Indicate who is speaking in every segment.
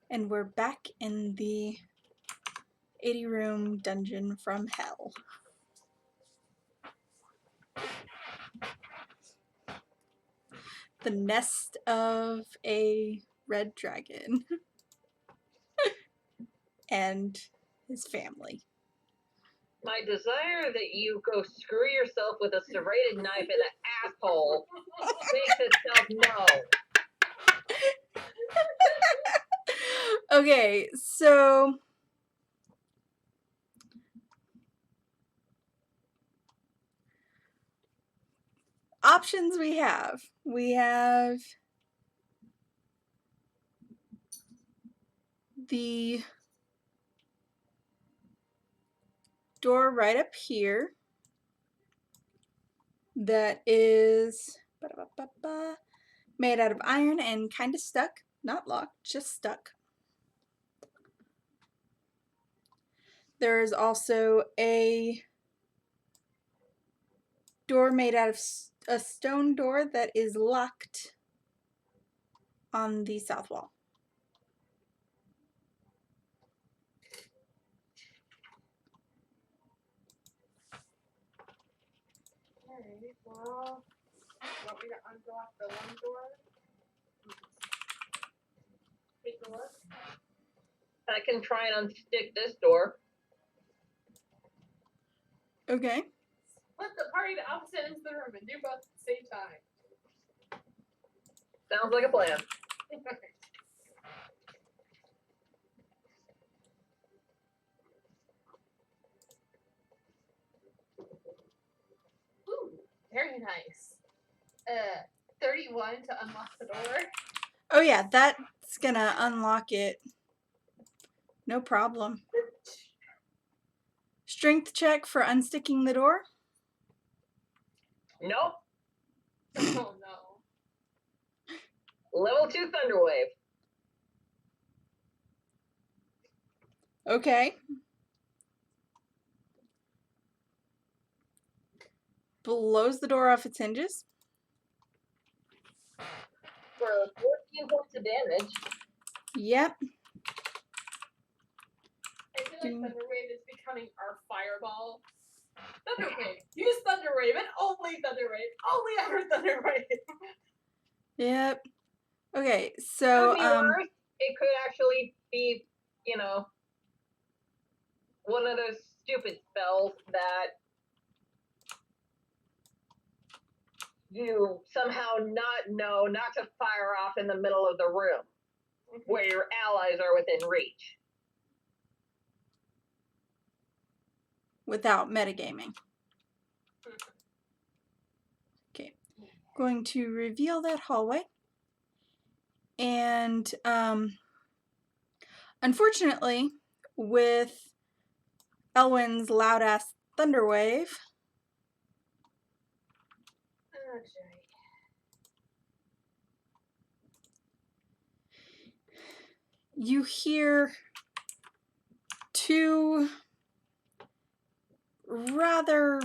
Speaker 1: And we're back in the 80-room dungeon from hell. The nest of a red dragon and his family.
Speaker 2: My desire that you go screw yourself with a serrated knife in the asshole makes itself known.
Speaker 1: Okay, so options we have. We have the door right up here that is made out of iron and kind of stuck. Not locked, just stuck. There's also a door made out of a stone door that is locked on the south wall.
Speaker 3: Okay, well, you want me to unlock the one door? Take a look.
Speaker 2: I can try and unstick this door.
Speaker 1: Okay.
Speaker 3: Split the party to opposite ends of the room and do both at the same time.
Speaker 2: Sounds like a plan.
Speaker 3: Ooh, very nice. 31 to unlock the door.
Speaker 1: Oh yeah, that's gonna unlock it. No problem. Strength check for unsticking the door.
Speaker 2: Nope.
Speaker 3: Oh no.
Speaker 2: Level 2 Thunderwave.
Speaker 1: Okay. Blows the door off its hinges.
Speaker 2: For 14 points of damage.
Speaker 1: Yep.
Speaker 3: I feel like Thunderwave is becoming our fireball. Thunderwave. Use Thunderwave and only Thunderwave. Only ever Thunderwave.
Speaker 1: Yep. Okay, so
Speaker 2: Could be worse. It could actually be, you know, one of those stupid spells that you somehow not know not to fire off in the middle of the room where your allies are within reach.
Speaker 1: without metagaming. Okay. Going to reveal that hallway. And unfortunately, with Elwyn's loud ass thunderwave, you hear two rather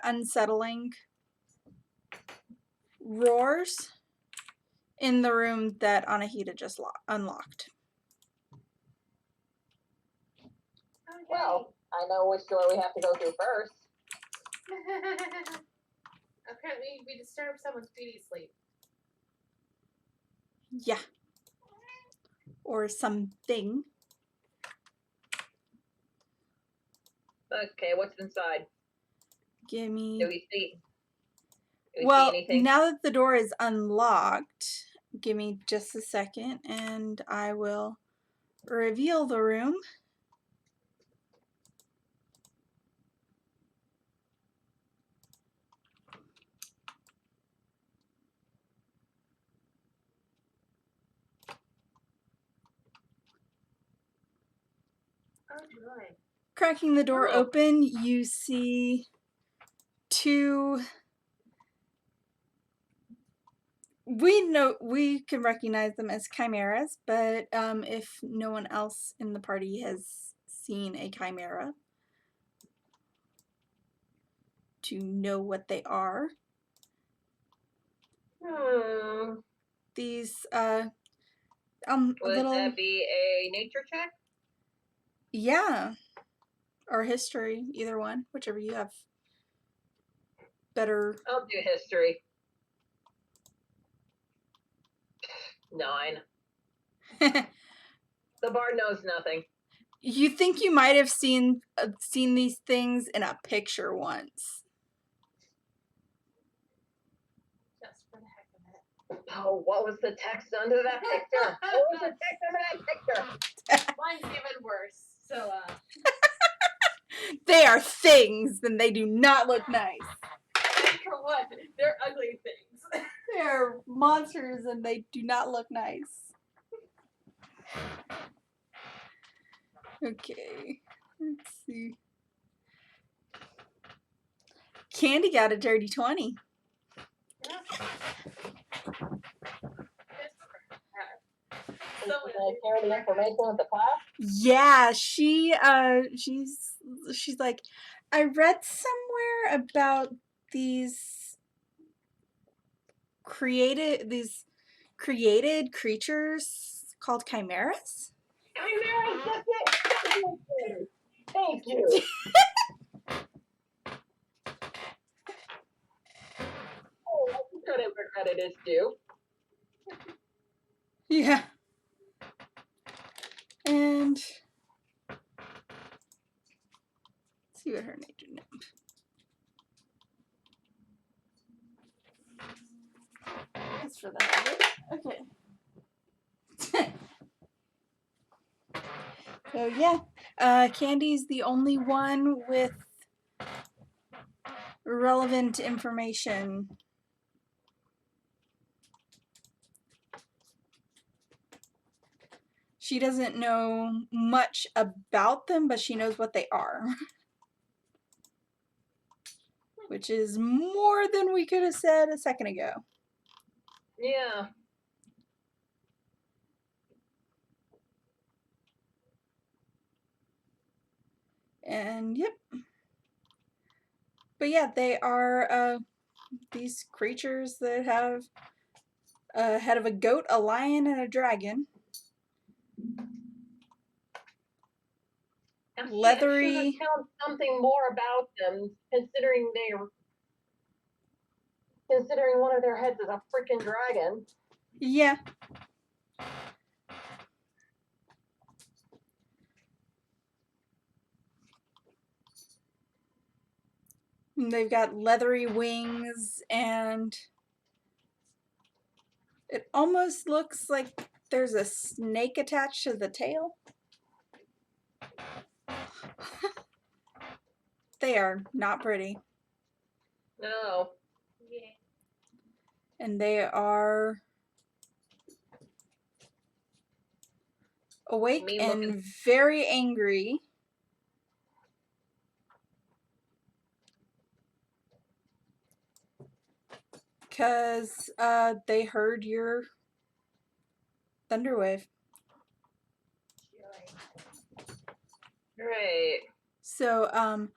Speaker 1: unsettling roars in the room that Anahita just unlocked.
Speaker 3: Okay.
Speaker 2: Well, I know which door we have to go through first.
Speaker 3: Apparently, we disturbed someone's beauty sleep.
Speaker 1: Yeah. Or something.
Speaker 2: Okay, what's inside?
Speaker 1: Give me.
Speaker 2: Do we see
Speaker 1: Well,
Speaker 2: anything?
Speaker 1: now that the door is unlocked, give me just a second and I will reveal the room.
Speaker 3: Oh, good.
Speaker 1: Cracking the door open, you see two. We can recognize them as chimeras, but if no one else in the party has seen a chimera to know what they are. these
Speaker 2: Would
Speaker 1: little,
Speaker 2: that be a nature check?
Speaker 1: yeah, or history, either one, whichever you have better.
Speaker 2: I'll do history. 9. The bard knows nothing.
Speaker 1: You think you might have seen these things in a picture once.
Speaker 3: Just for the heck of it.
Speaker 2: Oh, what was the text under that picture? What was the text under that picture?
Speaker 3: Mine's even worse. So,
Speaker 1: They are things, and they do not look nice.
Speaker 3: for one, they're ugly things.
Speaker 1: They're monsters, and they do not look nice. Okay, let's see. Candy got a dirty 20.
Speaker 3: Yeah.
Speaker 2: Can I share the information with the class?
Speaker 1: Yeah, she's like, I read somewhere about these created creatures called chimeras.
Speaker 2: Chimeras, that's it. Thank you. Oh, credit where credit is due.
Speaker 1: Yeah. And let's see what her nature name. That's for the habit. Okay. So yeah, Candy's the only one with relevant information. She doesn't know much about them, but she knows what they are. Which is more than we could have said a second ago.
Speaker 2: Yeah.
Speaker 1: And yep. But yeah, they are these creatures that have a head of a goat, a lion, and a dragon.
Speaker 2: Now, see,
Speaker 1: Leathery.
Speaker 2: I should have found something more about them, considering one of their heads is a freaking dragon.
Speaker 1: Yeah. And they've got leathery wings, and it almost looks like there's a snake attached to the tail. They are not pretty.
Speaker 2: No.
Speaker 3: Yeah.
Speaker 1: And they are awake
Speaker 2: Mean
Speaker 1: and
Speaker 2: looking.
Speaker 1: very angry. Because they heard your thunderwave.
Speaker 2: Right.
Speaker 1: So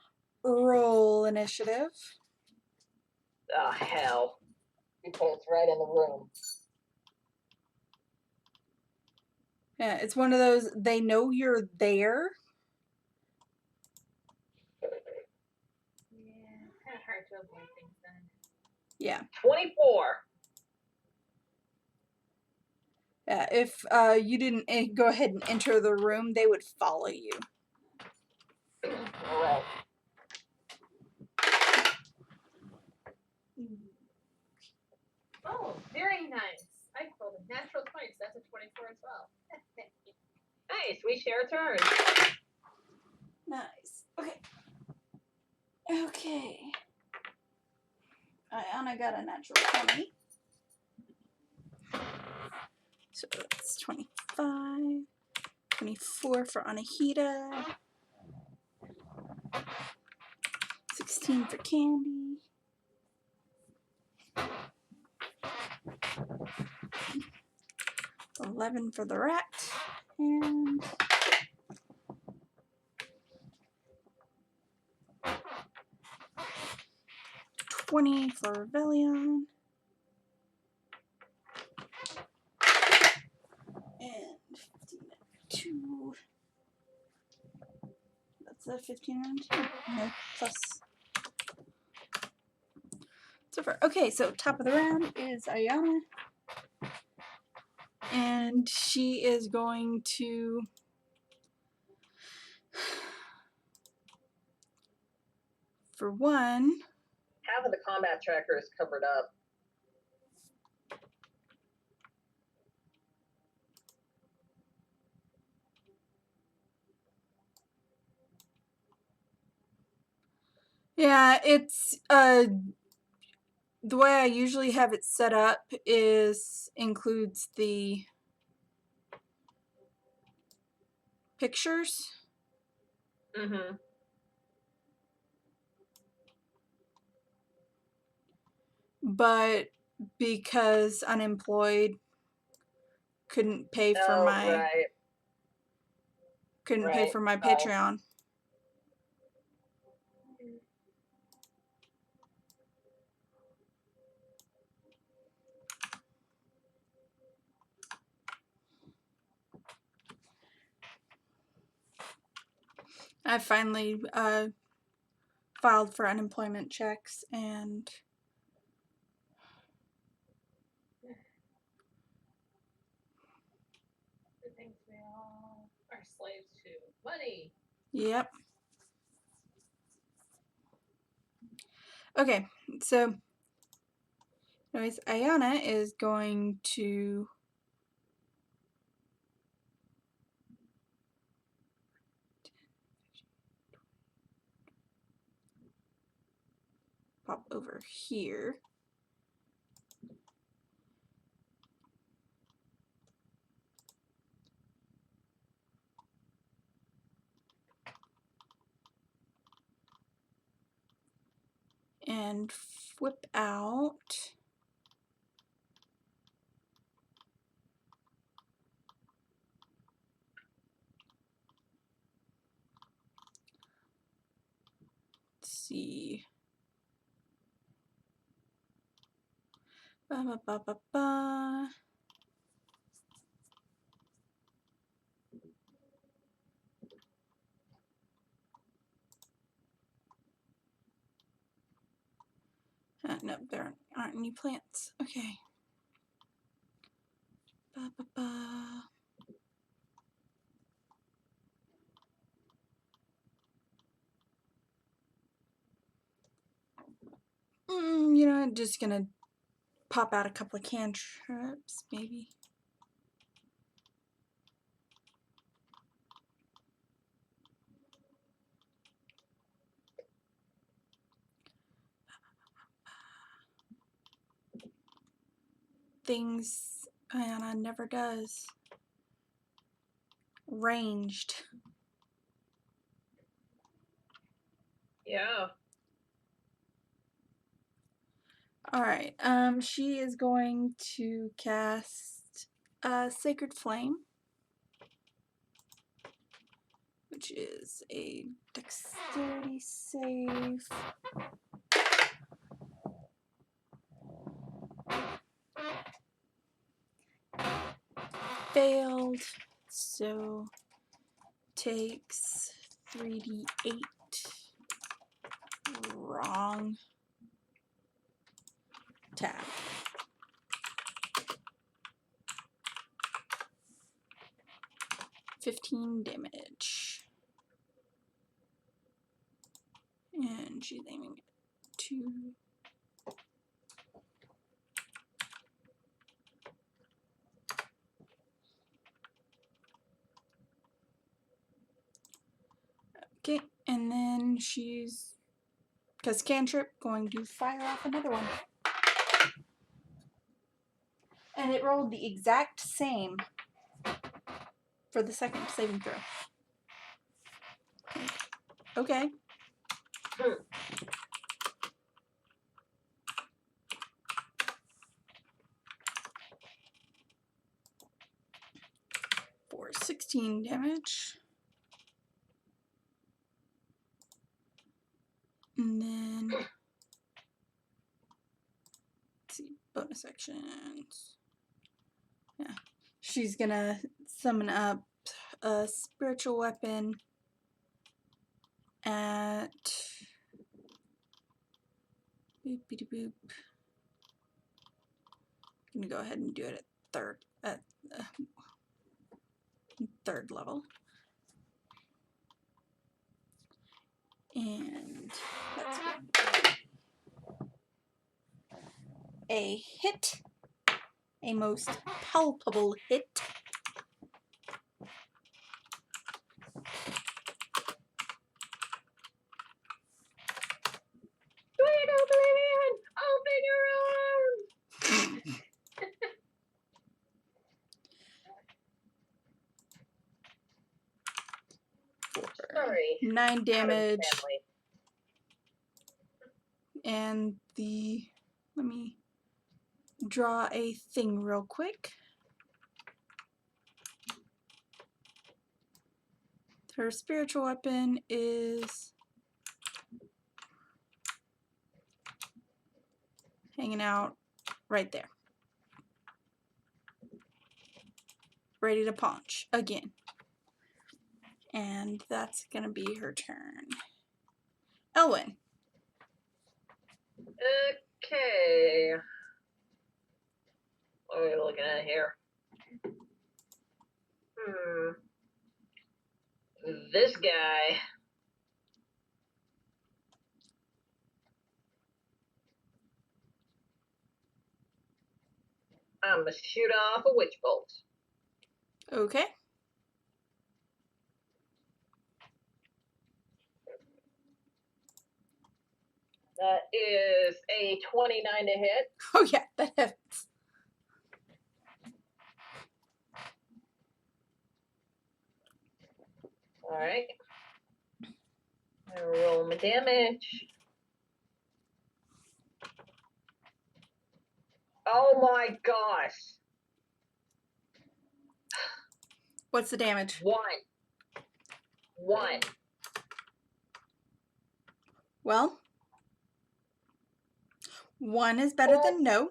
Speaker 1: roll initiative.
Speaker 2: Oh, hell. Because it's right in the room.
Speaker 1: Yeah, it's one of those, they know you're there.
Speaker 3: Yeah, kind of hard to avoid things then.
Speaker 1: Yeah.
Speaker 2: 24.
Speaker 1: Yeah, if you didn't go ahead and enter the room, they would follow you.
Speaker 2: All right.
Speaker 3: Oh, very nice. I rolled a natural 20, so that's a 24 as well.
Speaker 2: Nice, we share turns.
Speaker 1: Nice. Okay. Okay. Anna got a natural 20. So that's 25. 24 for Anahita. 16 for Candy. 11 for the rat. And 20 for Velion. a 15 round? No, plus. So far. Okay, so top of the round is Ayana. And she is going to for one.
Speaker 2: Half of the combat tracker is covered up.
Speaker 1: Yeah, it's the way I usually have it set up includes the pictures.
Speaker 2: Mm-hmm.
Speaker 1: But because unemployed, couldn't pay for
Speaker 2: Right.
Speaker 1: my Patreon. I finally filed for unemployment checks, and
Speaker 3: It thinks we all are slaves to money.
Speaker 1: yep. Okay, so anyways, Ayana is going to pop over here. And whip out see. Ba, ba, ba, ba, ba. No, there aren't any plants. Okay. Ba, ba, ba. You know, I'm just gonna pop out a couple of cantrips, maybe. Things Ayana never does. Ranged.
Speaker 2: Yeah.
Speaker 1: Alright, she is going to cast Sacred Flame, which is a dexterity save. Failed, so takes 3d8. Wrong tab. $15 damage. And she's aiming at 2. Okay, and then she's, because cantrip, going to fire off another one. And it rolled the exact same for the second saving throw. Okay. For 16 damage. And then, let's see, bonus actions. Yeah. She's gonna summon up a spiritual weapon at boop. I'm gonna go ahead and do it at third level. And that's a hit, a most palpable hit.
Speaker 2: Sweet Oblivion, open your arms. Sorry.
Speaker 1: 9 damage.
Speaker 2: Family.
Speaker 1: And let me draw a thing real quick. Her spiritual weapon is hanging out right there. Ready to punch again. And that's gonna be her turn. Elwyn.
Speaker 2: Okay. What are we looking at here? This guy. I'm gonna shoot off a witch bolt.
Speaker 1: Okay.
Speaker 2: That is a 29 to hit.
Speaker 1: Oh yeah, that hits.
Speaker 2: Alright. I roll my damage. Oh my gosh.
Speaker 1: What's the damage?
Speaker 2: 1.
Speaker 1: Well, 1 is better than no.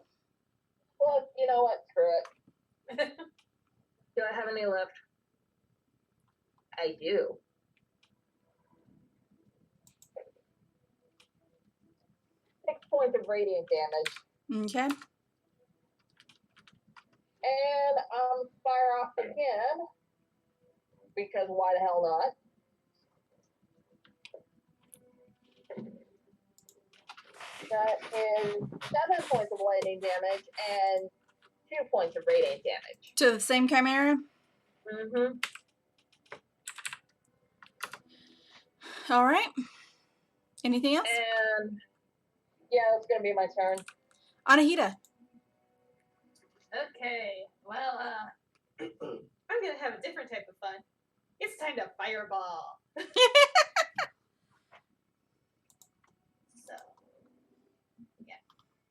Speaker 2: Well, you know what? Screw it. Do I have any left? I do. Six points of radiant damage.
Speaker 1: Okay.
Speaker 2: And fire off again. Because why the hell not? That is 7 points of lightning damage and 2 points of radiant damage.
Speaker 1: To the same chimera?
Speaker 2: Mm-hmm.
Speaker 1: Alright. Anything else?
Speaker 2: And yeah, that's gonna be my turn.
Speaker 1: Anahita.
Speaker 3: Okay, well, I'm gonna have a different type of fun. It's time to fireball. So, yeah.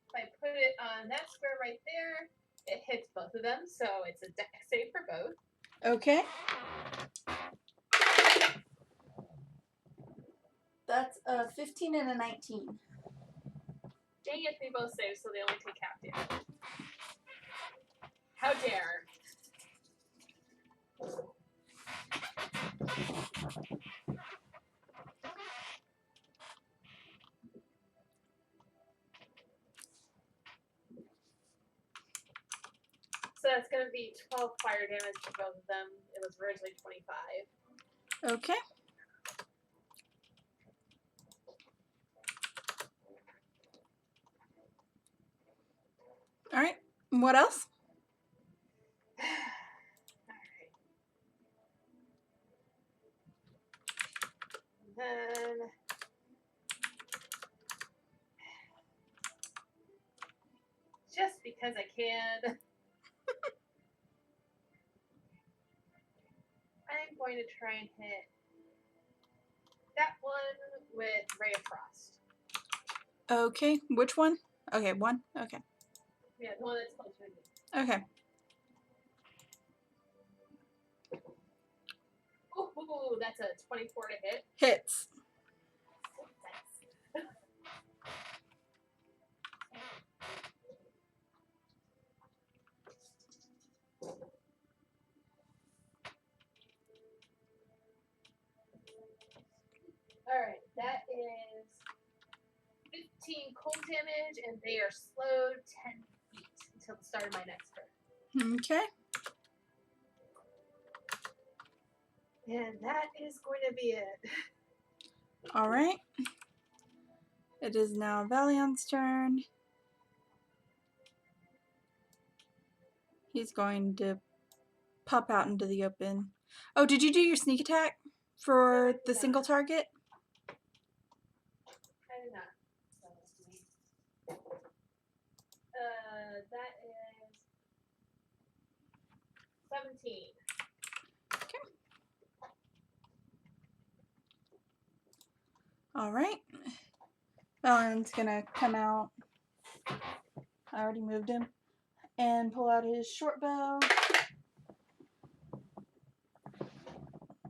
Speaker 3: If I put it on that square right there, it hits both of them, so it's a dex save for both.
Speaker 1: Okay. That's a 15 and a 19.
Speaker 3: Dang it, they both save, so they only take half damage. How dare. So that's going to be 12 fire damage for both of them. It was originally 25.
Speaker 1: Okay. Alright. What else?
Speaker 3: Alright. Then just because I can, I'm going to try and hit that one with Ray of Frost.
Speaker 1: Okay. Which one? Okay, 1. Okay.
Speaker 3: Yeah, the one that's closer to me.
Speaker 1: Okay.
Speaker 3: Ooh, that's a 24 to hit.
Speaker 1: Hits.
Speaker 3: Nice. Alright. damage, and they are slowed 10 feet until the start of my next turn.
Speaker 1: Okay.
Speaker 3: And that is going to be it.
Speaker 1: All right. It is now Valion's turn. He's going to pop out into the open. Oh, did you do your sneak attack for
Speaker 3: No,
Speaker 1: the single target?
Speaker 3: I did not. So let's see. That is 17.
Speaker 1: All right. Valion's gonna come out. I already moved him. And pull out his short bow.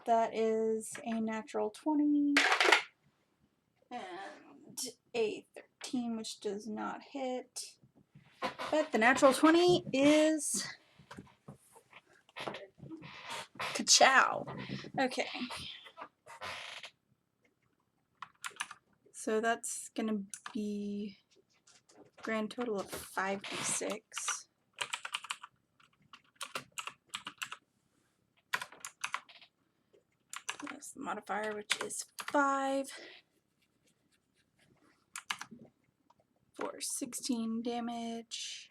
Speaker 1: That is a natural 20. And a 13, which does not hit. But the natural 20 is ka-chow. Okay. So that's gonna be grand total of 5d6. That's the modifier, which is 5 for 16 damage.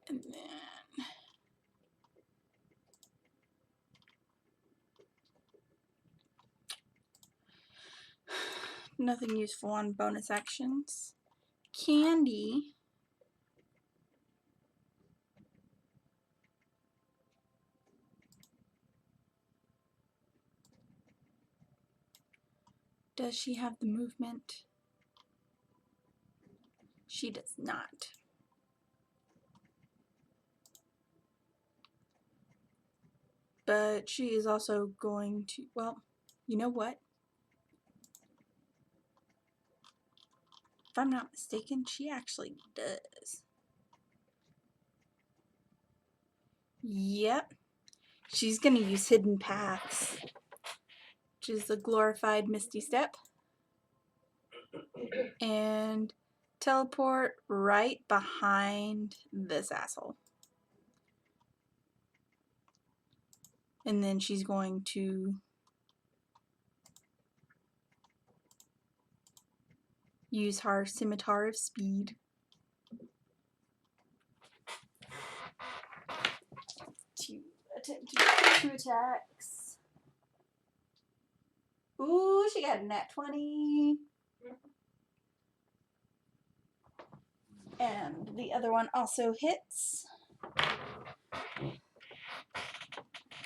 Speaker 1: And then nothing useful on bonus actions. Candy. Does she have the movement? She does not. But she is also going to, well, you know what? If I'm not mistaken, she actually does. Yep. She's going to use Hidden Paths, which is the glorified Misty Step, and teleport right behind this asshole. And then she's going to use her Scimitar of Speed to attempt to do 2 attacks. Ooh, she got a nat 20. And the other one also hits.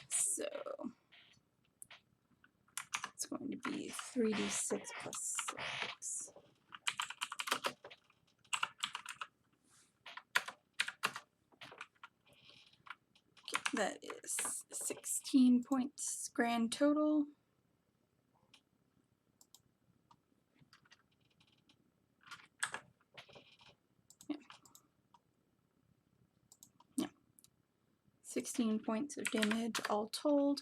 Speaker 1: So it's going to be 3d6 plus 6. Okay, that is 16 points grand total. Yeah. 16 points of damage all told.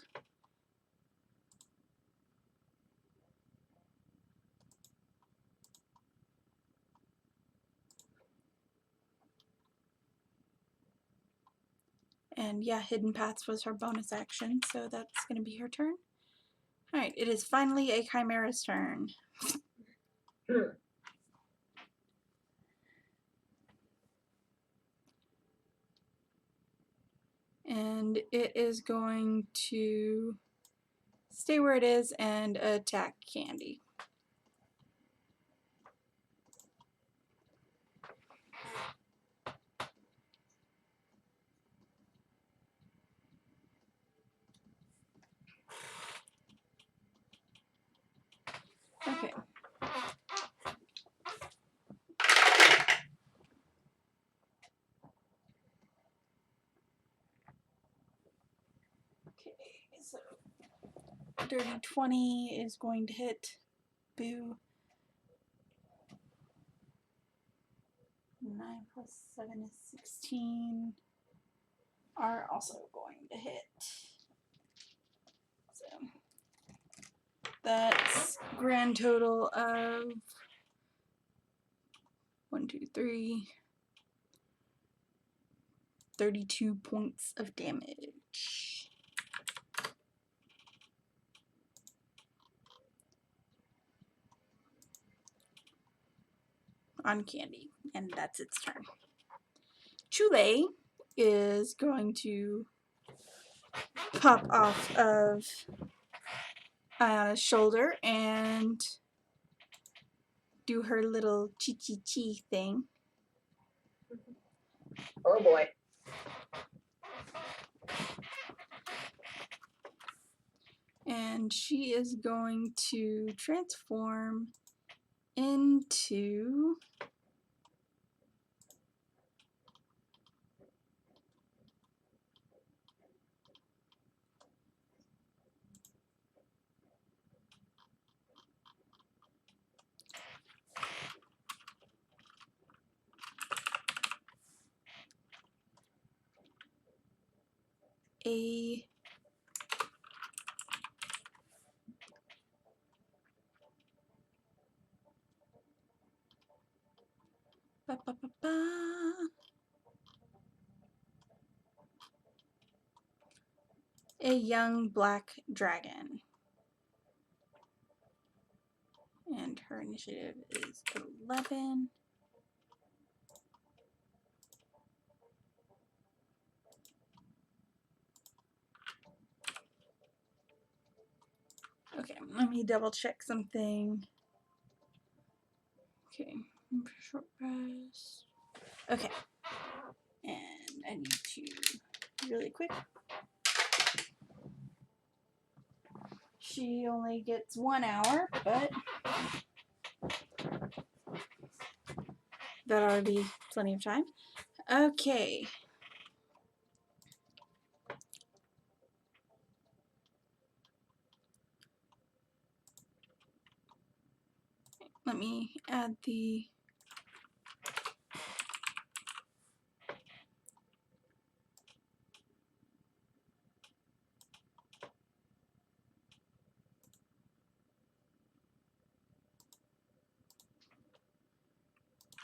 Speaker 1: And yeah, Hidden Paths was her bonus action, so that's going to be her turn. Alright, it is finally a Chimera's turn. And it is going to stay where it is and attack Candy. Okay. Okay, so dirty 20 is going to hit. Boo. 9 plus 7 is 16. Are also going to hit. That's grand total of 1, 2, 3, 32 points of damage. On Candy, and that's its turn. Chule is going to pop off of Ayana's shoulder and do her little chi-chi-chi thing.
Speaker 2: Oh boy.
Speaker 1: And she is going to transform into a ba, ba, ba, ba. A young black dragon. And her initiative is 11. Okay, let me double check something. Okay, short rest. Okay, and I need to really quick. She only gets 1 hour, but that ought to be plenty of time. Okay. Let me add the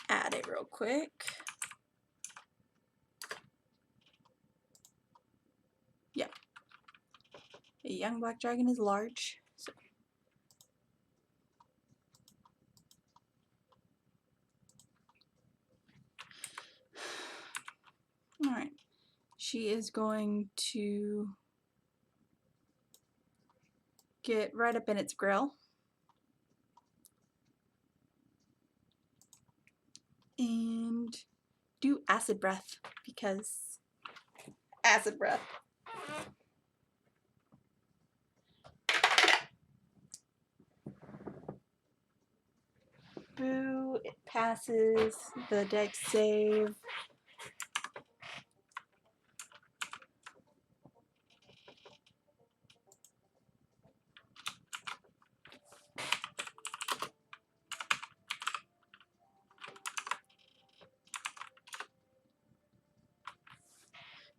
Speaker 1: add it real quick. Yeah. A young black dragon is large. So. Alright. She is going to get right up in its grill. And do acid breath because acid breath. Boo, it passes the dex save.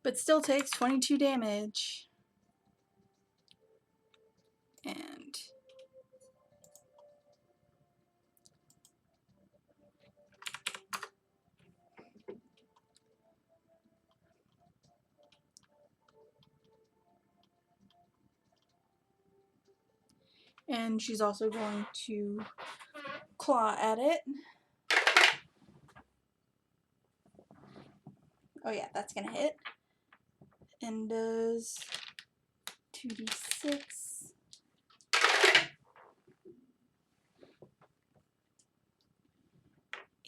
Speaker 1: But still takes 22 damage. And she's also going to claw at it. Oh yeah, that's gonna hit. And does 2d6.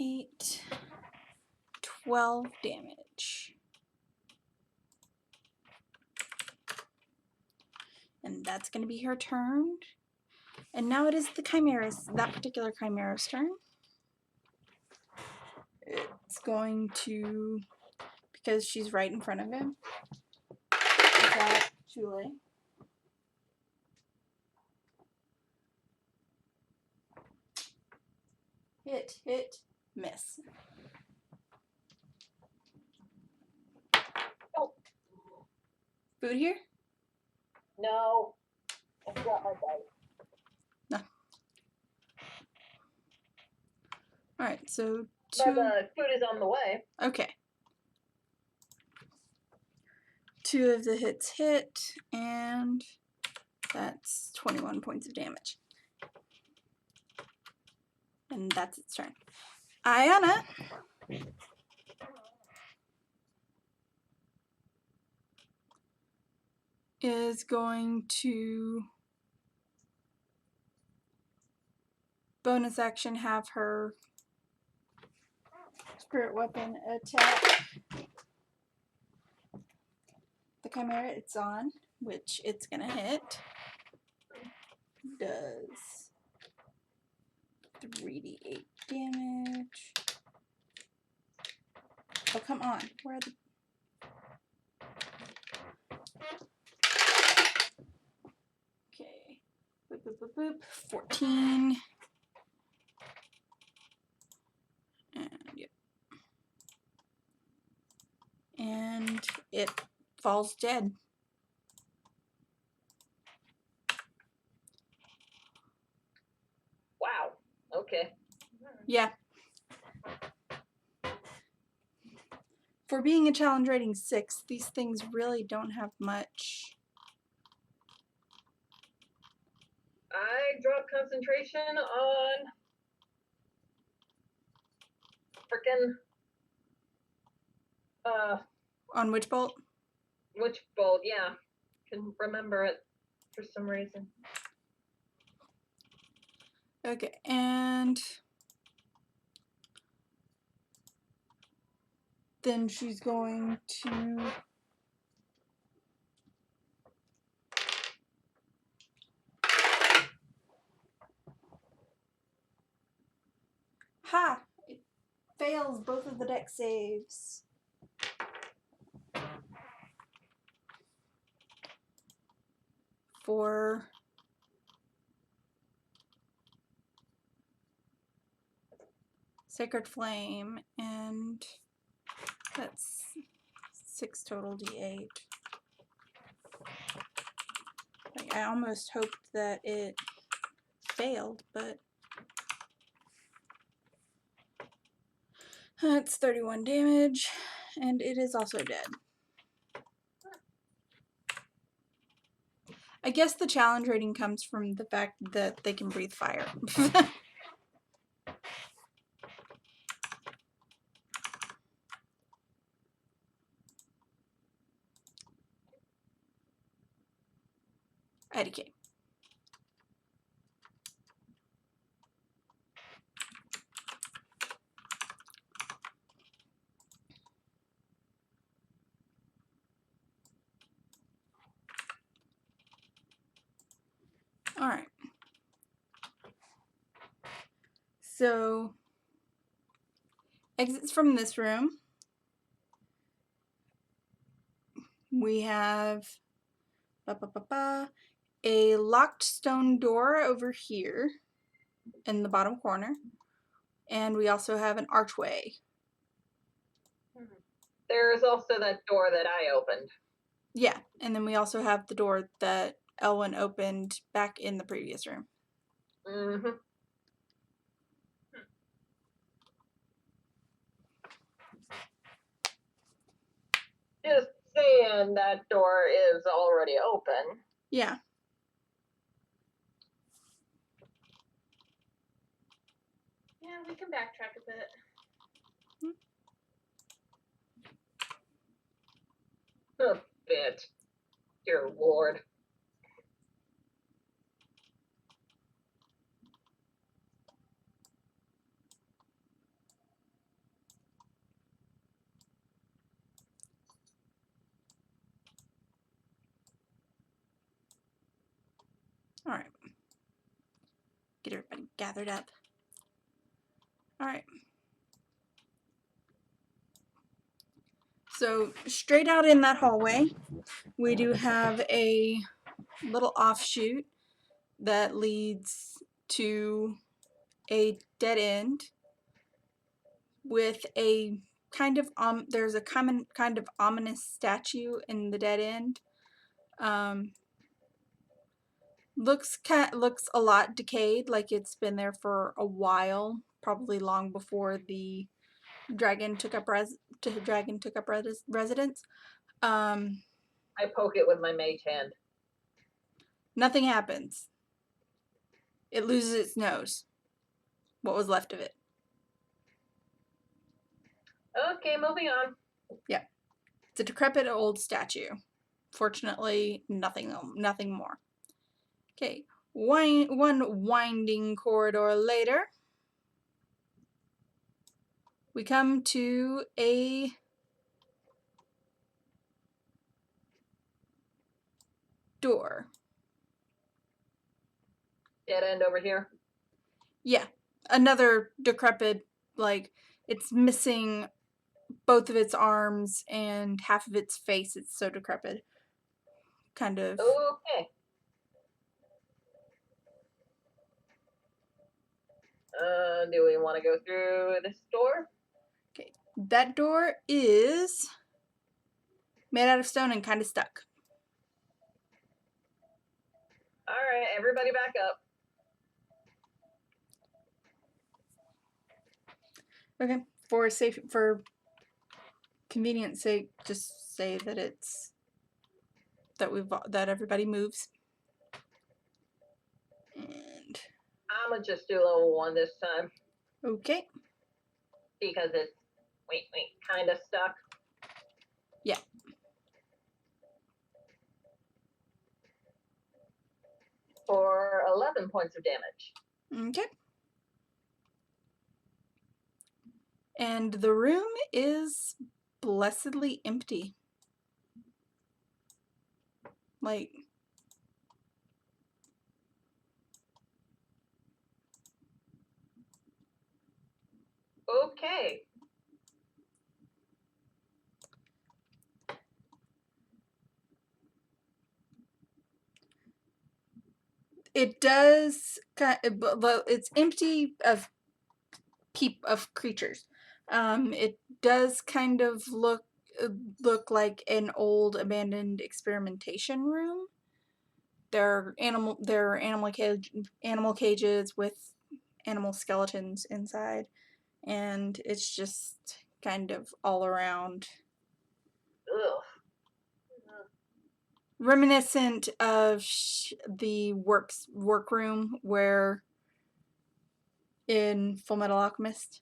Speaker 1: 8, 12 damage. And that's going to be her turn. And now it is the Chimera's, that particular Chimera's turn. It's going to, because she's right in front of him, attack Chule. Hit, miss.
Speaker 2: Oh.
Speaker 1: Food here?
Speaker 2: No. I forgot my dice.
Speaker 1: Alright, so
Speaker 2: But
Speaker 1: two.
Speaker 2: the food is on the way.
Speaker 1: Okay. 2 of the hits hit, and that's 21 points of damage. And that's its turn. Ayana is going to bonus action have her spirit weapon attack the chimera it's on, which it's gonna hit. Does 3d8 damage. Oh, come on. Where are the... Okay. Boop, boop, boop, boop. 14. And, yep. And it falls dead.
Speaker 2: Wow. Okay.
Speaker 1: Yeah. For being a challenge rating 6, these things really don't have much.
Speaker 2: I drop concentration on frickin'
Speaker 1: On which bolt?
Speaker 2: which bolt? Yeah, can remember it for some reason.
Speaker 1: Okay, and then she's going to ha! It fails both of the deck saves. For Sacred Flame, and that's 6 total d8. Like, I almost hoped that it failed, but that's 31 damage, and it is also dead. I guess the challenge rating comes from the fact that they can breathe fire. IDK. Alright. So, exits from this room. We have a locked stone door over here in the bottom corner. And we also have an archway.
Speaker 2: There's also that door that I opened.
Speaker 1: Yeah, and then we also have the door that Elwyn opened back in the previous room.
Speaker 2: Mm-hmm. Just saying that door is already open.
Speaker 1: Yeah.
Speaker 3: Yeah, we can backtrack a bit.
Speaker 2: A bit. Dear Lord.
Speaker 1: Alright. Get everybody gathered up. Alright. So, straight out in that hallway, we do have a little offshoot that leads to a dead end with a kind of there's a common kind of ominous statue in the dead end. Looks a lot decayed, like it's been there for a while, probably long before the dragon took up residence.
Speaker 2: I poke it with my mage hand.
Speaker 1: Nothing happens. It loses its nose. What was left of it.
Speaker 2: Okay, moving on.
Speaker 1: It's a decrepit old statue. Fortunately, nothing more. Okay, one winding corridor later, we come to a door.
Speaker 2: Dead end over here.
Speaker 1: Yeah, another decrepit, like, it's missing both of its arms and half of its face. It's so decrepit. Kind of.
Speaker 2: Okay. Do we want to go through this door?
Speaker 1: Okay, that door is made out of stone and kind of stuck.
Speaker 2: All right, everybody back up.
Speaker 1: Okay, for convenience sake, just say that it's that everybody moves. And
Speaker 2: I'm gonna just do level 1 this time
Speaker 1: okay,
Speaker 2: because it's kind of stuck.
Speaker 1: yeah.
Speaker 2: For 11 points of damage.
Speaker 1: Okay. And the room is blessedly empty. Like,
Speaker 2: Okay.
Speaker 1: it does but it's empty of creatures. It does kind of look like an old abandoned experimentation room. There are animal cages with animal skeletons inside, and it's just kind of all around
Speaker 2: Ugh.
Speaker 1: reminiscent of the workroom where in Full Metal Alchemist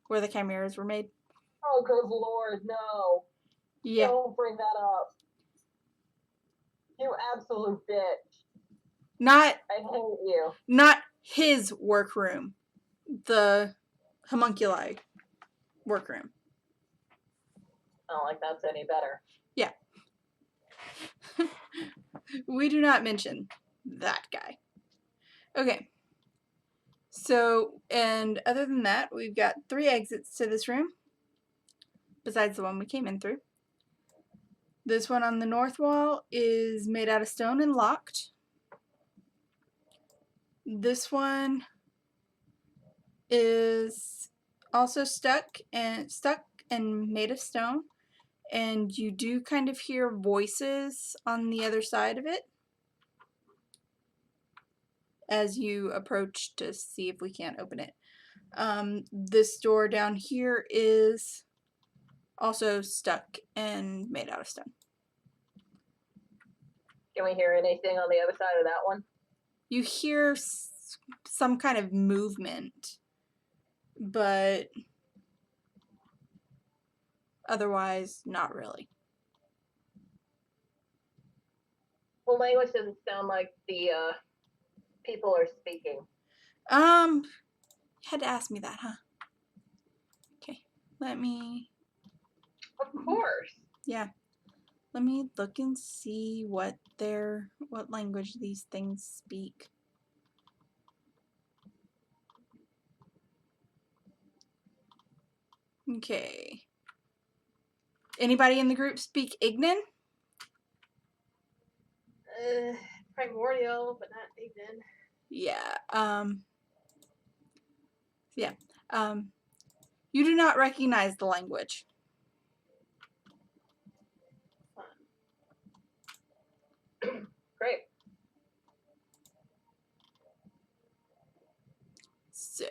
Speaker 1: where the chimeras were made.
Speaker 2: Oh, good lord, no.
Speaker 1: Yeah.
Speaker 2: Don't bring that up. You absolute bitch.
Speaker 1: Not
Speaker 2: I hate you.
Speaker 1: not his workroom. The homunculi workroom.
Speaker 2: I don't like that's any better.
Speaker 1: Yeah. We do not mention that guy. Okay. So, and other than that, we've got 3 exits to this room, besides the one we came in through. This one on the north wall is made out of stone and locked. This one is also stuck and made of stone, and you do kind of hear voices on the other side of it as you approach to see if we can't open it. This door down here is also stuck and made out of stone.
Speaker 2: Can we hear anything on the other side of that one?
Speaker 1: You hear some kind of movement, but otherwise not really.
Speaker 2: Well, language doesn't sound like the people are speaking.
Speaker 1: You had to ask me that, huh? Okay, let me.
Speaker 2: Of course.
Speaker 1: Yeah, let me look and see what language these things speak. Okay. Anybody in the group speak Ignan?
Speaker 3: Primordial, but not Ignan.
Speaker 1: Yeah. Yeah. You do not recognize the language.
Speaker 2: Great.
Speaker 1: So,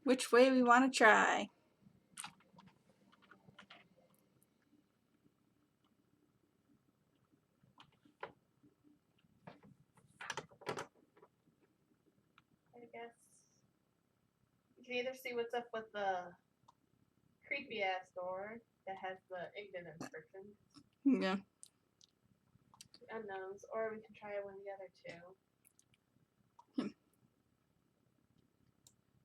Speaker 1: which way we want to try?
Speaker 3: I guess you can either see what's up with the creepy ass door that has the exit inscription,
Speaker 1: Yeah.
Speaker 3: unknowns, or we can try one of the other two.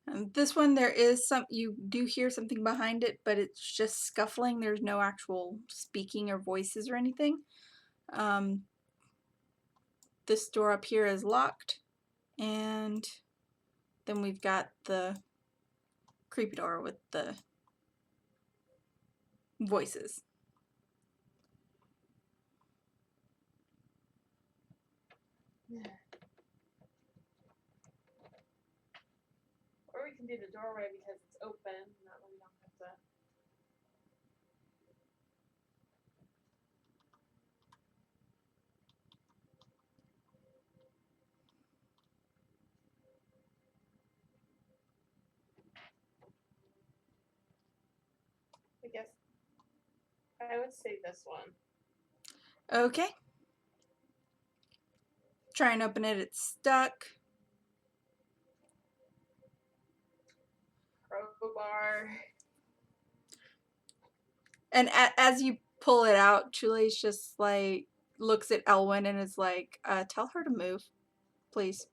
Speaker 1: And this one, there is some, you do hear something behind it, but it's just scuffling. There's no actual speaking or voices or anything. This door up here is locked, and then we've got the creepy door with the voices.
Speaker 3: Or we can do the doorway because it's open. That way we don't have to. I guess I would say this one.
Speaker 1: Okay. Try and open it, it's stuck.
Speaker 3: Crowbar.
Speaker 1: And as you pull it out, Chule's just like, looks at Elwyn and is like, tell her to move, please.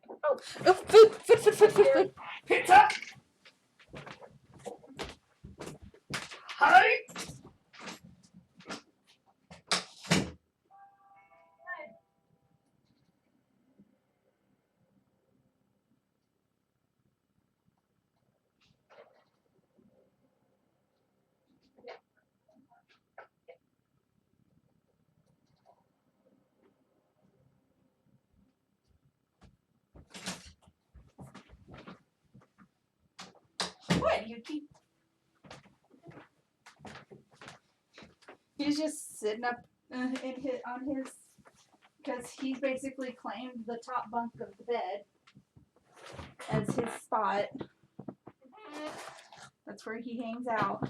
Speaker 2: Oh.
Speaker 1: Oh, food.
Speaker 2: Pizza! Hi!
Speaker 1: What? You keep. He's just sitting up on his, because he's basically claimed the top bunk of the bed as his spot. That's where he hangs out.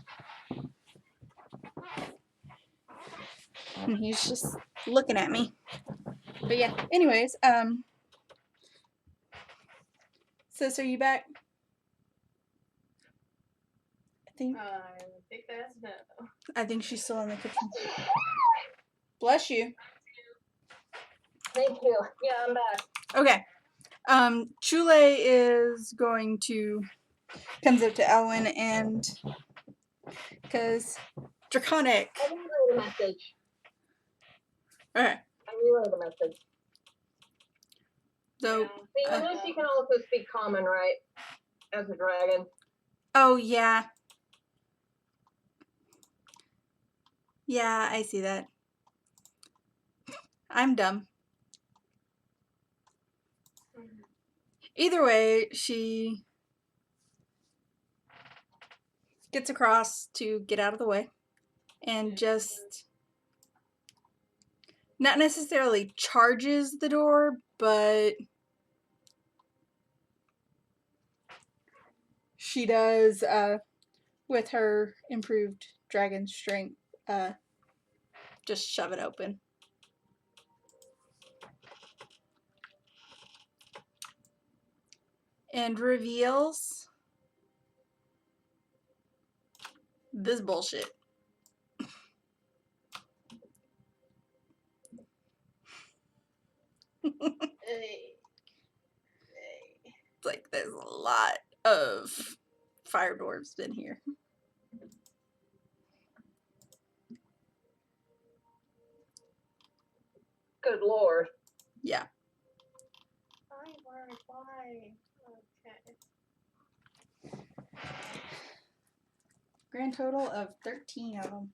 Speaker 1: And he's just looking at me. But yeah, anyways, sis, are you back?
Speaker 3: I would think that's no.
Speaker 1: I think she's still in the kitchen. Bless you.
Speaker 2: Thank you. Yeah, I'm back.
Speaker 1: Okay. Chule is going to comes up to Elwyn and because Draconic.
Speaker 2: I relayed a message.
Speaker 1: Alright.
Speaker 2: I relayed a message.
Speaker 1: So
Speaker 2: See, you know she can also speak common, right? As a dragon.
Speaker 1: oh yeah. Yeah, I see that. I'm dumb. Either way, she gets across to get out of the way and just not necessarily charges the door, but she does, with her improved dragon strength, just shove it open. And reveals this bullshit. It's like there's a lot of fire dwarves in here.
Speaker 2: Good lord.
Speaker 1: Yeah.
Speaker 3: Why? Okay.
Speaker 1: Grand total of 13 of them.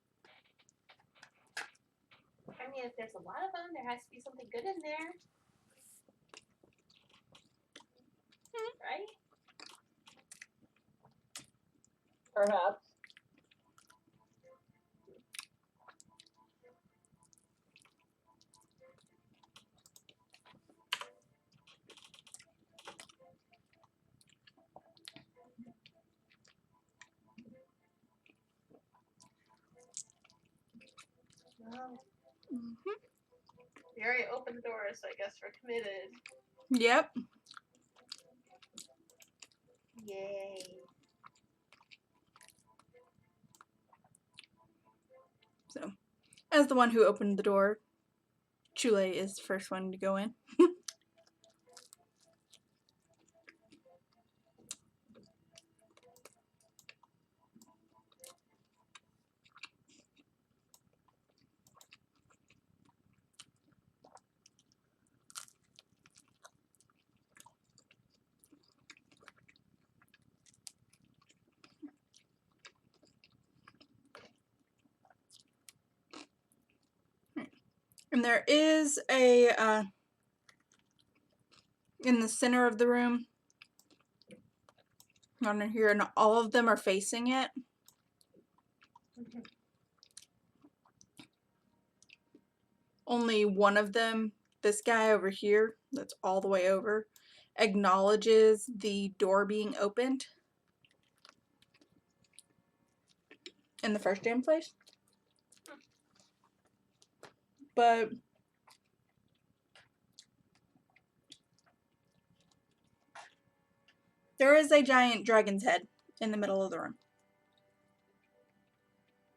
Speaker 3: I mean, if there's a lot of them, there has to be something good in there. Right?
Speaker 2: Perhaps.
Speaker 3: We already opened the door, so I guess we're committed.
Speaker 1: Yep.
Speaker 3: Yay.
Speaker 1: So, as the one who opened the door, Chule is the first one to go in. And there is a, in the center of the room, under here, and all of them are facing it. Only one of them, this guy over here, that's all the way over, acknowledges the door being opened in the first damn place. But there is a giant dragon's head in the middle of the room.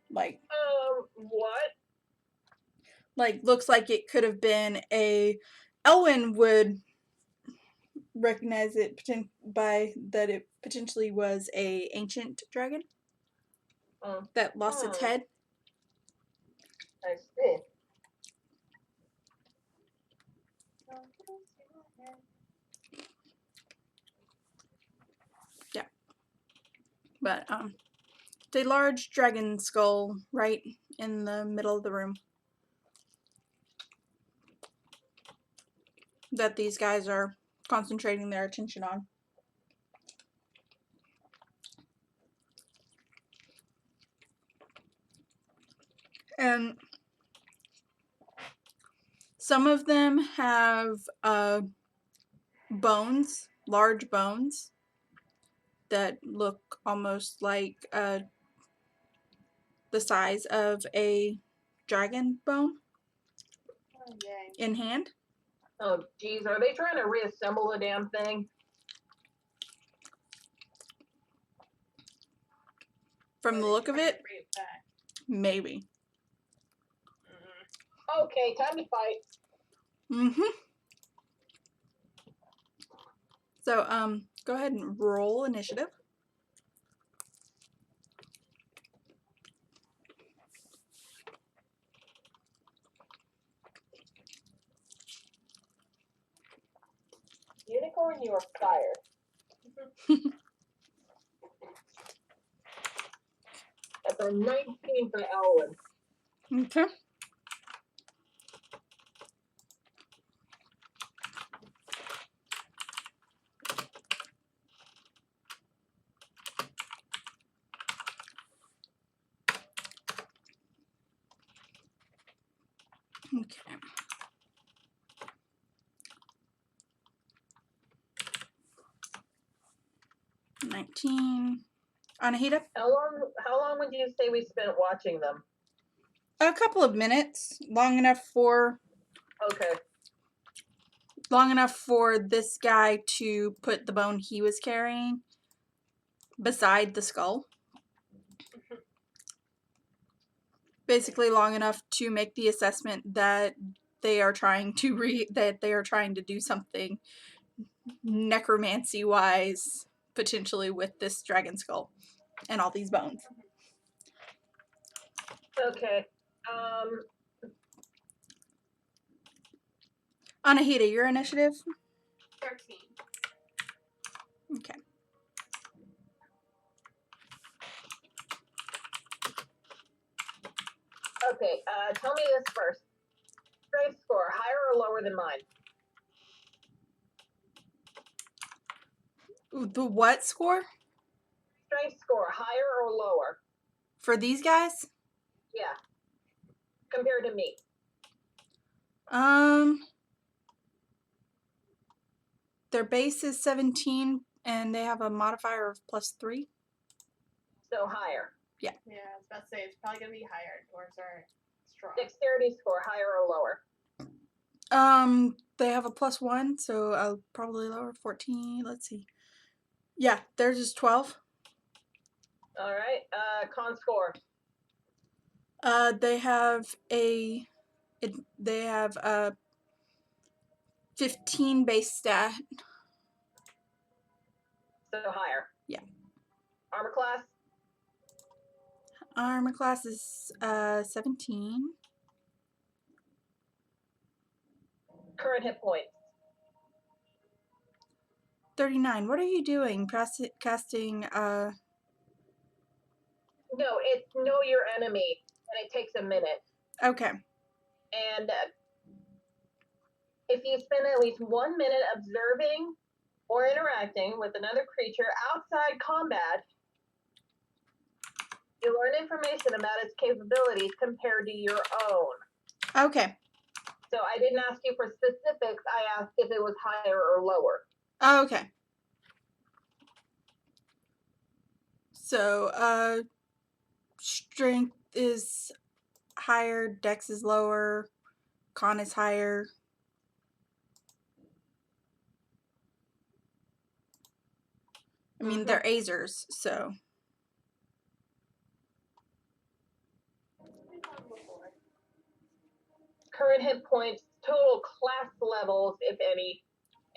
Speaker 2: What?
Speaker 1: Like, looks like it could have been a... Elwyn would recognize it by that it potentially was a ancient dragon that lost its head.
Speaker 2: I see.
Speaker 1: But, it's a large dragon skull right in the middle of the room that these guys are concentrating their attention on. And some of them have bones, large bones, that look almost like the size of a dragon bone
Speaker 3: Oh, yay.
Speaker 1: in hand.
Speaker 2: Oh, geez, are they trying to reassemble the damn thing?
Speaker 1: From the look of it,
Speaker 3: Bring it back.
Speaker 1: maybe.
Speaker 2: Okay, time to fight.
Speaker 1: So, go ahead and roll initiative.
Speaker 2: Unicorn, you are fired. That's a 19 for Elwyn.
Speaker 1: Okay. Okay. 19. Anahita?
Speaker 2: How long would you say we spent watching them?
Speaker 1: A couple of minutes. Long enough for
Speaker 2: Okay.
Speaker 1: this guy to put the bone he was carrying beside the skull. Basically long enough to make the assessment that they are trying to do something necromancy wise, potentially, with this dragon skull and all these bones.
Speaker 2: Okay.
Speaker 1: Anahita, your initiative?
Speaker 3: 13.
Speaker 1: Okay.
Speaker 2: Okay, tell me this first. Strength score, higher or lower than mine?
Speaker 1: The what score?
Speaker 2: Strength score, higher or lower?
Speaker 1: For these guys?
Speaker 2: Yeah. Compared to me.
Speaker 1: Their base is 17 and they have a modifier of +3.
Speaker 2: So higher.
Speaker 3: Yeah, I was about to say it's probably gonna be higher. Dwarves are strong.
Speaker 2: Dexterity score, higher or lower?
Speaker 1: They have a +1, so I'll probably lower 14. Let's see. Yeah, theirs is 12.
Speaker 2: All right. Con score.
Speaker 1: They have a 15 base stat.
Speaker 2: So higher.
Speaker 1: Yeah.
Speaker 2: Armor class.
Speaker 1: Armor class is 17.
Speaker 2: Current hit points.
Speaker 1: 39. What are you doing? Casting
Speaker 2: No, it's know your enemy, and it takes a minute.
Speaker 1: okay.
Speaker 2: And if you spend at least 1 minute observing or interacting with another creature outside combat, you learn information about its capabilities compared to your own.
Speaker 1: Okay.
Speaker 2: So I didn't ask you for specifics. I asked if it was higher or lower.
Speaker 1: Okay. So, strength is higher, dex is lower, con is higher. I mean, they're Azers, so.
Speaker 2: Current hit points, total class levels, if any,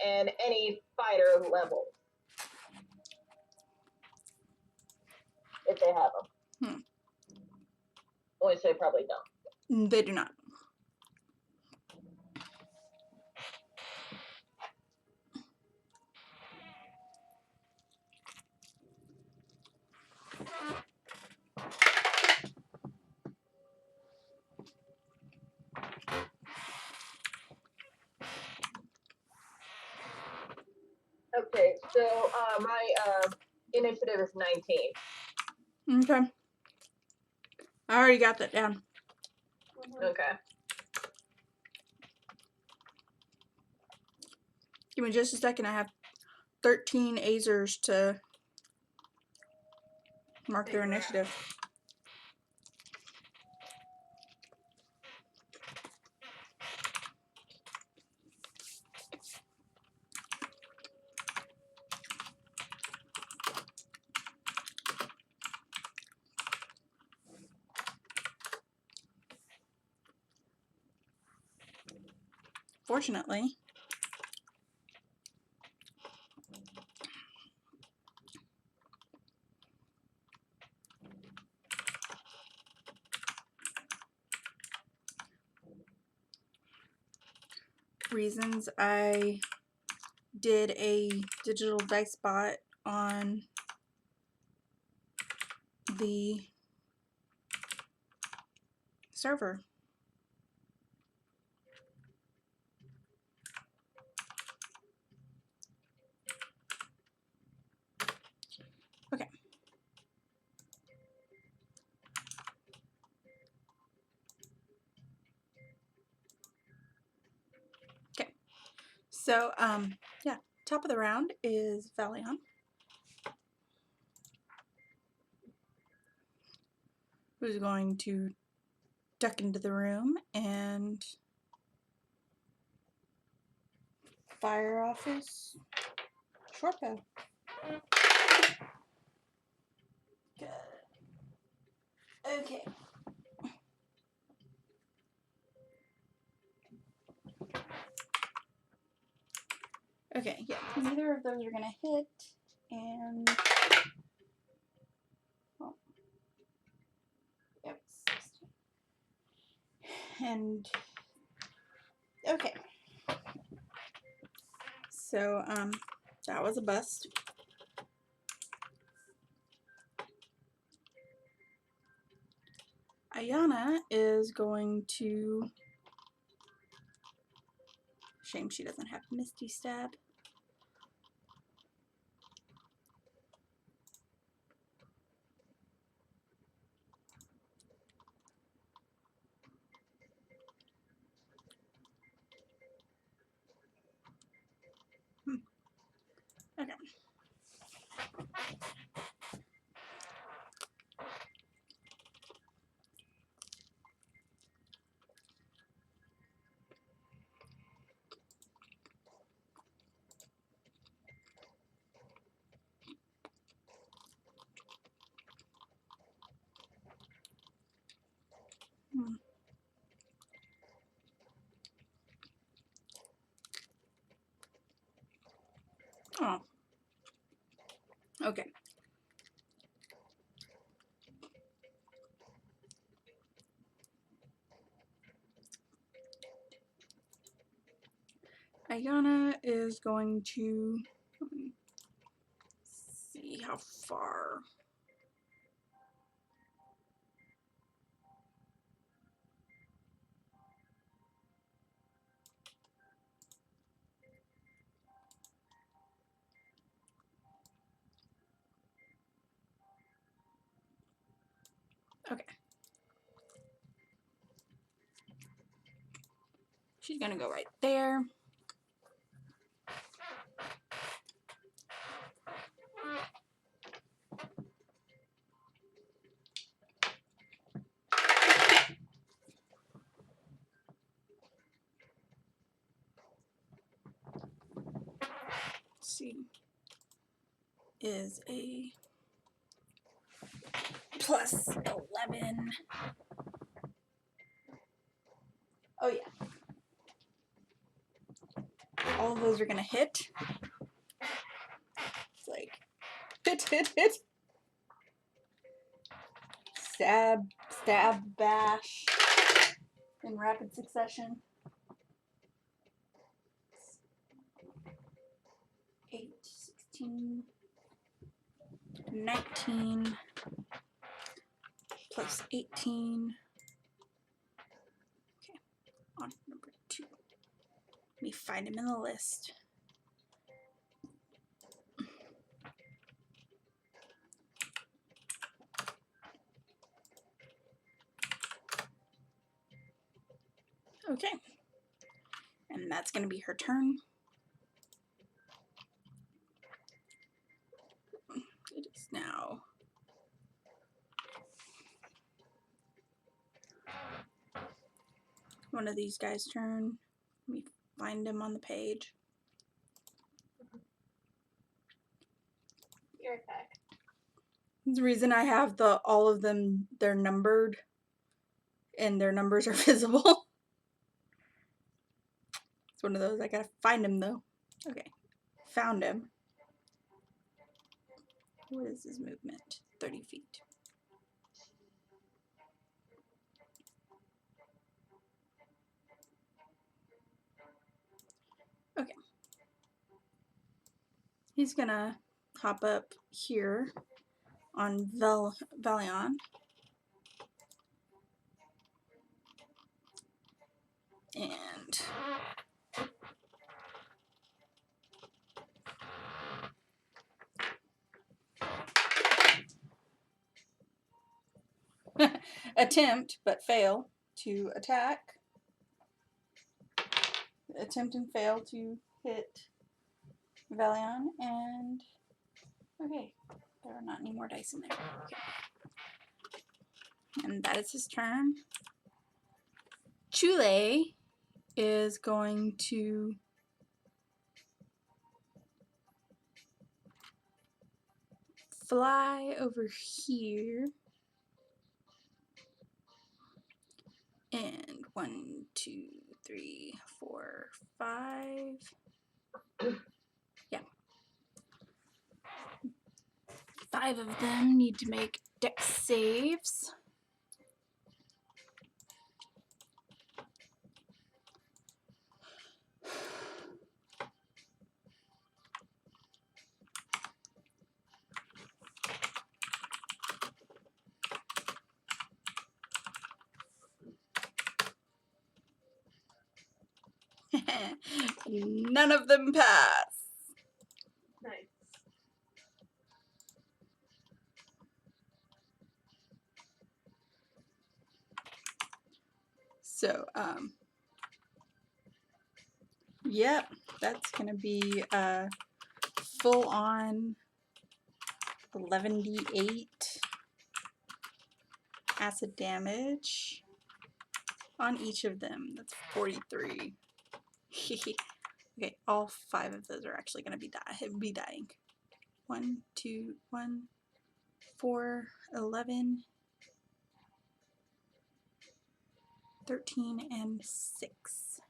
Speaker 2: and any fighter levels. If they have them. Only so they probably don't.
Speaker 1: They do not.
Speaker 2: Okay, so my initiative is 19.
Speaker 1: Okay. I already got that down.
Speaker 2: Okay.
Speaker 1: Give me just a second. I have 13 Azers to mark their initiative. Fortunately, reasons I did a digital dice bot on the server. Okay. Okay. So, yeah, top of the round is Valion. Who's going to duck into the room and fire off his short bow. Good. Okay. Okay, yeah, neither of those are gonna hit, and well, yep, 16. And okay, so that was a bust. Ayana is going to. Shame she doesn't have Misty Stab. Okay. Oh. Okay. Ayana is going to see how far. Okay. She's gonna go right there. Let's see. Is a plus 11. Oh yeah. All of those are gonna hit. It's like hit. Stab, bash in rapid succession. 8, 16, 19, plus 18. Okay, on number 2. Let me find him in the list. Okay. And that's going to be her turn. It is now one of these guys' turn. Let me find him on the page.
Speaker 3: Your attack.
Speaker 1: The reason I have all of them, they're numbered and their numbers are visible. It's one of those, I gotta find him though. Okay, found him. What is his movement? 30 feet. Okay. He's gonna hop up here on Valion. And attempt, but fail to attack. Attempt and fail to hit Valion, and okay, there are not any more dice in there. Okay. And that is his turn. Chule is going to fly over here. And 1, 2, 3, 4, 5. Yeah. 5 of them need to make dex saves. None of them pass.
Speaker 3: Nice.
Speaker 1: So, yep, that's gonna be full on 11d8 acid damage on each of them. That's 43. Okay, all 5 of those are actually gonna be dying. 1, 2, 1, 4, 11, 13, and 6.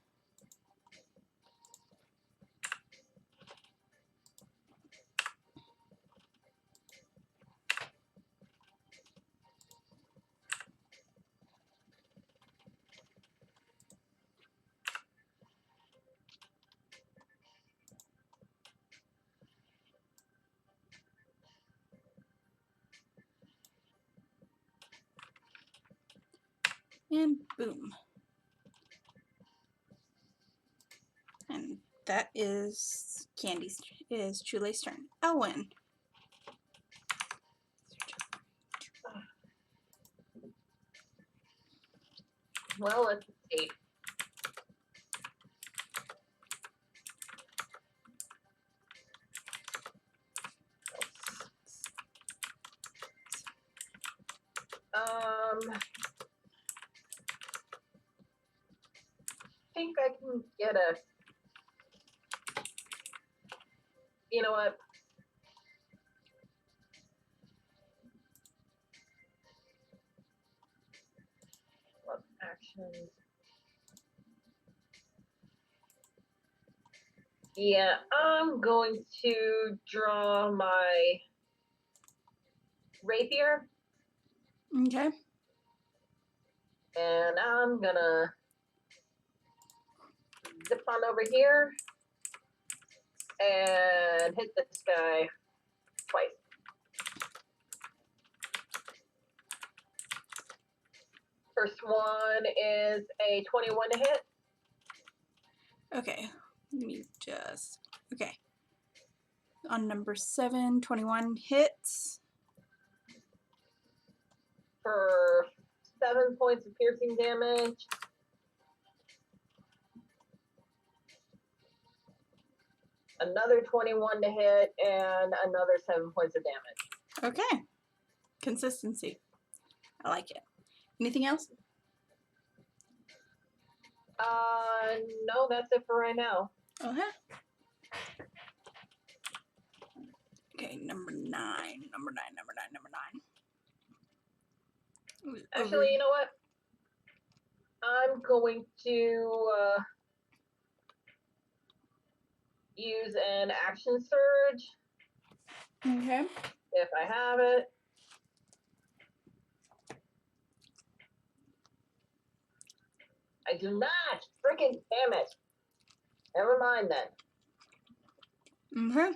Speaker 1: And boom. And that is Chule's turn. Elwyn.
Speaker 2: Well, let's see. I think I can get a. You know what? What actions? Yeah, I'm going to draw my rapier,
Speaker 1: Okay.
Speaker 2: and I'm gonna zip on over here and hit this guy twice. First one is a 21 to hit.
Speaker 1: Okay. Let me just. Okay. On number 7, 21 hits.
Speaker 2: For 7 points of piercing damage. Another 21 to hit, and another 7 points of damage.
Speaker 1: Okay. Consistency. I like it. Anything else?
Speaker 2: No, that's it for right now.
Speaker 1: Okay. Okay, number 9. Number 9.
Speaker 2: Actually, you know what? I'm going to use an action surge
Speaker 1: Okay.
Speaker 2: if I have it. I do not. Freaking damn it. Never mind then.
Speaker 1: Okay.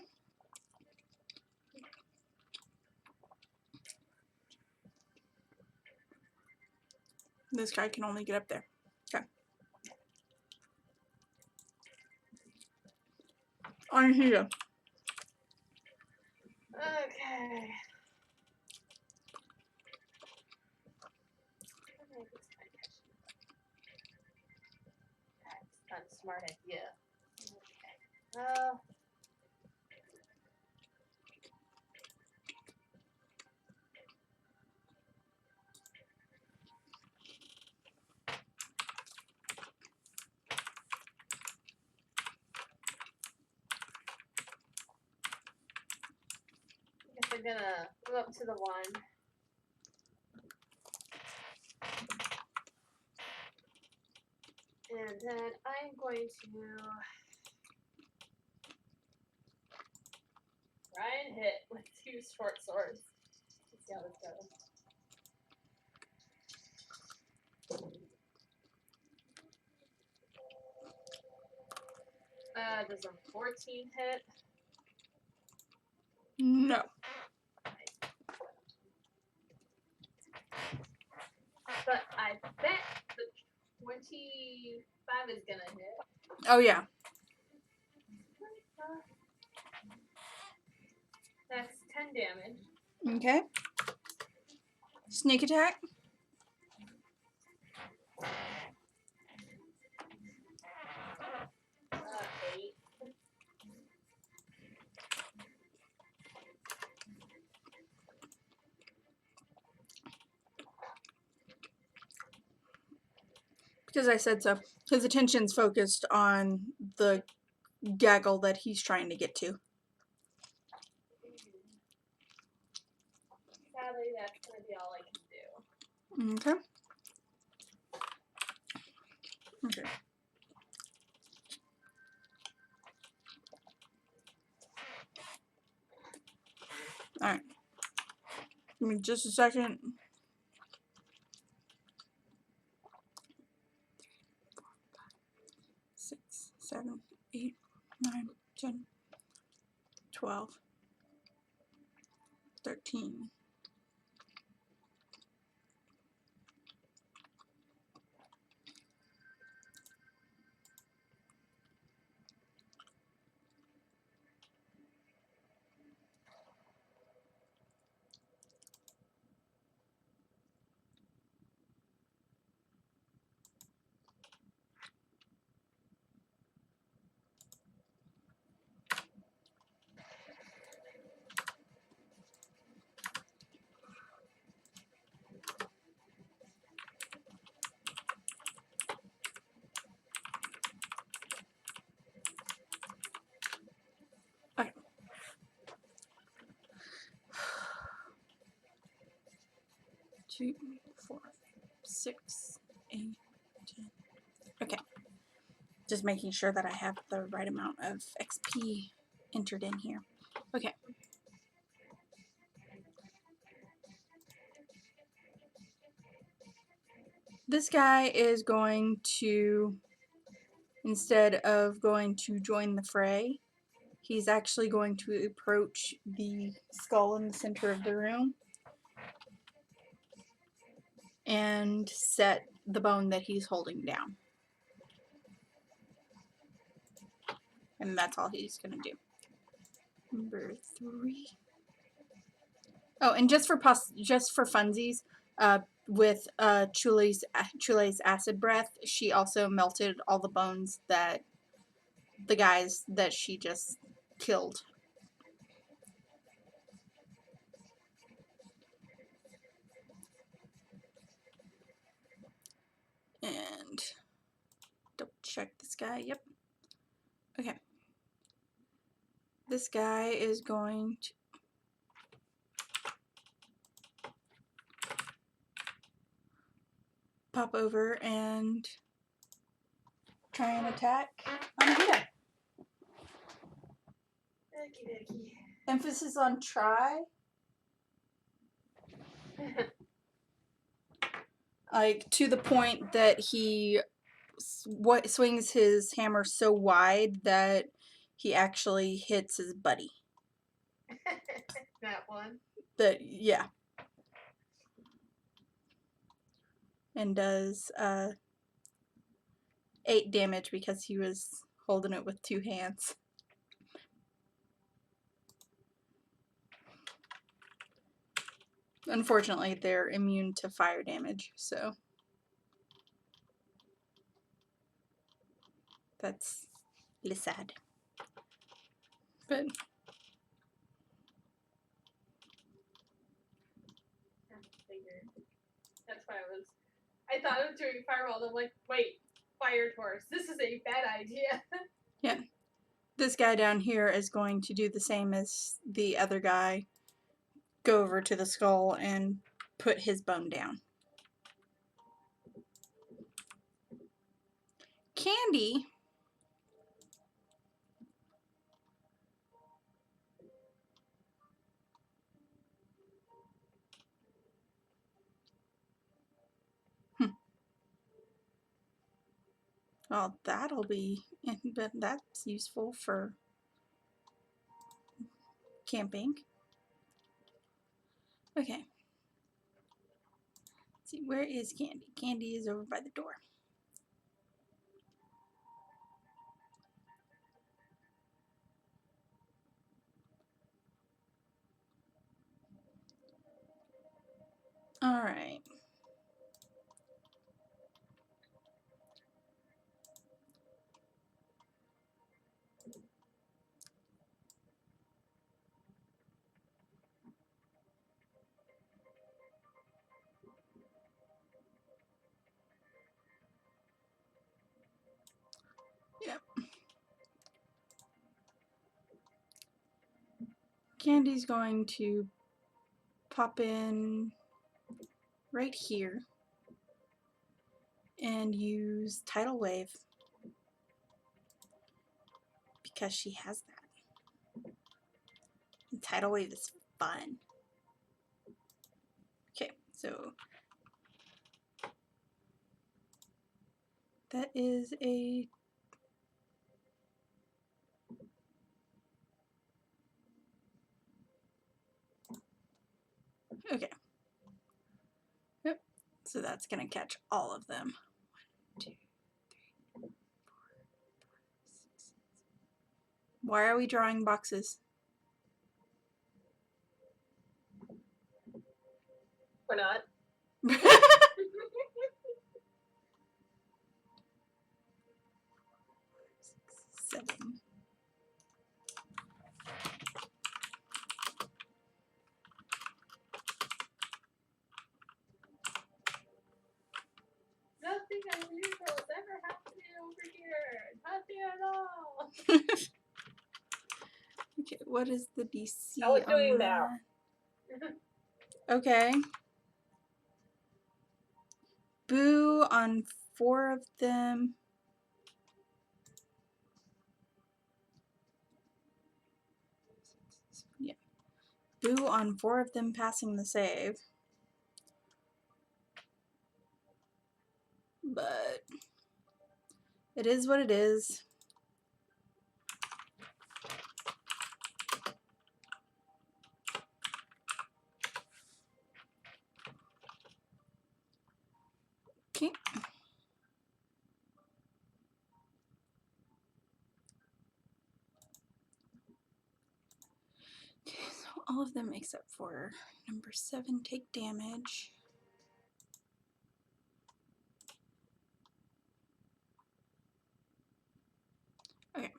Speaker 1: This guy can only get up there. Okay. On here.
Speaker 3: Okay. That's not a smart idea. Okay. Well. I guess I'm gonna go up to the one. And then I'm going to try and hit with 2 short swords. Let's see how this goes. Does a 14 hit?
Speaker 1: No.
Speaker 3: But I bet the 25 is gonna hit.
Speaker 1: Oh, yeah.
Speaker 3: That's 10 damage.
Speaker 1: Okay. Sneak attack.
Speaker 3: Uh, 8.
Speaker 1: Because I said so. His attention's focused on the gaggle that he's trying to get to.
Speaker 3: Sadly, that's gonna be all I can do.
Speaker 1: Okay. Okay. Alright. Give me just a second. 6, 7, 8, 9, 10, 12, 13. 2, 4, 6, 8, 10. Okay. Just making sure that I have the right amount of XP entered in here. Okay. This guy is going to, instead of going to join the fray, he's actually going to approach the skull in the center of the room and set the bone that he's holding down. And that's all he's going to do. Number 3. Oh, and just for funsies, with Chule's acid breath, she also melted all the bones that the guys that she just killed. And double check this guy. Yep. Okay. This guy is going to pop over and try and attack Anahita. Emphasis on try. Like, to the point that he swings his hammer so wide that he actually hits his buddy.
Speaker 3: That one.
Speaker 1: Yeah. And does 8 damage because he was holding it with 2 hands. Unfortunately, they're immune to fire damage, so that's really sad. But
Speaker 3: That's why I thought I was doing fireball. I'm like, wait, fire torch. This is a bad idea.
Speaker 1: yeah, this guy down here is going to do the same as the other guy. Go over to the skull and put his bone down. Candy. Well, but that's useful for camping. Okay. Let's see, where is Candy? Candy is over by the door. All right. Yep. Candy's going to pop in right here and use Tidal Wave because she has that. And Tidal Wave is fun. Okay, so that is a okay. Yep. So that's gonna catch all of them. 1, 2, 3, 4, 5, 6. Why are we drawing boxes?
Speaker 2: We're not.
Speaker 1: 7.
Speaker 3: Nothing unusual has ever happened over here. Nothing at all.
Speaker 1: Okay, what is the DC
Speaker 2: I was
Speaker 1: on
Speaker 2: doing
Speaker 1: that?
Speaker 2: that.
Speaker 1: Okay. Boo on 4 of them. Yeah. Boo on 4 of them passing the save. But it is what it is. Okay. Okay, so all of them except for number 7 take damage. Okay.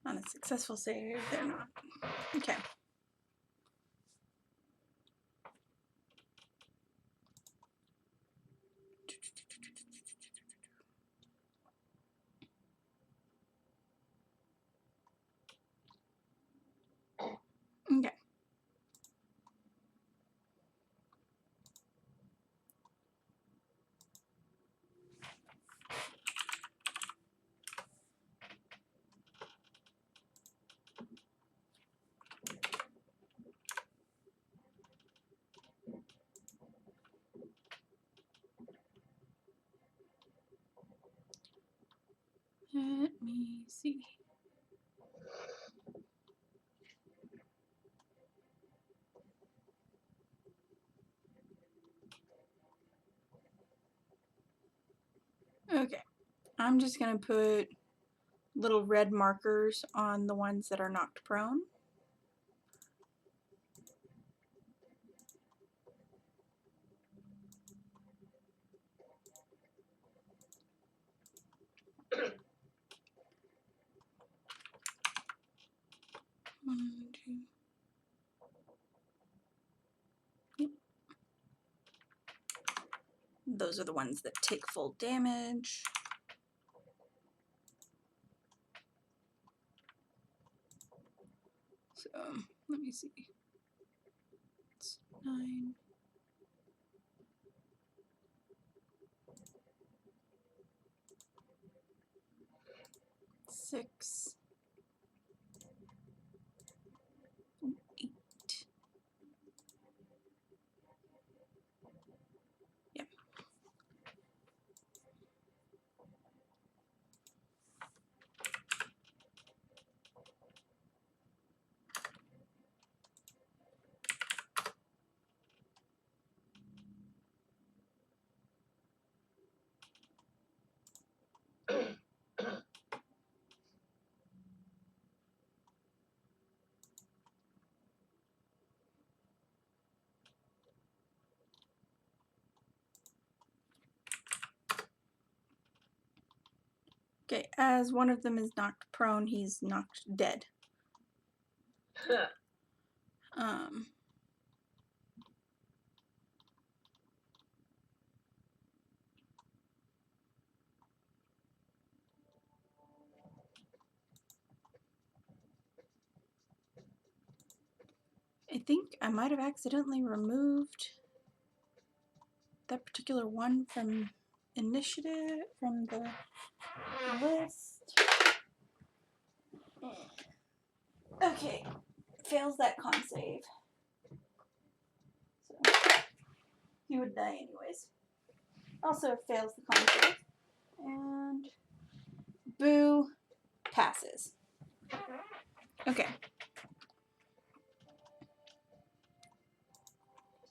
Speaker 1: On a successful save, they're not. Okay. Okay. Let me see. Okay. I'm just going to put little red markers on the ones that are knocked prone. One, two. Yep. Those are the ones that take full damage. So let me see. It's 9. 6. 8. Yep. Okay, as one of them is knocked prone, he's knocked dead. Um, I think I might have accidentally removed that particular one from initiative, from the list. Okay, fails that con save. So he would die anyways. Also fails the con save. And Boo passes. Okay.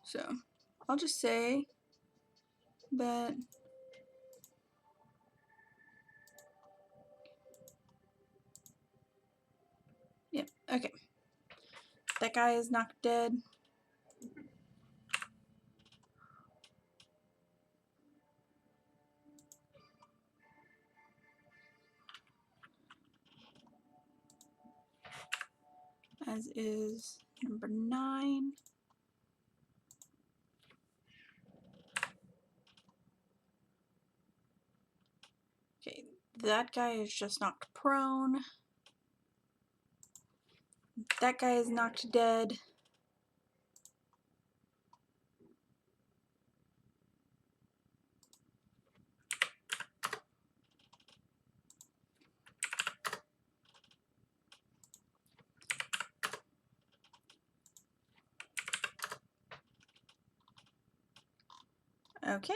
Speaker 1: So I'll just say that okay. That guy is knocked dead. As is number 9. Okay, that guy is just knocked prone. That guy is knocked dead. Okay.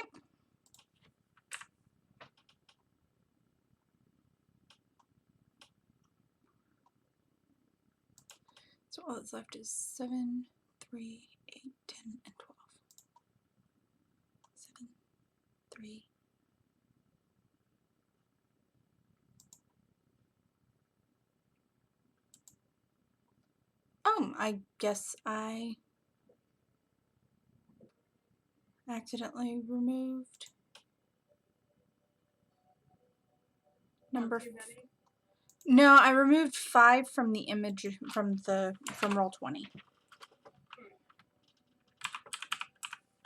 Speaker 1: So all that's left is 7, 3, 8, 10, and 12. 7, 3. Oh, I guess I accidentally removed number.
Speaker 3: Too many.
Speaker 1: No, I removed 5 from the image from roll 20.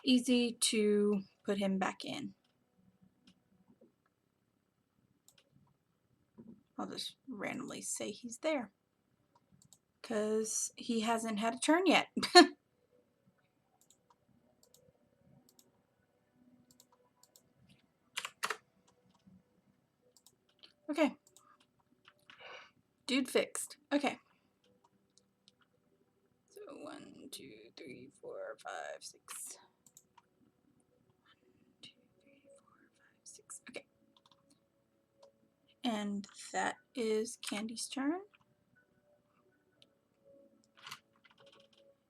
Speaker 1: Easy to put him back in. I'll just randomly say he's there because he hasn't had a turn yet. Okay. Dude fixed. Okay. So 1, 2, 3, 4, 5, 6. 1, 2, 3, 4, 5, 6. Okay. And that is Candy's turn.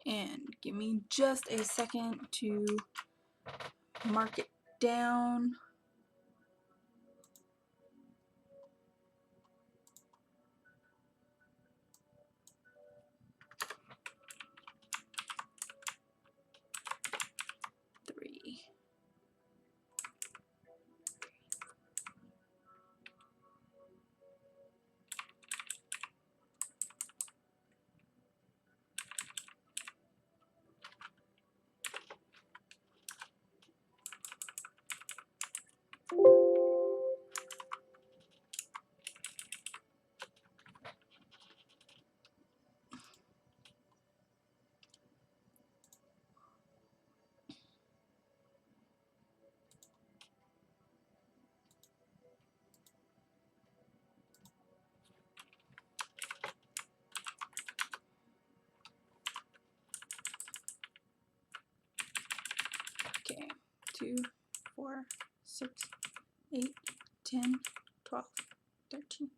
Speaker 1: And give me just a second to mark it down. Three. Okay. 2, 4, 6, 8, 10, 12, 13.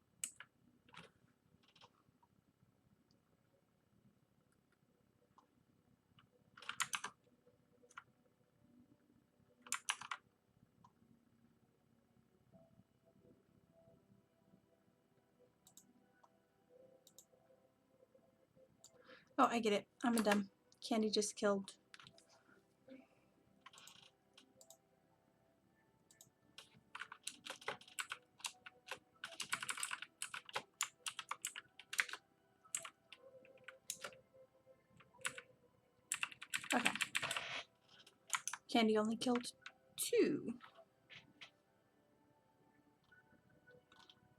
Speaker 1: Oh, I get it. I'm a dumb. Candy just killed. Okay. Candy only killed 2.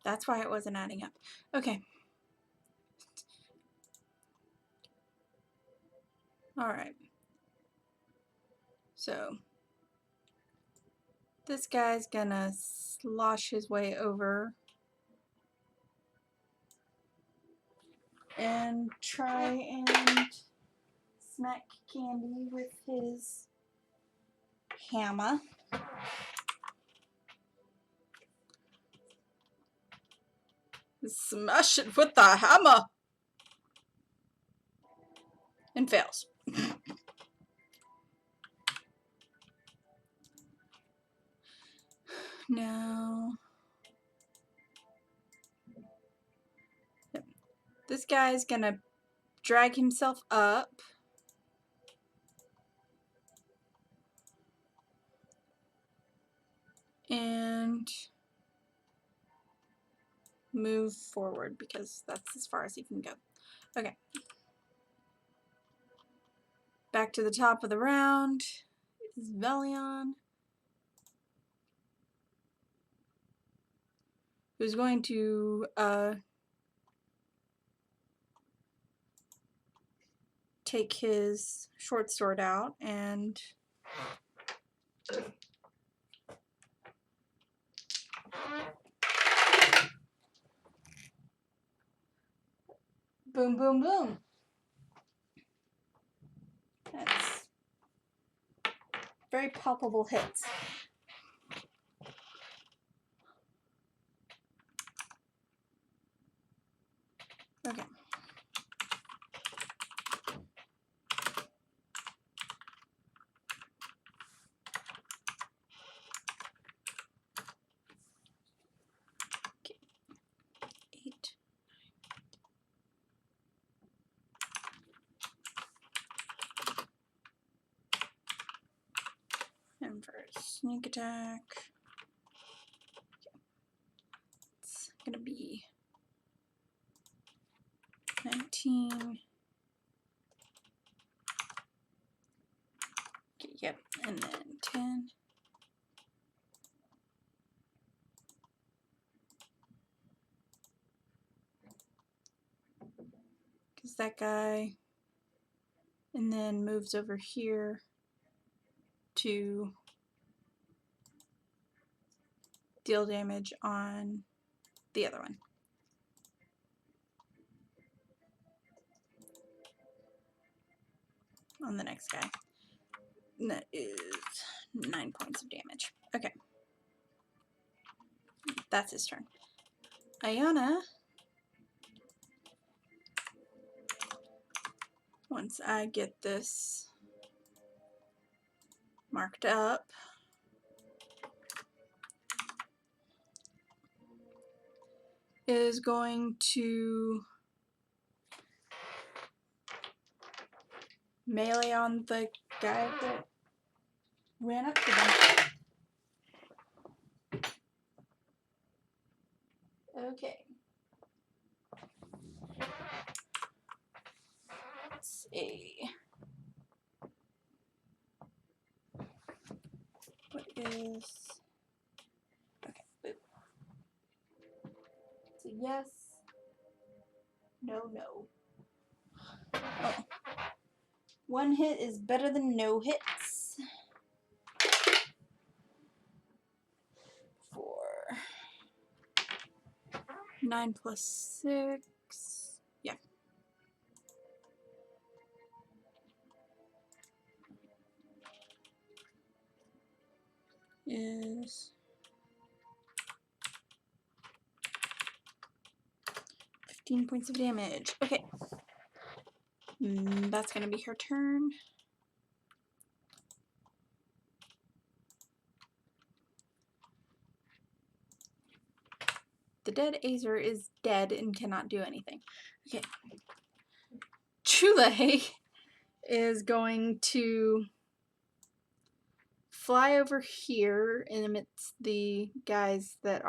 Speaker 1: That's why it wasn't adding up. Okay. Alright. So, this guy's gonna slosh his way over and try and smack Candy with his hammer. Smash it with the hammer! And fails. Now, this guy's gonna drag himself up and move forward because that's as far as he can go. Okay. Back to the top of the round is Velion, who's going to take his short sword out and boom, boom, boom. That's very palpable hits. Okay. Okay. 8. And for a sneak attack, it's gonna be 19. Okay, yep, and then 10. Because that guy, and then moves over here to deal damage on the other one. On the next guy. And that is 9 points of damage. Okay. That's his turn. Ayana, once I get this marked up, is going to melee on the guy that ran up to them. Okay. Let's see. What is... Okay, boop. It's a yes. No, no. Oh. One hit is better than no hits. For 9 plus 6. Yeah. Is 15 points of damage. Okay. That's gonna be her turn. The dead Azer is dead and cannot do anything. Okay. Chule is going to fly over here in amidst the guys that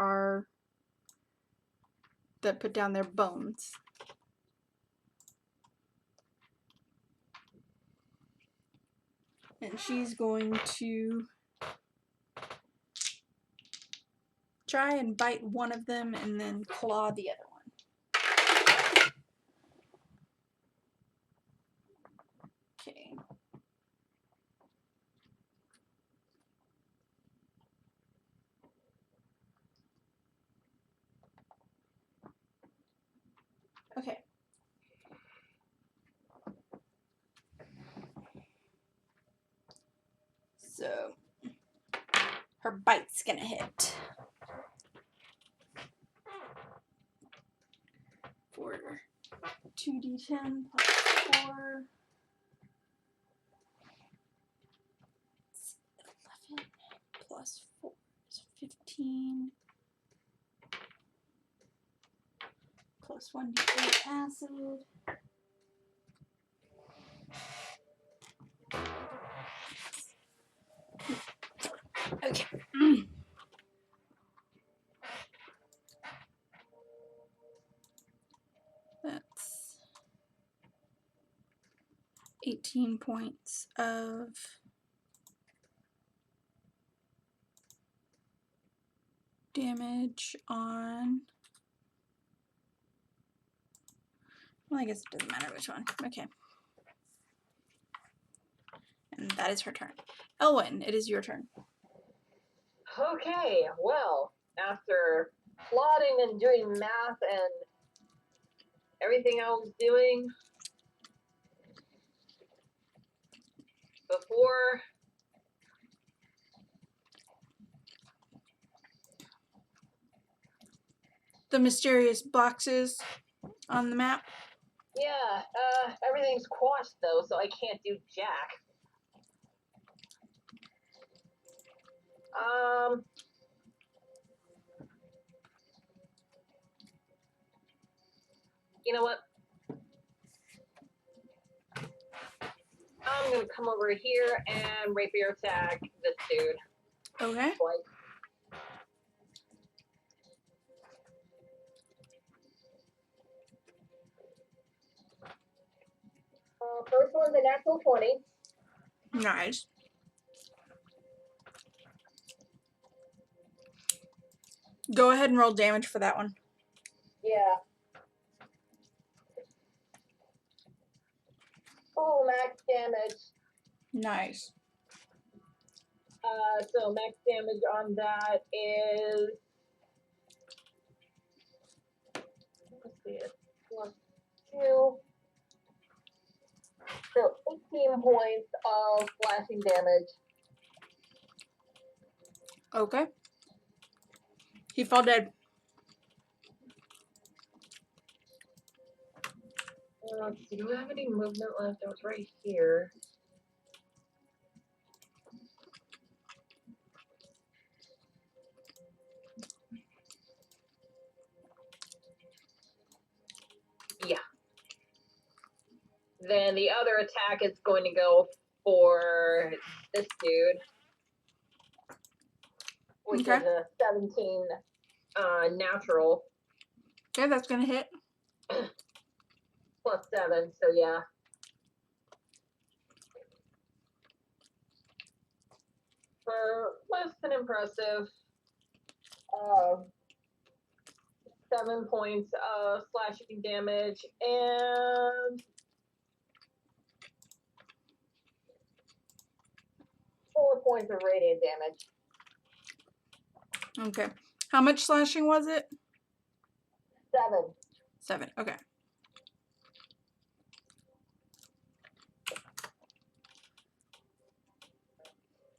Speaker 1: put down their bones. And she's going to try and bite one of them and then claw the other one. Okay. Okay. So her bite's gonna hit. For 2d10 plus 4. It's 11 plus 4 is 15. Plus 1d8 acid. Okay. That's 18 points of damage on... Well, I guess it doesn't matter which one. Okay. And that is her turn. Elwyn, it is your turn.
Speaker 2: Okay, well, after plotting and doing math and everything I was doing before
Speaker 1: the mysterious boxes on the map?
Speaker 2: Yeah, everything's quashed though, so I can't do jack. You know what? I'm gonna come over here and rapier attack this dude
Speaker 1: Okay.
Speaker 2: twice. First one's a natural 20.
Speaker 1: Nice. Go ahead and roll damage for that one.
Speaker 2: Yeah. Oh, max damage.
Speaker 1: Nice.
Speaker 2: So max damage on that is, let's see, it's +2. So 18 points of slashing damage.
Speaker 1: Okay. He fell dead.
Speaker 2: Let's see, do I have any movement left? I was right here. Yeah. Then the other attack is going to go for this dude, which
Speaker 1: Okay.
Speaker 2: is a 17 natural
Speaker 1: Okay, that's gonna hit.
Speaker 2: +7, so yeah. Less than impressive. 7 points of slashing damage and 4 points of radiant damage.
Speaker 1: Okay. How much slashing was it?
Speaker 2: 7.
Speaker 1: 7. Okay.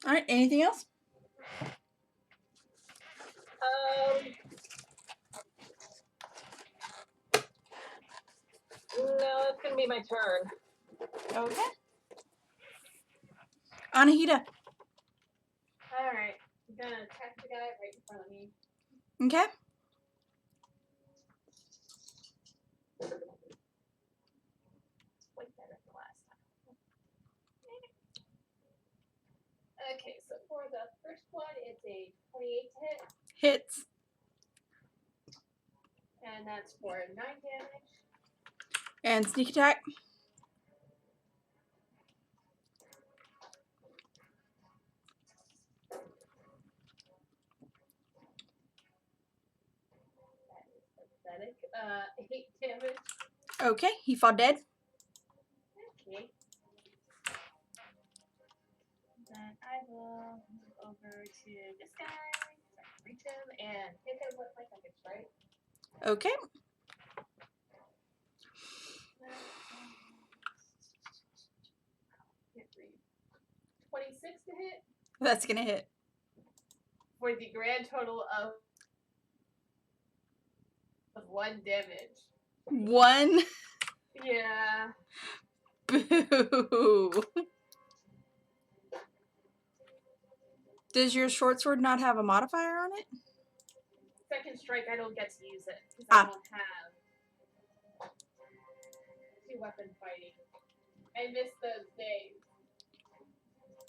Speaker 1: All right. Anything else?
Speaker 2: No, it's gonna be my turn.
Speaker 1: Okay. Anahita.
Speaker 3: Alright. I'm gonna attack the guy right in front of me.
Speaker 1: Okay.
Speaker 3: Way better than last time. Okay, so for the first one, it's a 28 to hit,
Speaker 1: Hits.
Speaker 3: and that's for 9 damage.
Speaker 1: And sneak attack.
Speaker 3: That is pathetic. 8 damage.
Speaker 1: Okay. He fell dead.
Speaker 3: Okay. Then I will move over to this guy, so I can reach him, and hit him with my second strike.
Speaker 1: Okay.
Speaker 3: 26 to hit
Speaker 1: That's gonna hit.
Speaker 3: for the grand total of 1 damage.
Speaker 1: 1.
Speaker 3: Yeah.
Speaker 1: Boo. Does your short sword not have a modifier on it?
Speaker 3: Second strike, I don't get to use it because
Speaker 1: Ah.
Speaker 3: I don't have 2-weapon fighting. I miss those days.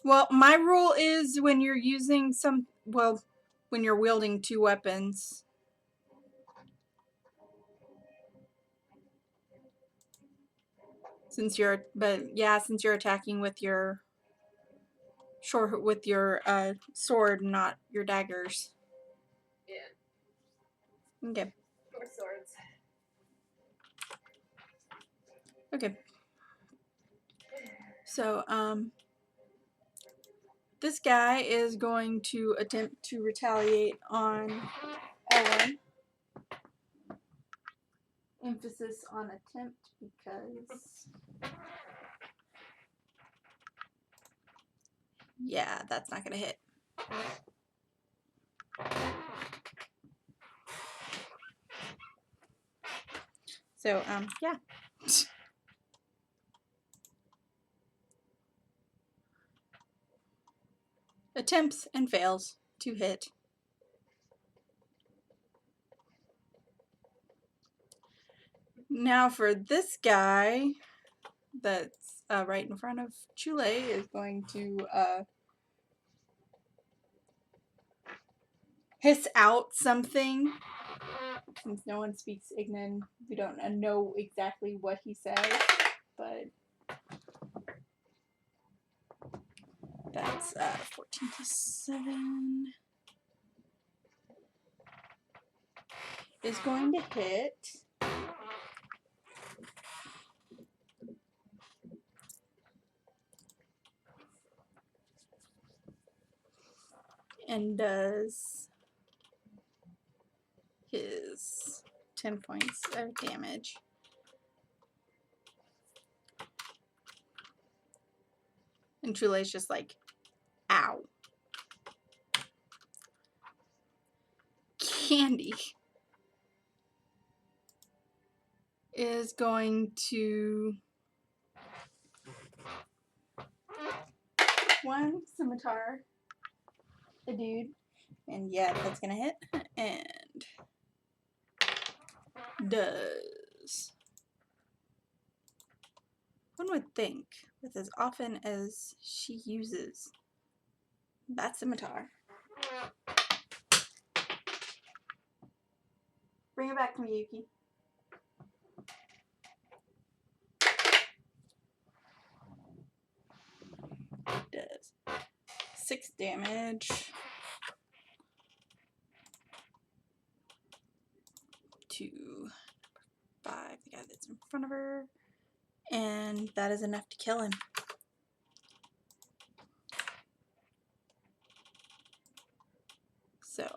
Speaker 1: Well, my rule is when you're using when you're wielding 2 weapons. Since you're attacking with your sword, not your daggers.
Speaker 3: Yeah.
Speaker 1: Okay.
Speaker 3: Or swords.
Speaker 1: Okay. So, this guy is going to attempt to retaliate on Ellen. Emphasis on attempt because... Yeah, that's not going to hit. So, yeah. Attempts and fails to hit. Now for this guy that's right in front of Chule is going to hiss out something. Since no one speaks Ignan, we don't know exactly what he says, but that's 14 to 7 is going to hit. And does his 10 points of damage. And Chule's just like, ow. Candy is going to one scimitar a dude, and yeah, that's gonna hit, and does. One would think, with as often as she uses that scimitar. Bring it back to me, Yuki. Does 6 damage to 5, the guy that's in front of her, and that is enough to kill him. So,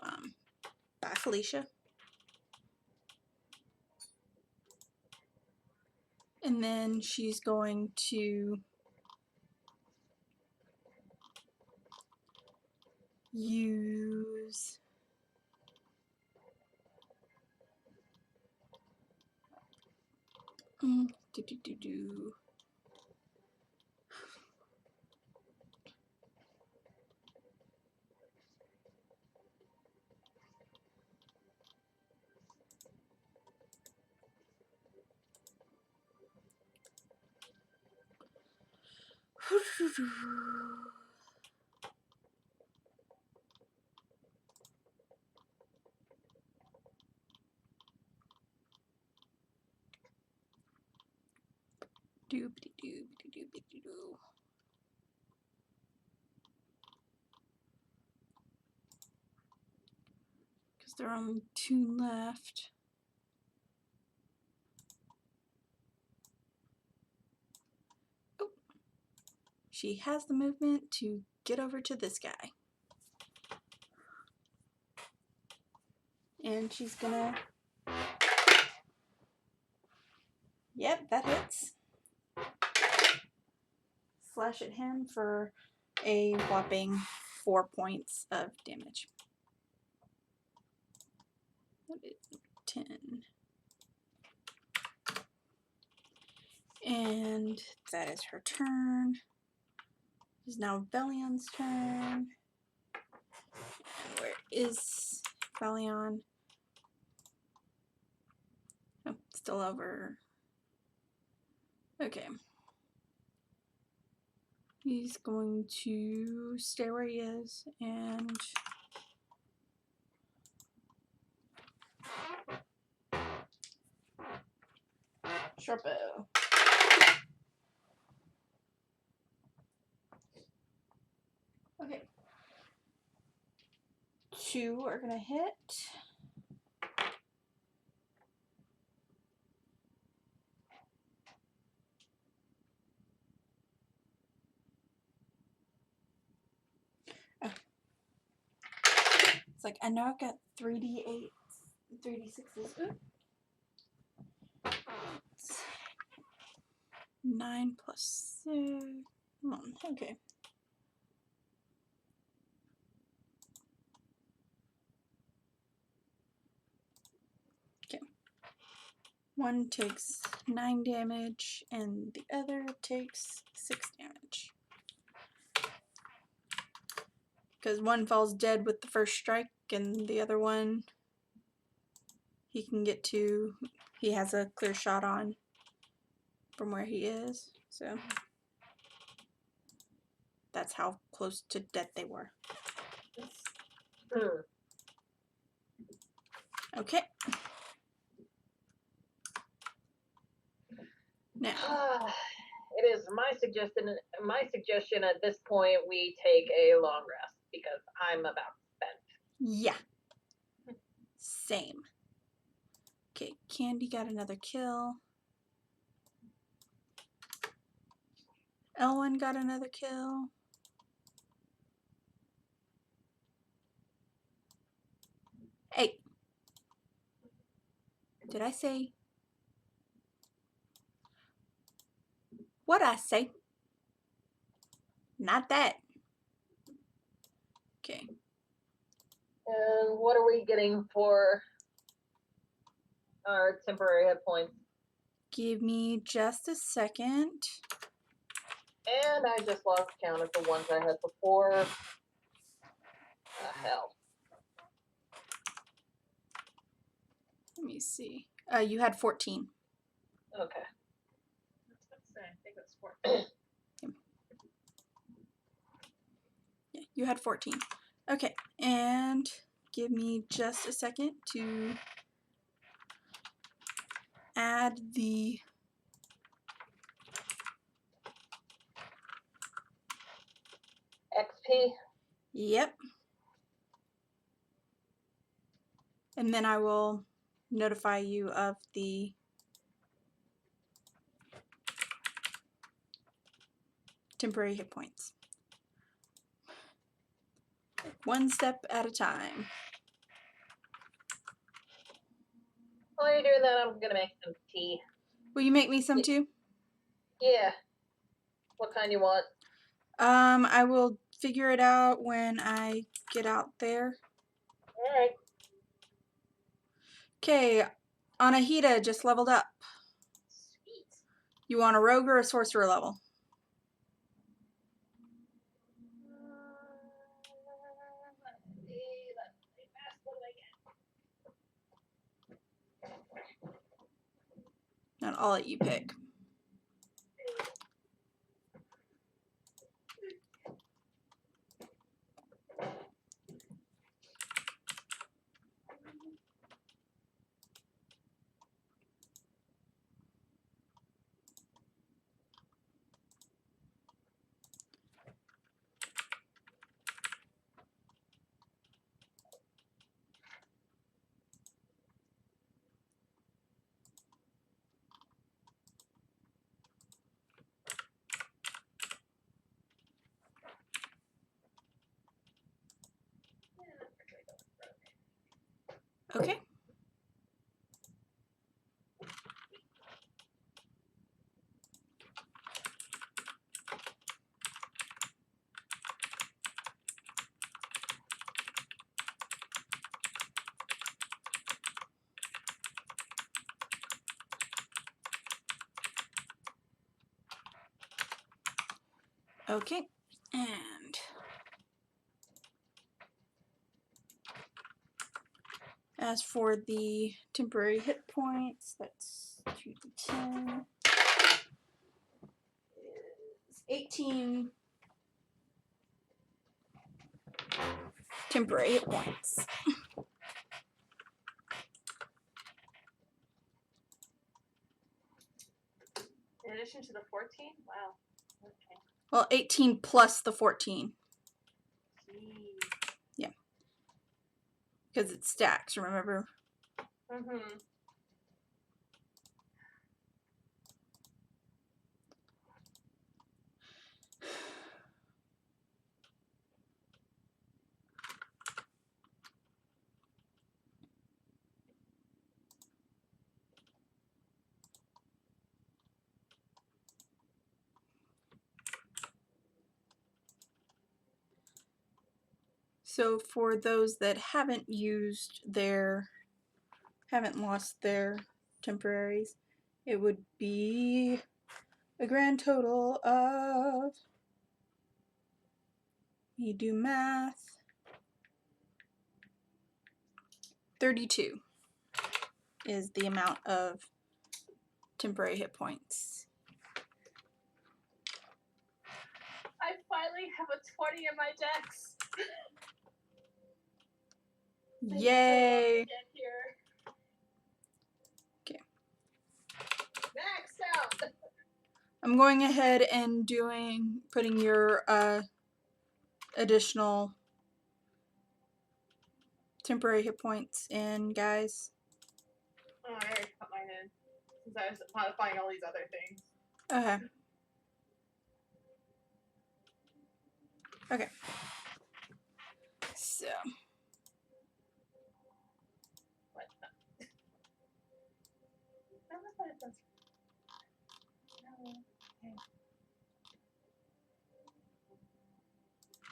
Speaker 1: bye, Felicia. And then she's going to use do. Doobity-doo. Because there are only 2 left. Oh. She has the movement to get over to this guy. And she's gonna... Yep, that hits. Slash at him for a whopping 4 points of damage. That is 10. And that is her turn. It is now Velion's turn. And where is Velion? Oh, still over. Okay. He's going to stay where he is and short bow. Okay. 2 are gonna hit. Oh. It's like I know I've got 3d8s, 3d6s. Ooh. 9 plus 6. Come on, okay. Okay. One takes 9 damage and the other takes 6 damage. Because one falls dead with the first strike and the other one he can get to, he has a clear shot on from where he is. So that's how close to death they were. Okay. Now,
Speaker 2: It is my suggestion at this point we take a long rest because I'm about spent.
Speaker 1: yeah. Same. Okay, Candy got another kill. Elwyn got another kill. Hey. Did I say? What'd I say? Not that. Okay.
Speaker 2: And what are we getting for our temporary hit points?
Speaker 1: Give me just a second.
Speaker 2: And I just lost count of the ones I had before. Hell.
Speaker 1: Let me see. You had 14.
Speaker 2: Okay.
Speaker 3: I think it was 4.
Speaker 1: Yeah, you had 14. Okay, and give me just a second to add the
Speaker 2: XP.
Speaker 1: yep. And then I will notify you of the temporary hit points. One step at a time.
Speaker 2: While you're doing that, I'm gonna make some tea.
Speaker 1: Will you make me some too?
Speaker 2: Yeah. What kind you want?
Speaker 1: I will figure it out when I get out there.
Speaker 2: Alright.
Speaker 1: Okay, Anahita just leveled up.
Speaker 3: Sweet.
Speaker 1: You want a rogue or a sorcerer level?
Speaker 3: Let me fast. What do I get?
Speaker 1: And I'll let you pick. Okay. Okay, and as for the temporary hit points, that's 2d10. Is 18 temporary hit points.
Speaker 3: In addition to the 14? Wow. Okay.
Speaker 1: Well, 18 plus the 14.
Speaker 3: Gee.
Speaker 1: Yeah. Because it stacks, remember?
Speaker 3: Mm-hmm.
Speaker 1: So for those that haven't lost their temporaries, it would be a grand total of, you do math, 32 is the amount of temporary hit points.
Speaker 3: I finally have a 20 in my dex.
Speaker 1: Yay!
Speaker 3: Get here.
Speaker 1: Okay.
Speaker 3: Maxed out.
Speaker 1: I'm going ahead and putting your additional temporary hit points in, guys.
Speaker 3: Oh, I already put mine in. Since I was modifying all these other things.
Speaker 1: Okay. Okay. So,
Speaker 3: What the? No, that's what it does. No. Okay.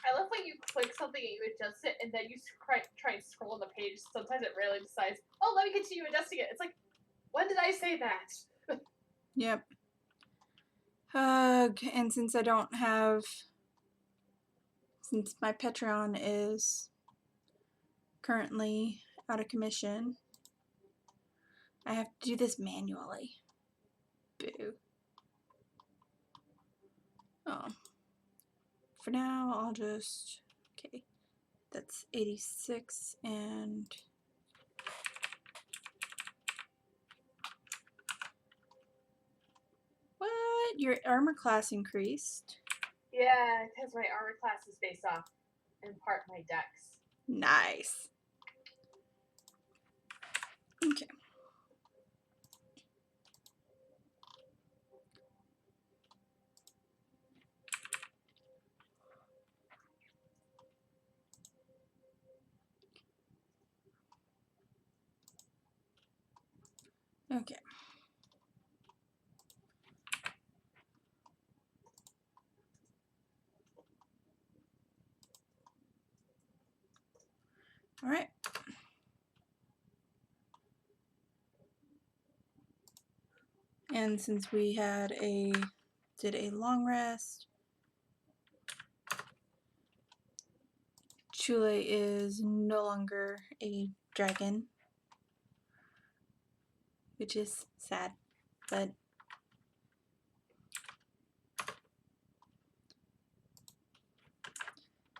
Speaker 3: I love when you click something and you adjust it, and then you try and scroll on the page. Sometimes it really decides, oh, let me continue adjusting it. It's like, when did I say that?
Speaker 1: yep. And since I don't have, since my Patreon is currently out of commission, I have to do this manually. Boo. Oh. For now, I'll just, okay, that's 86 and what? Your armor class increased?
Speaker 3: Yeah, because my armor class is based off, in part, my dex.
Speaker 1: Nice. Okay. Okay. All right. And since we did a long rest, Chule is no longer a dragon, which is sad, but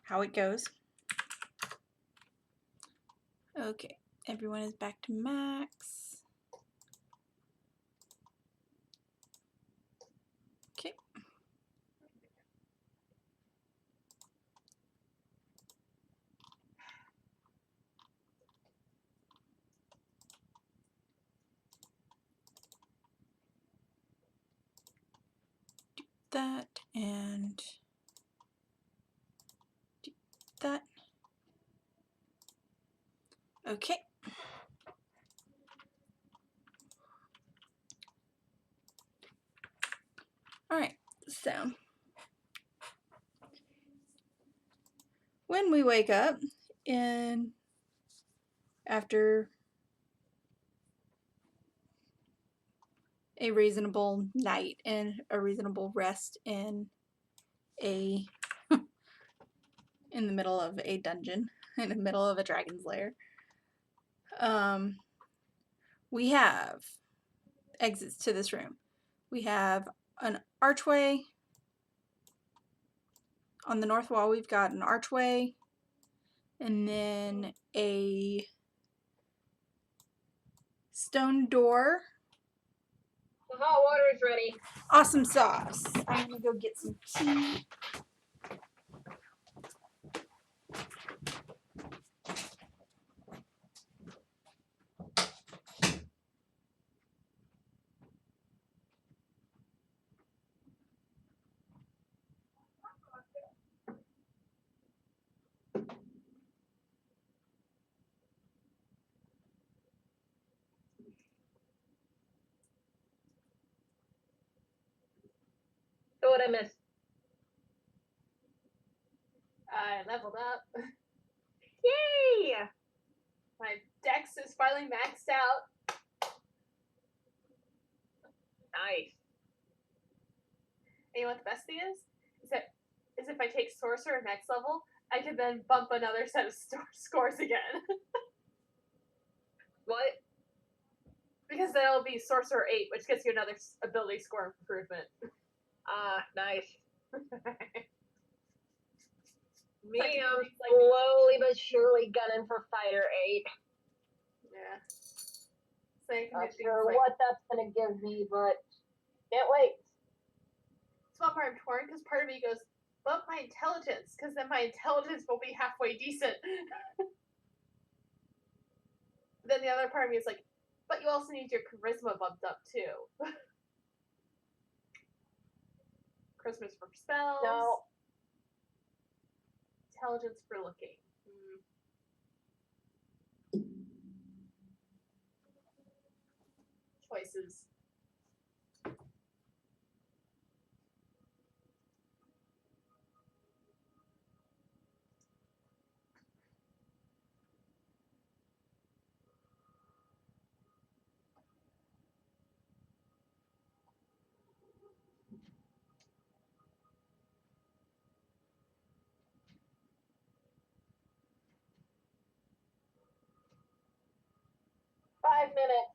Speaker 1: how it goes. Okay, everyone is back to max. Okay. Do that and do that. Okay. Alright, so when we wake up after a reasonable night and a reasonable rest in the middle of a dungeon, in the middle of a dragon's lair, we have exits to this room. We have an archway. On the north wall, we've got an archway, and then a stone door.
Speaker 2: The hot water is ready.
Speaker 1: Awesome sauce. I'm gonna go get some tea.
Speaker 2: So what I missed?
Speaker 3: I leveled up.
Speaker 2: Yay!
Speaker 3: My dex is finally maxed out.
Speaker 2: Nice.
Speaker 3: And you know what the best thing is? Is if I take Sorcerer next level, I can then bump another set of scores again.
Speaker 2: What?
Speaker 3: Because then it'll be Sorcerer 8, which gets you another ability score improvement.
Speaker 2: Ah, nice. Me,
Speaker 3: Like,
Speaker 2: I'm
Speaker 3: like-
Speaker 2: slowly but surely gunning for Fighter 8.
Speaker 3: Yeah. So you can
Speaker 2: Not
Speaker 3: do things
Speaker 2: sure
Speaker 3: like,
Speaker 2: what that's gonna give me, but can't wait.
Speaker 3: Small part I'm torn because part of me goes, bump my intelligence, because then my intelligence will be halfway decent. Then the other part of me is like, but you also need your charisma bumped up too. Charisma's for spells.
Speaker 2: No.
Speaker 3: Intelligence for looking. Choices.
Speaker 2: Five minutes.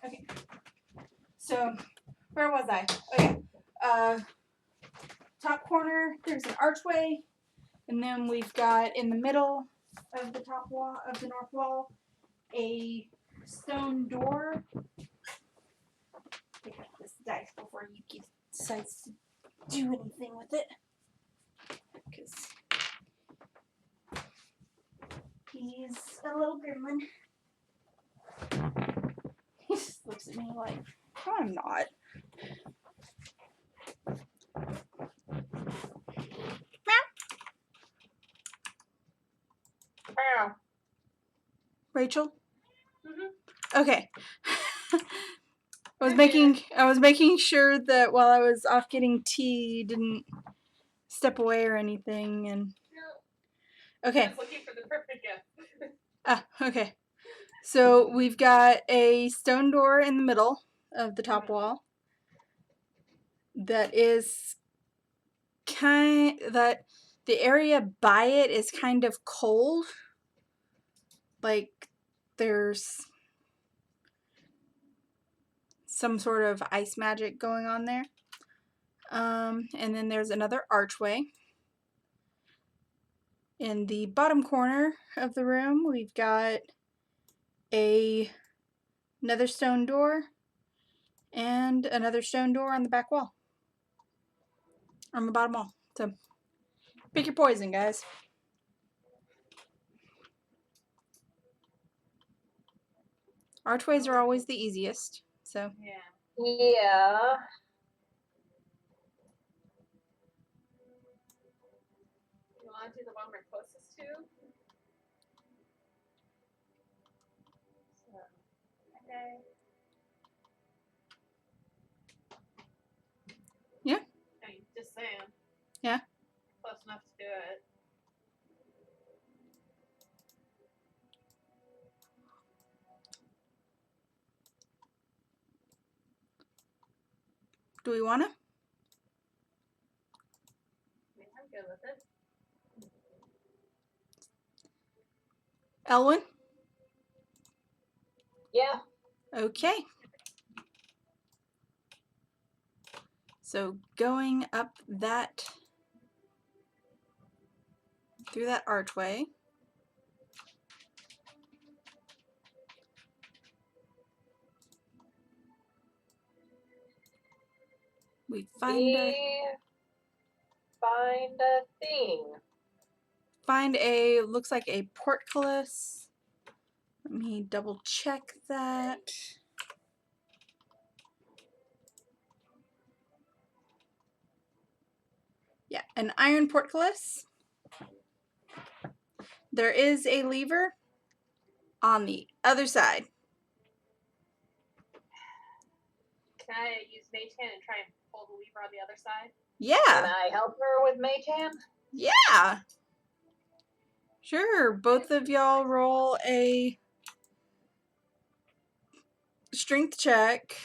Speaker 1: Okay. So, where was I? Okay. Top corner, there's an archway, and then we've got in the middle of the top wall of the north wall a stone door. Pick up this dice before Yuki decides to do anything with it, because he's a little gremlin. He just looks at me like, no, I'm not.
Speaker 2: Ow.
Speaker 1: Rachel?
Speaker 3: Mm-hmm.
Speaker 1: Okay. I was making sure that while I was off getting tea, you didn't step away or anything, and
Speaker 3: No.
Speaker 1: okay.
Speaker 3: I was looking for the perfect gift.
Speaker 1: Okay. So we've got a stone door in the middle of the top wall that is that the area by it is kind of cold. Like there's some sort of ice magic going on there. And then there's another archway. In the bottom corner of the room, we've got another stone door and another stone door on the back wall. On the bottom wall. So pick your poison, guys. Archways are always the easiest. So
Speaker 3: Yeah.
Speaker 2: Yeah.
Speaker 3: You want to do the one we're closest to? So, okay.
Speaker 1: Yeah.
Speaker 3: I mean, just saying.
Speaker 1: Yeah.
Speaker 3: Close enough to do it.
Speaker 1: do we wanna?
Speaker 3: I mean, I'm good with it.
Speaker 1: Elwyn?
Speaker 2: Yeah.
Speaker 1: Okay. So going up that through that archway. We find
Speaker 2: a thing.
Speaker 1: find a looks like a portcullis. Let me double check that. an iron portcullis. There is a lever on the other side.
Speaker 3: Can I use Mage Hand and try and pull the lever on the other side?
Speaker 2: Can
Speaker 1: Yeah,
Speaker 2: I help her with Mage Hand?
Speaker 1: yeah. Sure, both of y'all roll a strength check.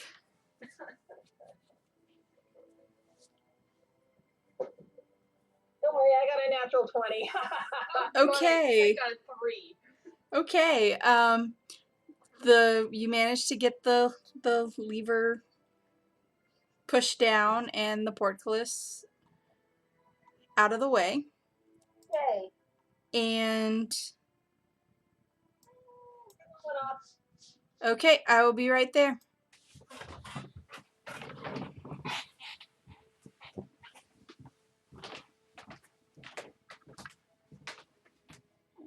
Speaker 2: Don't worry, I got a natural 20.
Speaker 1: Okay.
Speaker 3: I got a 3.
Speaker 1: Okay, you managed to get the lever pushed down and the portcullis out of the way.
Speaker 2: Yay.
Speaker 1: And
Speaker 2: Went off.
Speaker 1: okay, I will be right there.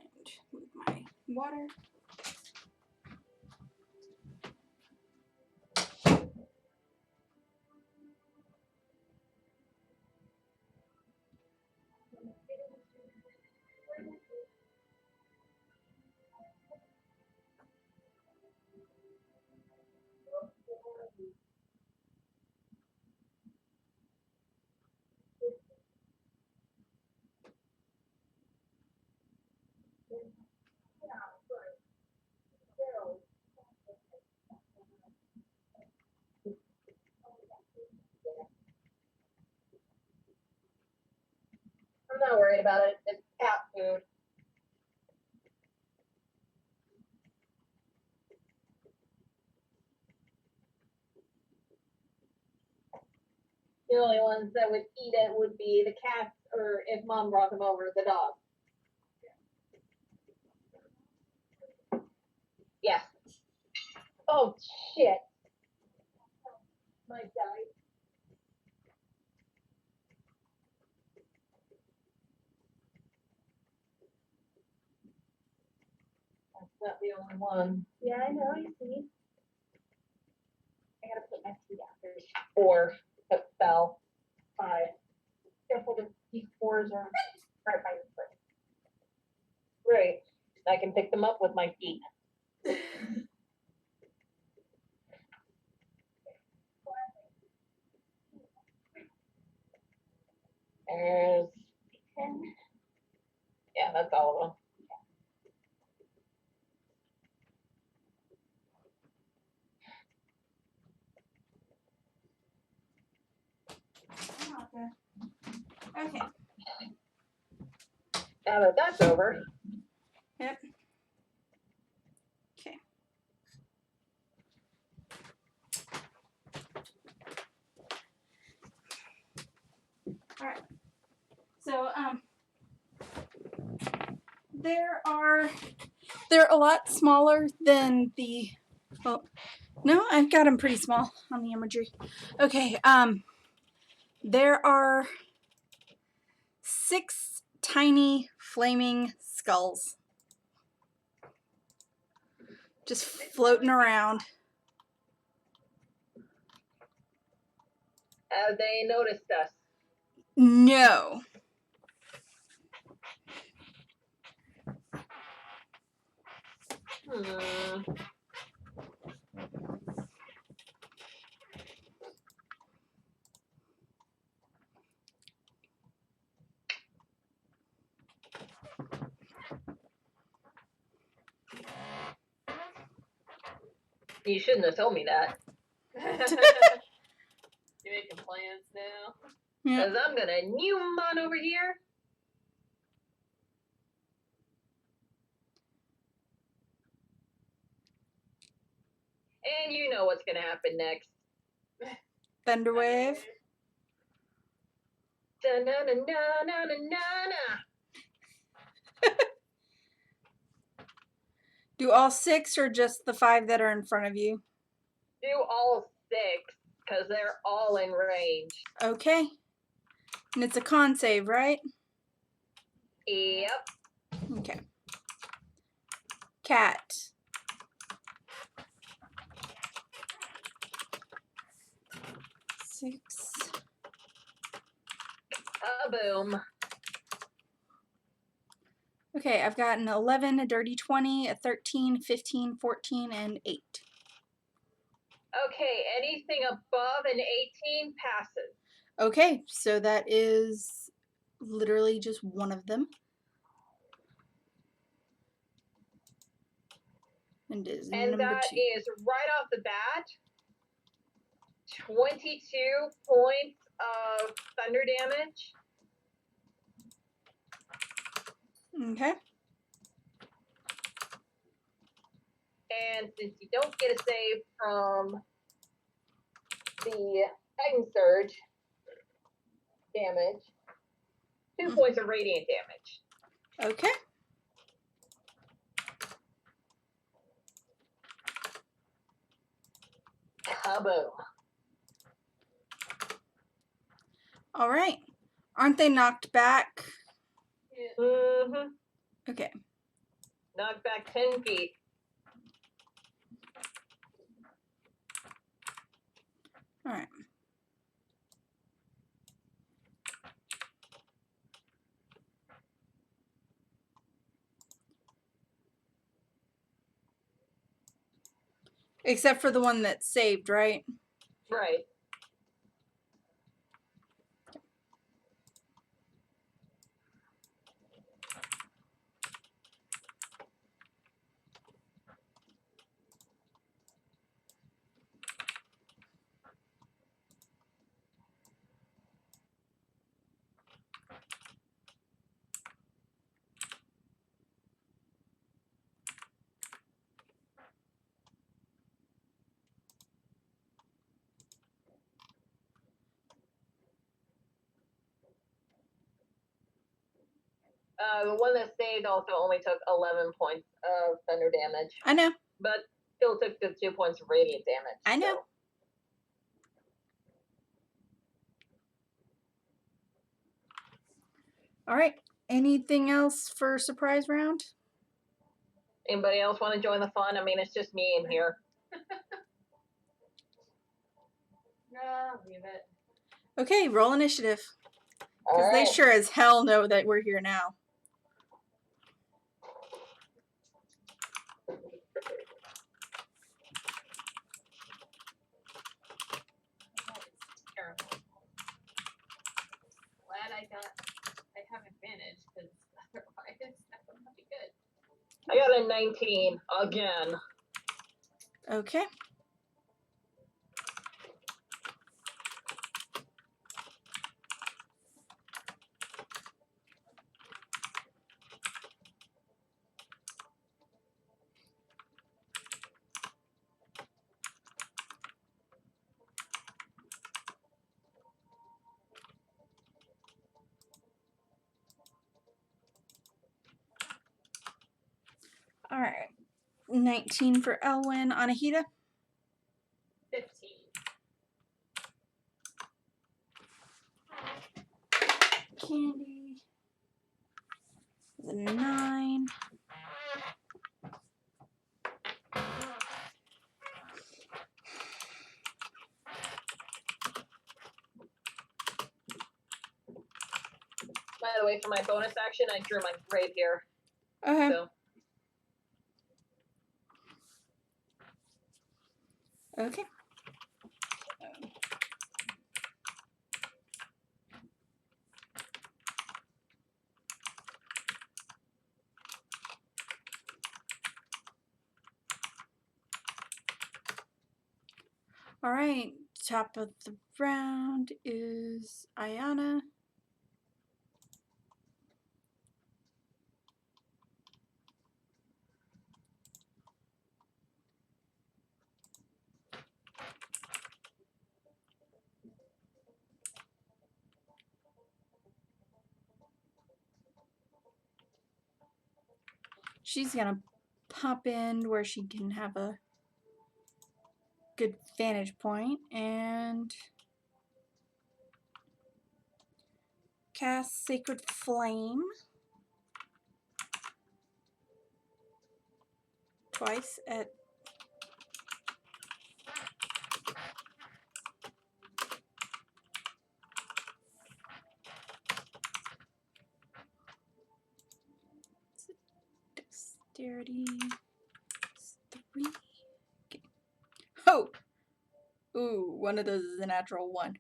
Speaker 1: And move my water.
Speaker 2: I'm not worried about it. It's cat food. The only ones that would eat it would be the cats, or if Mom brought them over, the dog. Yeah. Oh, shit. Might die. That's not the only one. Yeah, I know, you see. I gotta put my feet out. There's 4 that fell. 5. Careful, these 4s are right by your foot. Right. I can pick them up with my feet. There's 10. Yeah, that's all of them.
Speaker 1: Okay.
Speaker 2: Now that that's over.
Speaker 1: Yep. Okay. All right. So they're a lot smaller than the. Well, no, I've got them pretty small on the imagery. Okay. There are 6 tiny flaming skulls just floating around.
Speaker 2: Have they noticed us?
Speaker 1: No.
Speaker 2: You shouldn't have told me that.
Speaker 3: You're making plans now.
Speaker 1: Yeah.
Speaker 2: Because I'm gonna new on over here. And you know what's gonna happen next.
Speaker 1: Thunderwave.
Speaker 2: Da-na-na-na-na-na-na.
Speaker 1: Do all 6 or just the 5 that are in front of you?
Speaker 2: Do all 6, because they're all in range.
Speaker 1: Okay. And it's a con save, right?
Speaker 2: Yep.
Speaker 1: Okay. Cat. Six.
Speaker 2: Kaboom.
Speaker 1: Okay, I've got an 11, a dirty 20, a 13, 15, 14, and 8.
Speaker 2: Okay, anything above an 18 passes.
Speaker 1: Okay, so that is literally just one of them. And is
Speaker 2: And
Speaker 1: number
Speaker 2: that
Speaker 1: 2.
Speaker 2: is right off the bat 22 points of thunder damage.
Speaker 1: Okay.
Speaker 2: And since you don't get a save from the Titan Surge damage, 2 points of radiant damage.
Speaker 1: Okay.
Speaker 2: Kaboom.
Speaker 1: All right. Aren't they knocked back?
Speaker 3: Yeah.
Speaker 2: Mm-hmm.
Speaker 1: Okay.
Speaker 2: Knocked back 10 feet.
Speaker 1: All right. Except for the one that's saved, right?
Speaker 2: Right. The one that saved also only took 11 points of thunder damage,
Speaker 1: I know.
Speaker 2: but still took the 2 points of radiant damage.
Speaker 1: I know.
Speaker 2: So.
Speaker 1: All right. Anything else for surprise round?
Speaker 2: Anybody else want to join the fun? I mean, it's just me in here.
Speaker 3: No, leave it.
Speaker 1: Okay, roll initiative.
Speaker 2: All
Speaker 1: Because they
Speaker 2: right.
Speaker 1: sure as hell know that we're here now.
Speaker 3: That is terrible. Glad I have advantage because otherwise that would not be good.
Speaker 2: I got a 19 again.
Speaker 1: Okay. All right. 19 for Elwyn. Anahita?
Speaker 3: 15.
Speaker 1: Candy. The 9.
Speaker 2: By the way, for my bonus action, I drew my rapier.
Speaker 1: Okay.
Speaker 2: So.
Speaker 1: Okay. All right. Top of the round is Ayana. She's gonna pop in where she can have a good vantage point and cast Sacred Flame twice at Dexterity. 3. Okay. Oh! Ooh, one of those is a natural 1.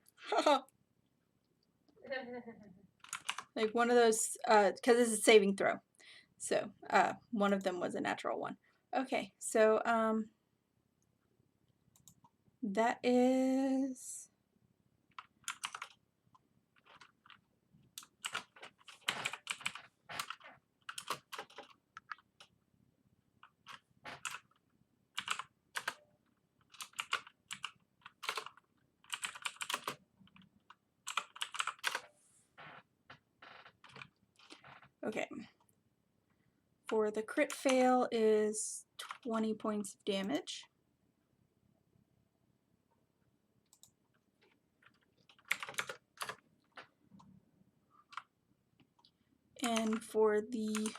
Speaker 1: Like one of those, because it's a saving throw. So, one of them was a natural 1. Okay, so, that is... Okay. For the crit fail is 20 points of damage. And for the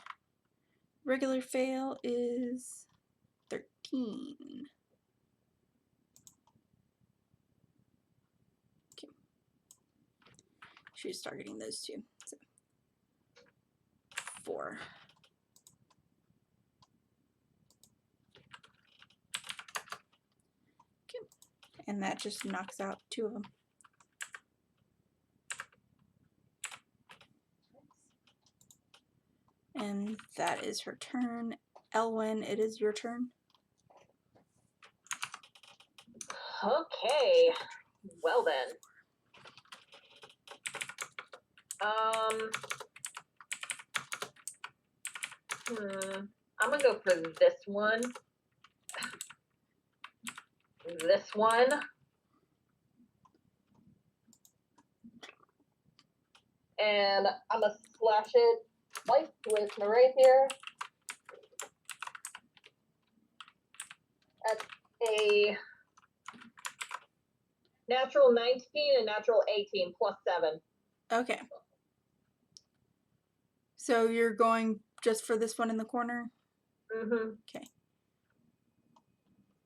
Speaker 1: regular fail is 13. Okay. She's targeting those two. So 4. Okay. And that just knocks out 2 of them. And that is her turn. Elwyn, it is your turn.
Speaker 2: Okay. Well then. I'm gonna go for this one. This one. And I'm gonna slash it twice with my rapier. That's a natural 19 and natural 18 plus 7.
Speaker 1: Okay. So you're going just for this one in the corner?
Speaker 2: Mm-hmm.
Speaker 1: Okay.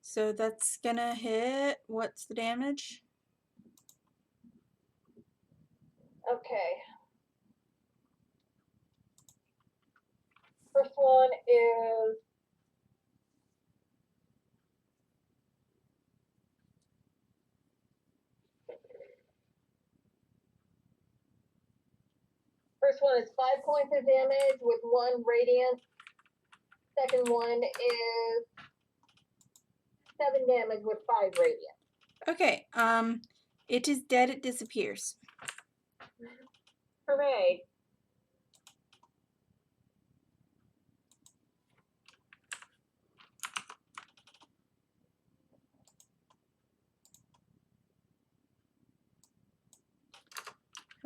Speaker 1: So that's gonna hit. What's the damage?
Speaker 2: Okay. First one is First one is 5 points of damage with 1 radiant. Second one is 7 damage with 5 radiant.
Speaker 1: Okay. It is dead. It disappears.
Speaker 2: Hooray.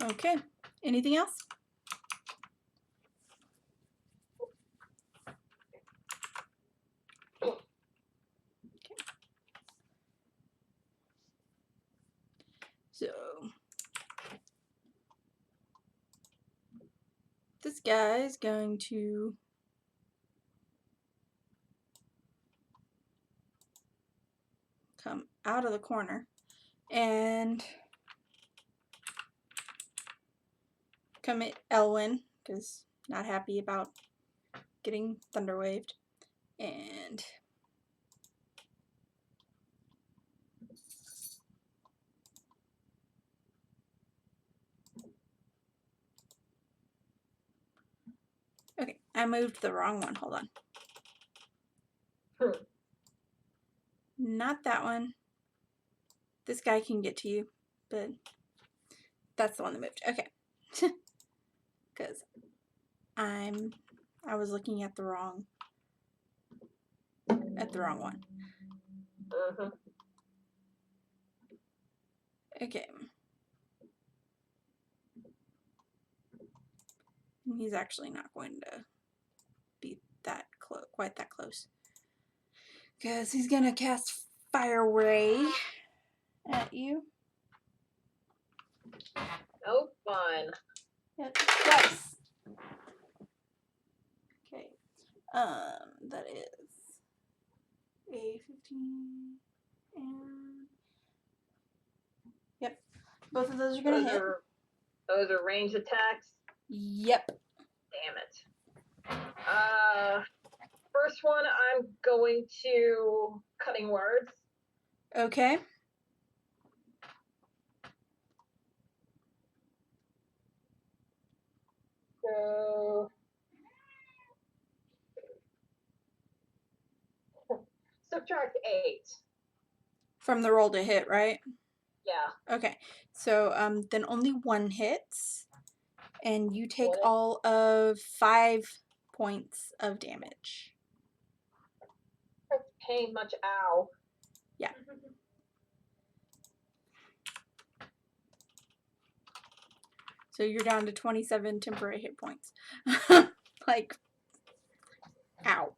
Speaker 1: Okay. Anything else? Okay. So this guy is going to come out of the corner and come at Elwyn because not happy about getting thunder waved. And okay, I moved the wrong one. Hold on. Not that one. This guy can get to you, but that's the one that moved. Okay. Because I was looking at the wrong one.
Speaker 2: Mm-hmm.
Speaker 1: Okay. He's actually not going to be that close, quite that close. Because he's going to cast Fire Ray at you.
Speaker 2: Oh, fun.
Speaker 1: Yep, twice. Okay. That is a 15 and yep. Both of those are gonna hit.
Speaker 2: Those are ranged attacks.
Speaker 1: Yep.
Speaker 2: Damn it. first one, I'm going to cutting words.
Speaker 1: Okay.
Speaker 2: So subtract 8.
Speaker 1: From the roll to hit, right?
Speaker 2: Yeah.
Speaker 1: Okay. So then only one hits, and you take
Speaker 2: What?
Speaker 1: all of 5 points of damage.
Speaker 2: That's pain much. Ow.
Speaker 1: Yeah. So you're down to 27 temporary hit points. Like, ow.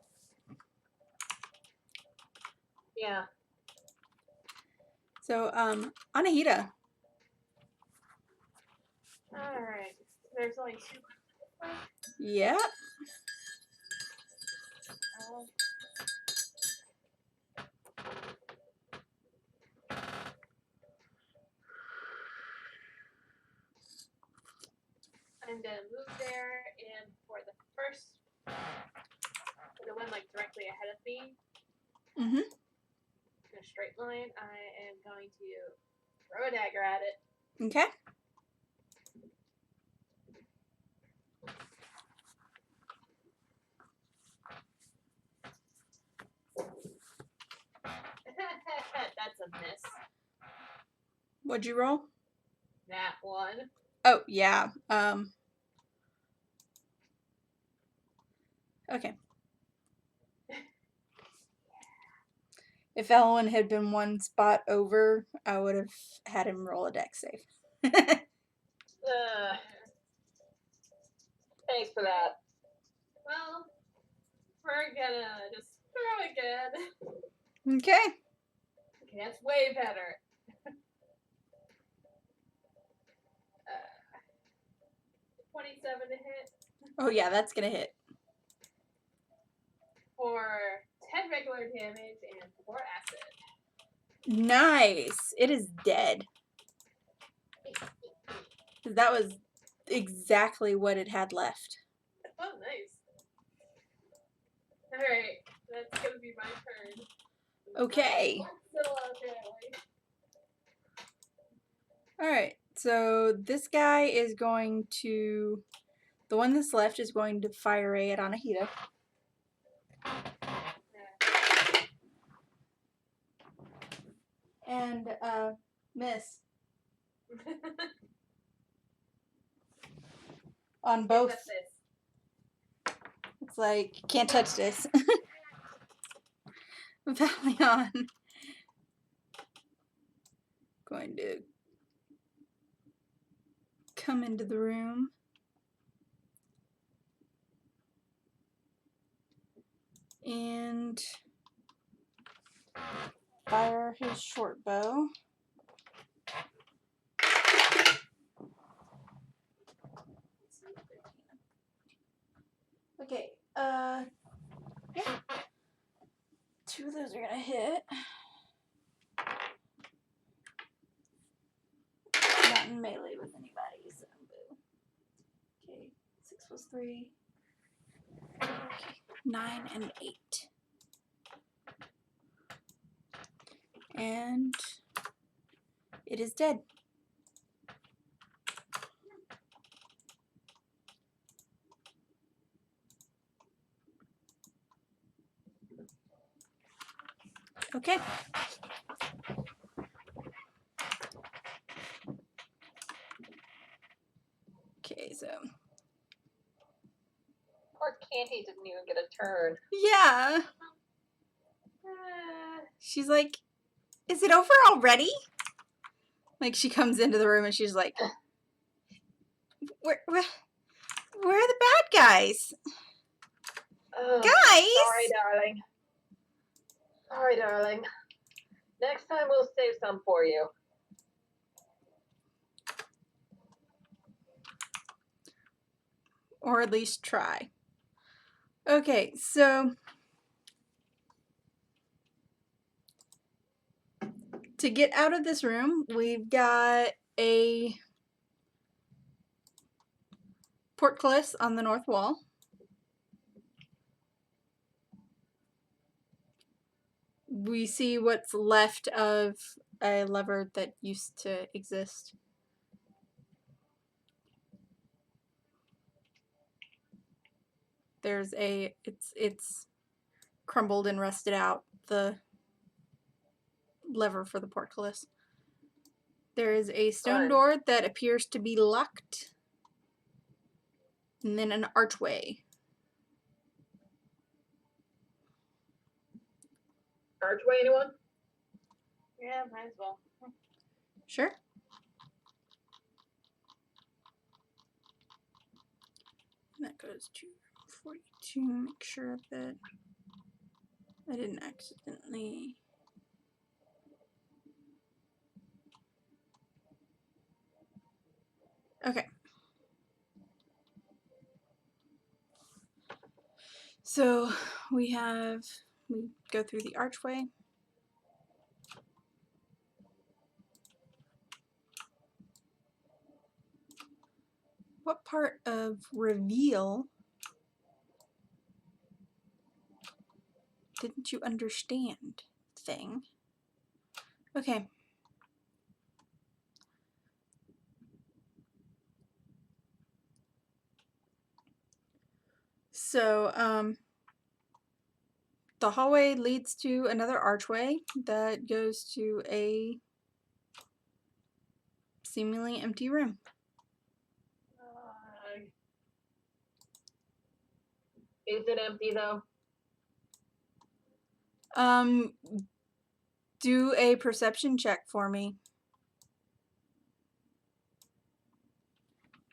Speaker 2: Yeah.
Speaker 1: So, Anahita.
Speaker 3: Alright. There's only 2 left.
Speaker 1: Yep.
Speaker 3: I'm gonna move there, and for the first, the one like directly ahead of me,
Speaker 1: Mm-hmm.
Speaker 3: in a straight line, I am going to throw a dagger at it.
Speaker 1: Okay.
Speaker 3: That's a miss.
Speaker 1: What'd you roll?
Speaker 3: That one.
Speaker 1: Oh, yeah. Okay. If Ellen had been one spot over, I would have had him roll a dex save.
Speaker 2: Thanks for that.
Speaker 3: Well, we're gonna just throw again.
Speaker 1: Okay.
Speaker 3: Okay, that's way better. 27 to hit
Speaker 1: Oh, yeah, that's gonna hit.
Speaker 3: for 10 regular damage and 4 acid.
Speaker 1: Nice. It is dead. That was exactly what it had left.
Speaker 3: Oh, nice. Alright, that's gonna be my turn.
Speaker 1: Okay.
Speaker 3: Still apparently.
Speaker 1: Alright, so this guy is going to... The one that's left is going to fire ray at Anahita. And, miss. On both.
Speaker 3: What's this?
Speaker 1: It's like, can't touch this. Valion. Going to come into the room. And fire his short bow. Okay, yeah. 2 of those are gonna hit. Not in melee with anybody, so boo. Okay, 6 plus 3. Okay, 9 and 8. And it is dead. Okay. Okay, so
Speaker 2: Poor Candy didn't even get a turn.
Speaker 1: yeah. She's like, is it over already? Like, she comes into the room and she's like, where are the bad guys?
Speaker 2: Oh,
Speaker 1: Guys!
Speaker 2: Sorry, darling. Sorry, darling. Next time we'll save some for you.
Speaker 1: Or at least try. Okay, so to get out of this room, we've got a portcullis on the north wall. you see what's left of a lever that used to exist? There's it's crumbled and rusted out, the lever for the portcullis. There is a stone door that appears to be locked, and then an archway.
Speaker 2: Archway, anyone?
Speaker 3: Yeah, might as well.
Speaker 1: Sure. And that goes to 42. Make sure that I didn't accidentally. Okay. So we go through the archway. What part of reveal didn't you understand, thing? Okay. So, the hallway leads to another archway that goes to a seemingly empty room.
Speaker 2: Is it empty though?
Speaker 1: Do a perception check for me.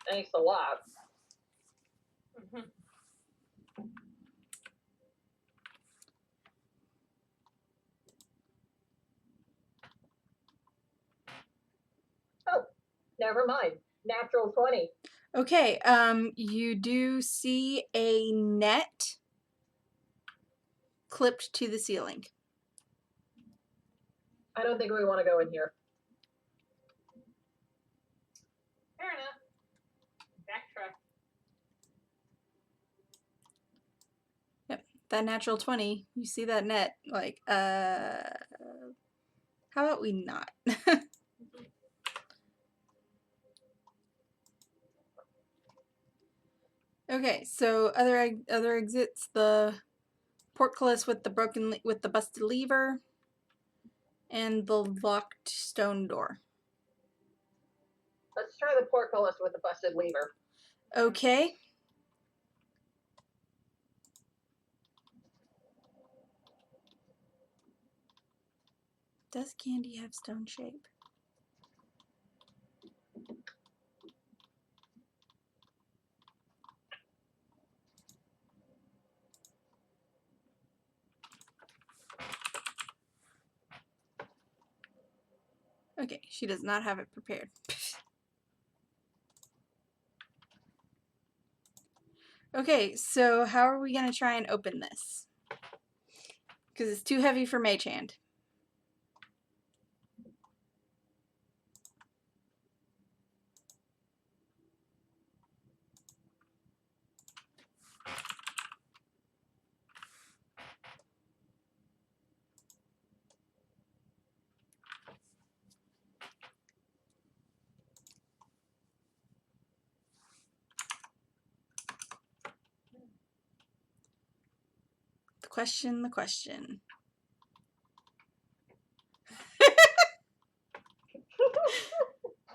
Speaker 2: Thanks a lot. Oh, never mind. Natural 20.
Speaker 1: Okay, you do see a net clipped to the ceiling.
Speaker 2: I don't think we want to go in here.
Speaker 3: Fair enough. Backtrack.
Speaker 1: Yep, that natural 20. You see that net, like, how about we not? Okay, so other exits, the portcullis with the busted lever, and the locked stone door.
Speaker 2: Let's try the portcullis with the busted lever.
Speaker 1: Okay. Does candy have stone shape? Okay, she does not have it prepared. Okay, so how are we going to try and open this? Because it's too heavy for Mage Hand. The question.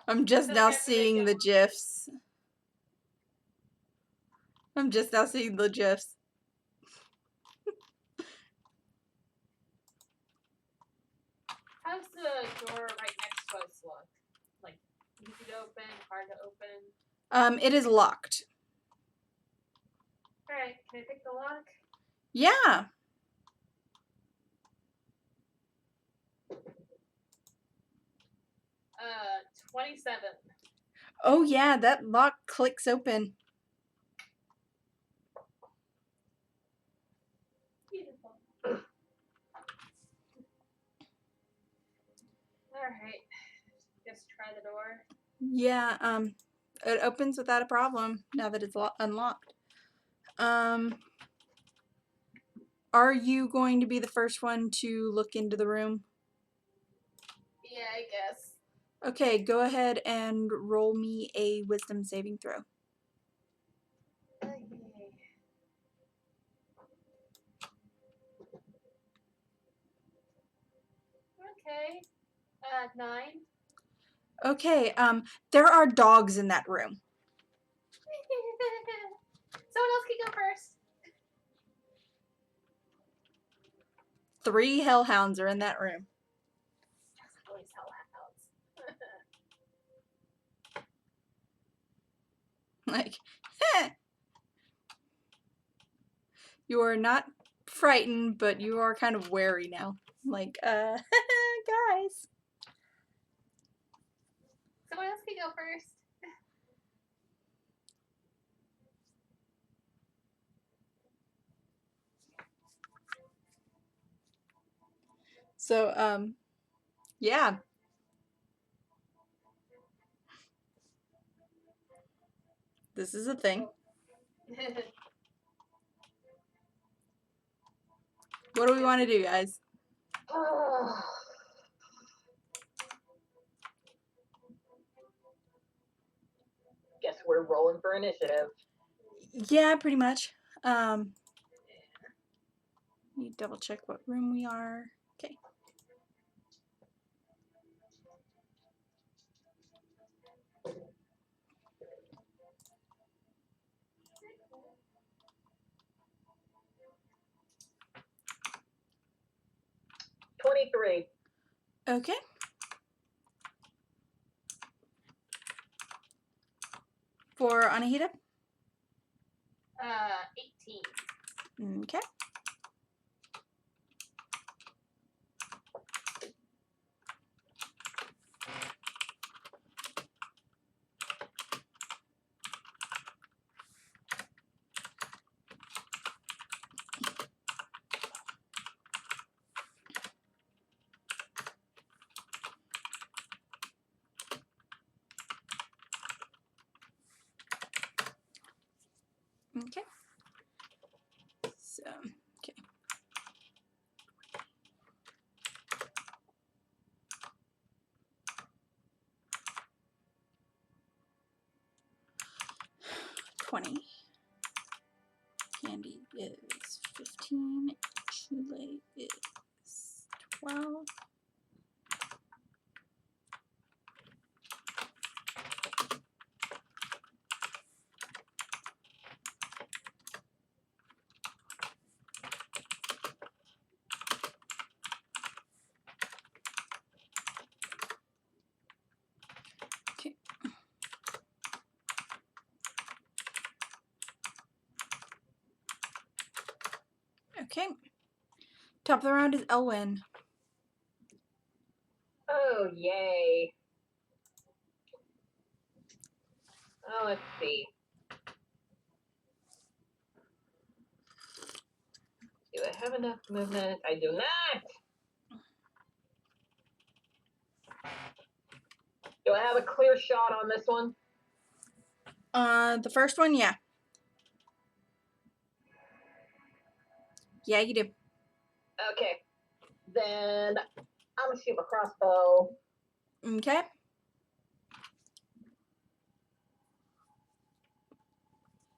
Speaker 1: I'm just now seeing the GIFs. I'm just now seeing the GIFs.
Speaker 3: How's the door right next to us look? Like, easy to open, hard to open?
Speaker 1: It is locked.
Speaker 3: Alright, can I pick the lock?
Speaker 1: Yeah.
Speaker 3: 27.
Speaker 1: Oh yeah, that lock clicks open.
Speaker 3: Beautiful. Alright. Just try the door.
Speaker 1: Yeah, it opens without a problem now that it's unlocked. Are you going to be the first one to look into the room?
Speaker 3: Yeah, I guess.
Speaker 1: Okay, go ahead and roll me a wisdom saving throw.
Speaker 3: Okay. 9.
Speaker 1: Okay, there are dogs in that room.
Speaker 3: Someone else can go first.
Speaker 1: 3 hellhounds are in that room.
Speaker 3: Always hellhounds.
Speaker 1: Like, you are not frightened, but you are kind of wary now. Like, guys.
Speaker 3: Someone else can go first.
Speaker 1: So, yeah. This is a thing. What do we want to do, guys?
Speaker 2: Guess we're rolling for initiative.
Speaker 1: Yeah, pretty much. Let me double check what room we are. Okay.
Speaker 2: $23.
Speaker 1: Okay. For Anahita?
Speaker 3: 18.
Speaker 1: Okay. Okay. So, okay. $20. Candy is 15. Chile is 12. Okay. Okay. Top of the round is Elwyn.
Speaker 2: Oh, yay. Oh, let's see. Do I have enough movement? I do not. Do I have a clear shot on this one?
Speaker 1: The first one, yeah. Yeah, you do.
Speaker 2: Okay. Then I'm gonna shoot my crossbow.
Speaker 1: Okay.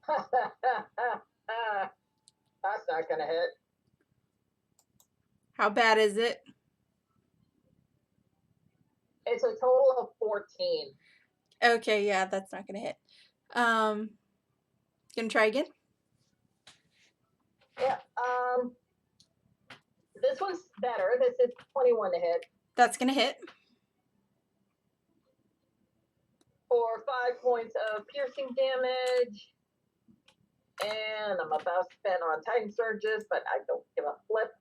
Speaker 2: That's not gonna hit.
Speaker 1: How bad is it?
Speaker 2: It's a total of 14.
Speaker 1: Okay, yeah, that's not gonna hit. Gonna try again?
Speaker 2: Yeah. This one's better. This is 21 to hit.
Speaker 1: That's gonna hit.
Speaker 2: For 5 points of piercing damage. And I'm about to spend on Titan Surges, but I don't give a flip.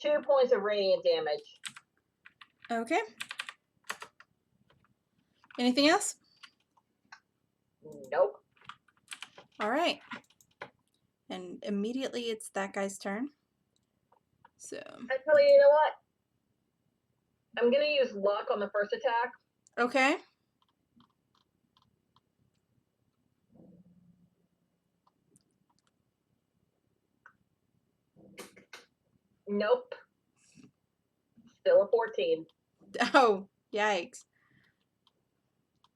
Speaker 2: Two points of radiant damage.
Speaker 1: Okay. Anything else?
Speaker 2: Nope.
Speaker 1: All right. And immediately it's that guy's turn. So.
Speaker 2: Actually, you know what? I'm gonna use luck on the first attack.
Speaker 1: Okay.
Speaker 2: Nope. Still a 14.
Speaker 1: Oh, yikes.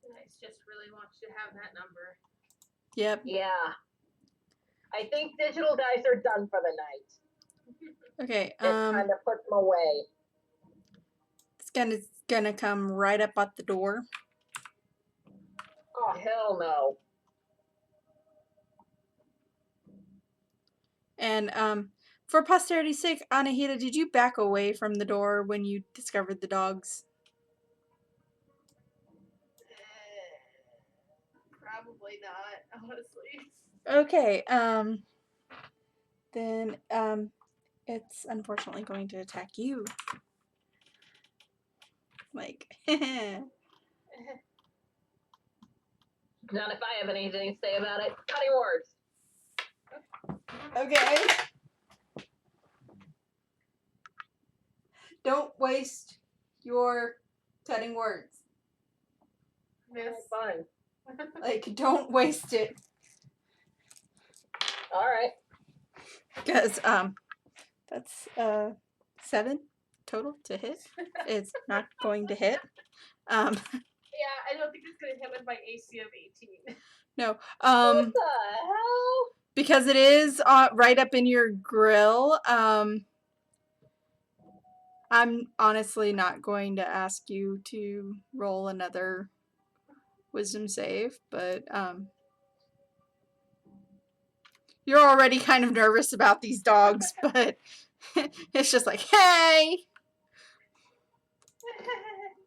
Speaker 3: Dice just really wants you to have that number.
Speaker 1: Yep.
Speaker 2: Yeah. I think digital dice are done for the night.
Speaker 1: Okay.
Speaker 2: It kind of puts them away.
Speaker 1: It's gonna come right up at the door.
Speaker 2: Oh, hell no.
Speaker 1: And for posterity's sake, Anahita, did you back away from the door when you discovered the dogs?
Speaker 3: Probably not, honestly.
Speaker 1: Okay. Then it's unfortunately going to attack you. Like,
Speaker 2: Not if I have anything to say about it. Cutting words.
Speaker 1: okay. Don't waste your cutting words.
Speaker 3: Miss.
Speaker 2: Fine.
Speaker 1: Like, don't waste it.
Speaker 2: All right.
Speaker 1: Because that's 7 total to hit. It's not going to hit.
Speaker 3: Yeah, I don't think it's gonna hit with my AC of 18.
Speaker 1: No.
Speaker 2: What the hell?
Speaker 1: Because it is right up in your grill. I'm honestly not going to ask you to roll another wisdom save, but you're already kind of nervous about these dogs, but it's just like, hey!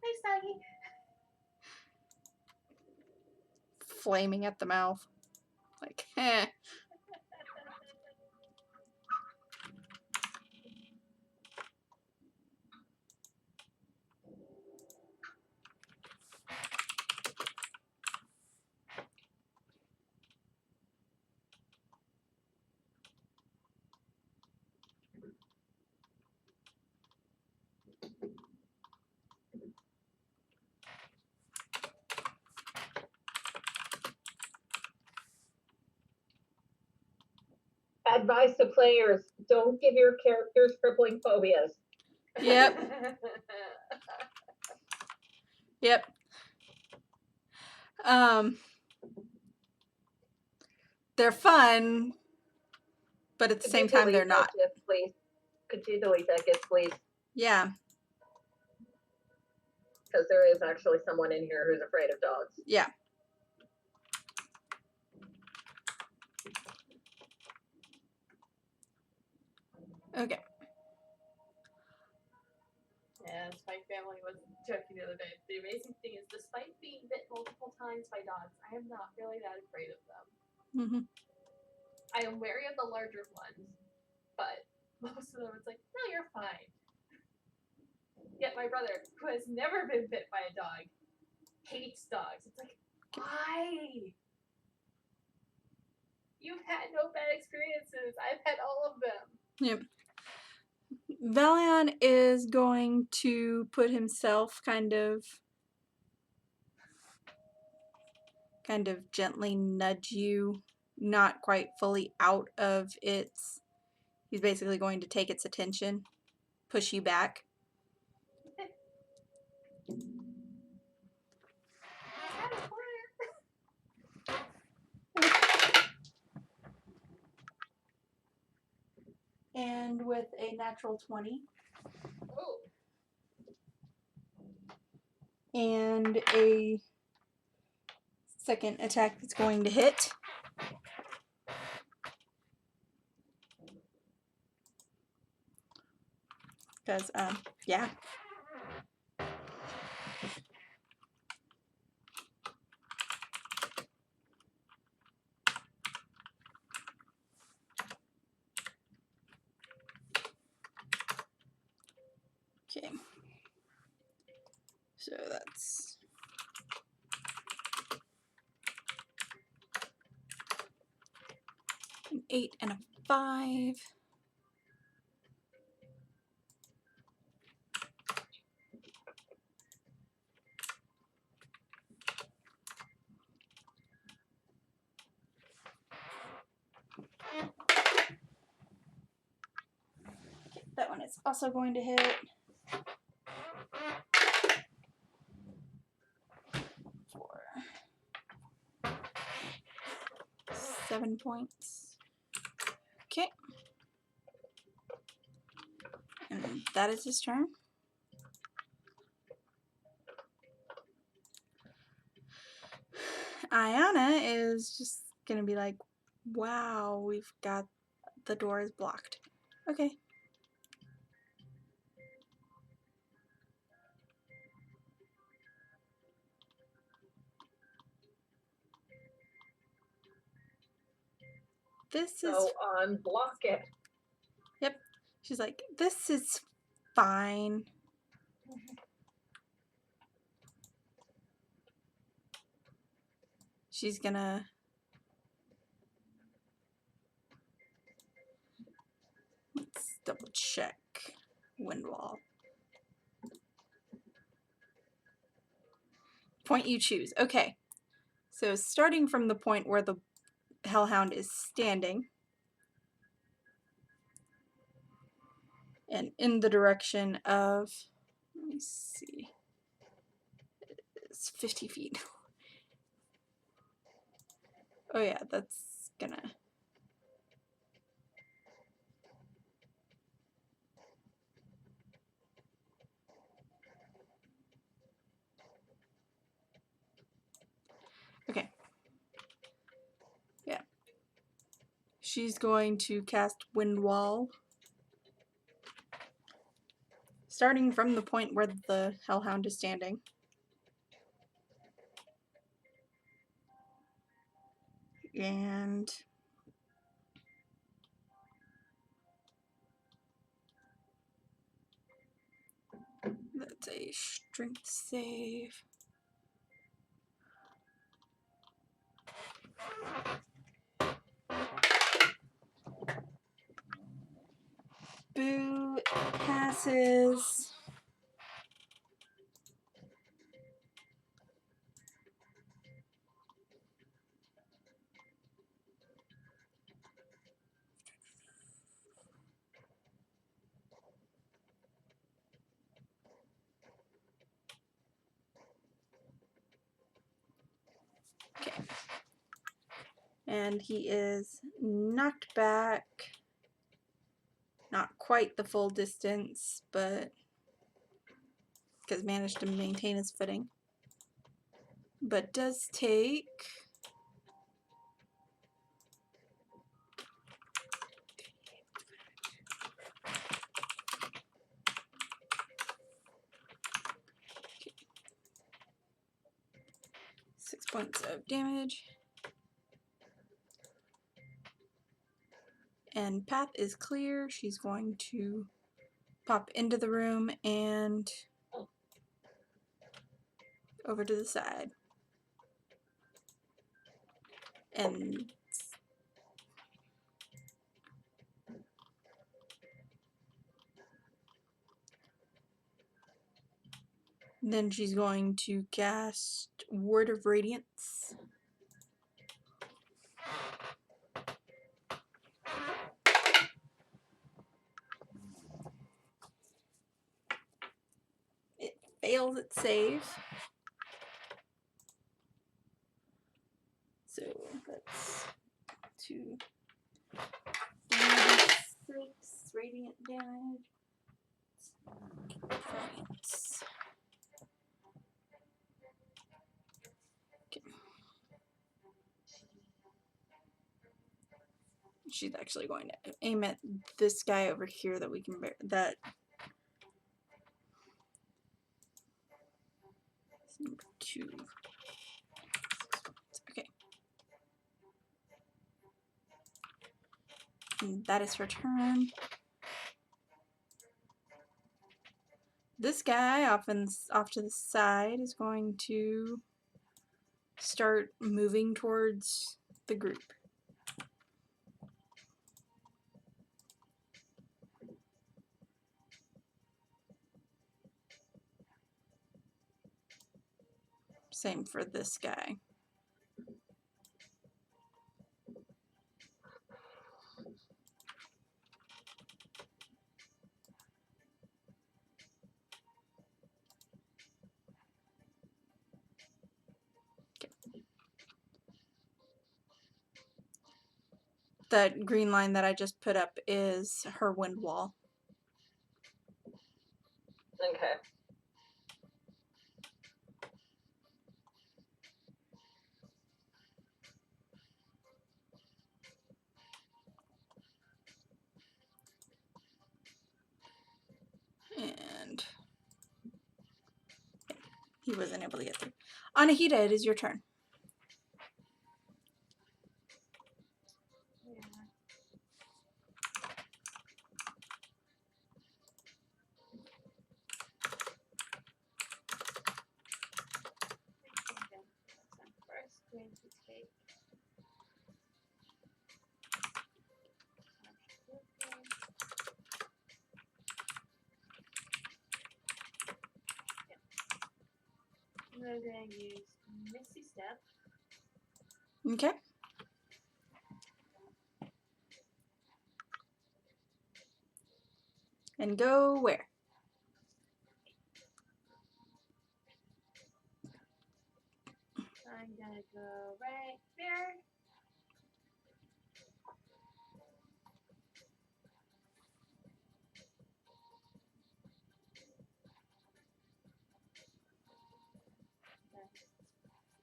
Speaker 3: Thanks, doggy.
Speaker 1: Flaming at the mouth. Like, eh.
Speaker 2: Advice to players: don't give your characters crippling phobias.
Speaker 1: Yep. Yep. They're fun, but at the same time, they're not.
Speaker 2: Yes, please. Could you delete that gift, please?
Speaker 1: Yeah.
Speaker 2: Because there is actually someone in here who's afraid of dogs.
Speaker 1: Yeah. Okay.
Speaker 3: Yes, my family was joking the other day. The amazing thing is, despite being bit multiple times by dogs, I am not really that afraid of them.
Speaker 1: Mm-hmm.
Speaker 3: I am wary of the larger ones, but most of them, it's like, no, you're fine. Yet my brother, who has never been bit by a dog, hates dogs. It's like, why? You've had no bad experiences. I've had all of them.
Speaker 1: Yep. Valion is going to put himself kind of gently nudge you, not quite fully out of its. He's basically going to take its attention, push you back. And with a natural 20
Speaker 3: Oh,
Speaker 1: and a second attack that's going to hit. Because, yeah. Okay. So that's an 8 and a 5. Okay, that one is is also going to hit. 4. 7 points. Okay. And that is his turn. Ayana is just gonna be like, wow, we've got the door is blocked. Okay. This is
Speaker 2: So unblock it.
Speaker 1: Yep. She's like, this is fine. She's gonna let's double check wind wall. Point you choose. Okay. So starting from the point where the hellhound is standing and in the direction of, let me see, it's 50 feet. Oh yeah, that's gonna, okay. Yeah. She's going to cast Wind Wall. Starting from the point where the hellhound is standing. And that's a strength save. Boo passes. Okay. And he is knocked back. Not quite the full distance, but because managed to maintain his footing. But does take 6 points of damage. And path is clear. She's going to pop into the room and over to the side. And then she's going to cast Word of Radiance. It fails its save. So that's 2, 6 radiant damage. Points. Okay. She's actually going to aim at this guy over here that we can bear. That is number 2. Okay. And that is her turn. This guy off to the side is going to start moving towards the group. Same for this guy. that green line that I just put up is her wind wall.
Speaker 2: Okay.
Speaker 1: And he wasn't able to get through. Anahita, it is your turn.
Speaker 3: Yeah. Okay. So I'm first going to take. I'm going to use Misty Step.
Speaker 1: Okay. And go where?
Speaker 3: I'm gonna go right there.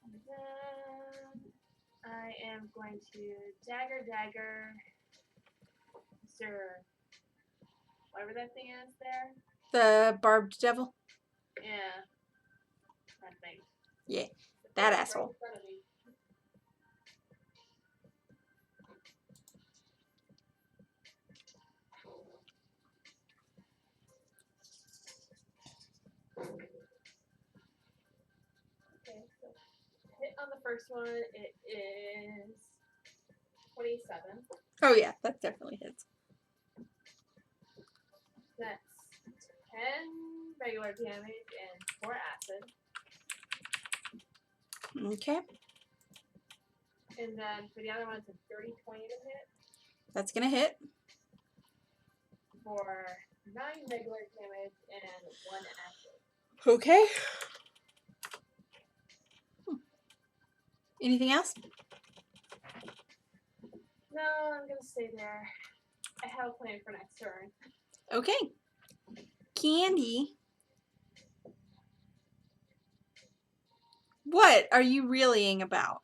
Speaker 3: And then I am going to dagger, Sir. Whatever that thing is there.
Speaker 1: The barbed devil?
Speaker 3: Yeah. That thing.
Speaker 1: Yeah,
Speaker 3: The
Speaker 1: that
Speaker 3: thing
Speaker 1: asshole.
Speaker 3: Right in front of me. Okay, so hit on the first one, it is 27.
Speaker 1: Oh yeah, that definitely hits.
Speaker 3: That's 10 regular damage and 4 acid.
Speaker 1: Okay.
Speaker 3: And then for the other one, it's a 30 20 to hit
Speaker 1: That's gonna hit.
Speaker 3: for 9 regular damage and 1 acid.
Speaker 1: Okay. Anything else?
Speaker 3: No, I'm gonna stay there. I have a plan for next turn.
Speaker 1: Okay. Candy. What are you reeling about?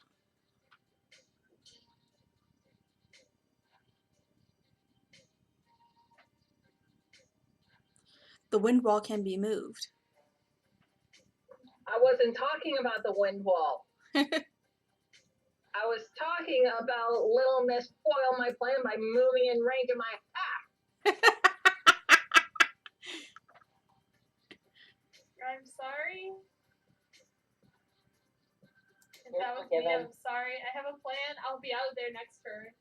Speaker 1: The wind wall can be moved.
Speaker 2: I wasn't talking about the wind wall. I was talking about Little Miss spoil my plan by moving in range of my
Speaker 3: I'm sorry. If
Speaker 2: You're
Speaker 3: that was
Speaker 2: forgiven.
Speaker 3: me, I'm sorry. I have a plan. I'll be out there next turn.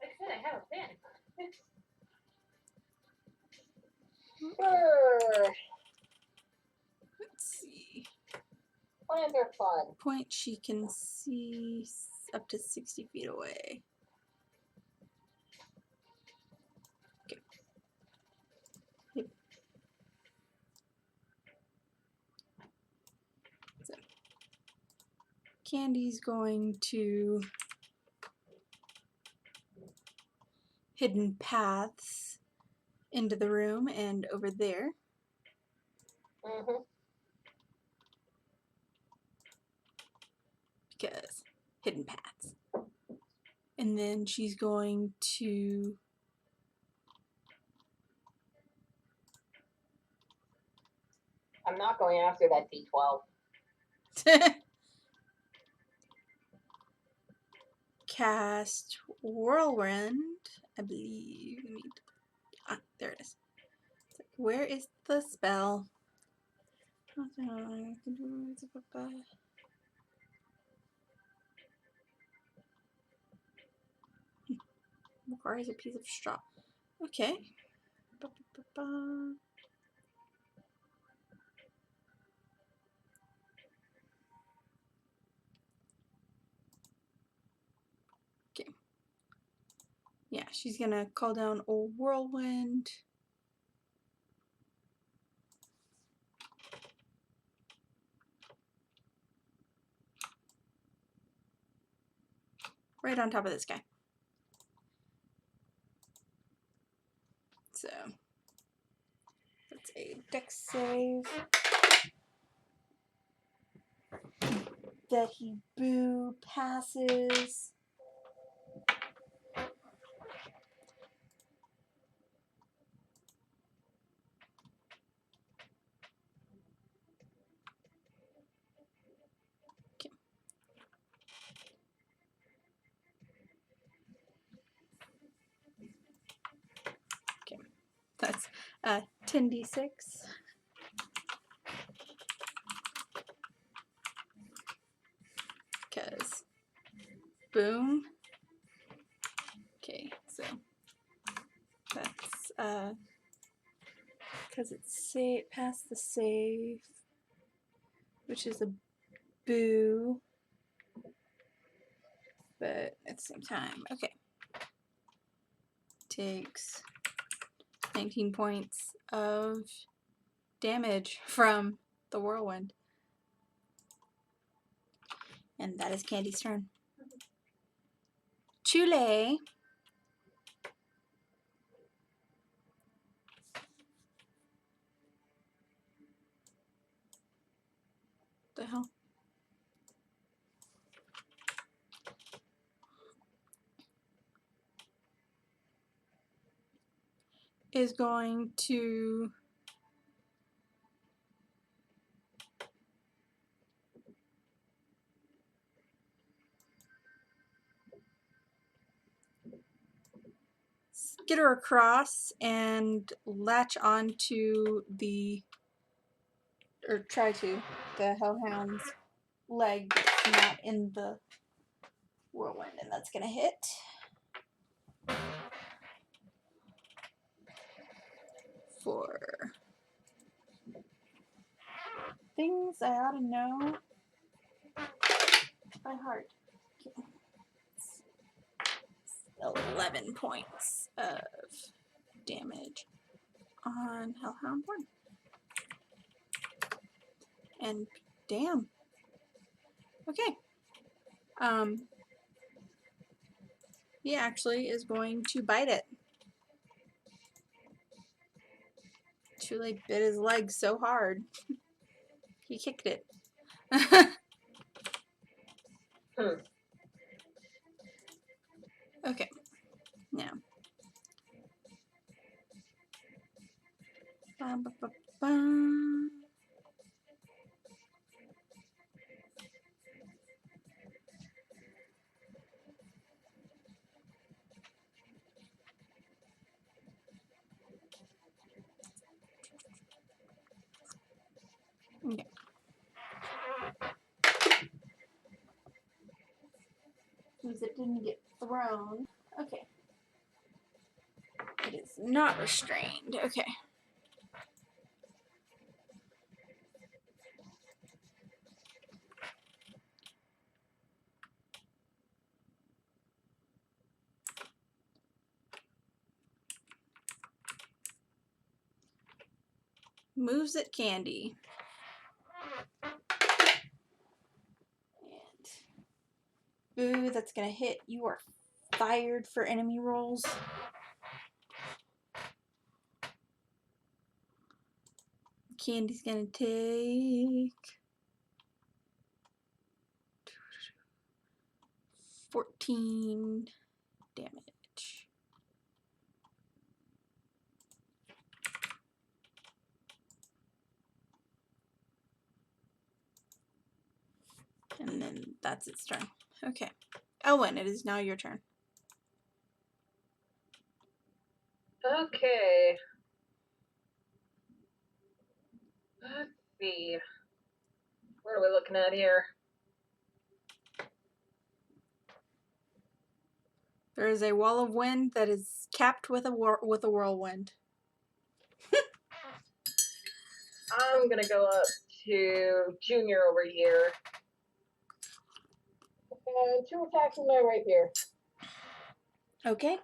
Speaker 3: Like I said, I have a plan.
Speaker 1: Let's see.
Speaker 2: Plans are fun.
Speaker 1: Point she can see up to 60 feet away. Okay. Yep. So, Candy's going to hidden paths into the room and over there.
Speaker 2: Mm-hmm.
Speaker 1: Because hidden paths. And then she's going to
Speaker 2: I'm not going after that D12.
Speaker 1: cast whirlwind, I believe. Let me, there it is. Where is the spell? Requires a piece of straw. Okay. Okay. Yeah, she's gonna call down a whirlwind. right on top of this guy. So that's a dex save. That he boo passes. Okay, that's 10d6. Because boom. Okay, so that's because it's past the save, which is a boo, but at the same time, okay. Takes 19 points of damage from the whirlwind. And that is Candy's turn. Chule. The hell? Is going to skitter across and latch onto the, or try to, the hellhound's leg that's not in the whirlwind, and that's gonna hit. For things I ought to know by heart. Okay. 11 points of damage on Hellhound 1. And damn. Okay. He actually is going to bite it. Chule bit his leg so hard. He kicked it. Okay. Now. Ba, ba, ba, ba. Okay. Since it didn't get thrown. Okay. It is not restrained. Okay. Moves at Candy. And boo, that's gonna hit. You are fired for enemy rolls. Candy's gonna take 14 damage. And then that's its turn. Okay. Elwyn, it is now your turn.
Speaker 2: Okay. Let's see. What are we looking at here?
Speaker 1: There is a wall of wind that is capped with a whirlwind.
Speaker 2: I'm gonna go up to Junior over here. And 2 attacks in my rapier.
Speaker 1: Okay.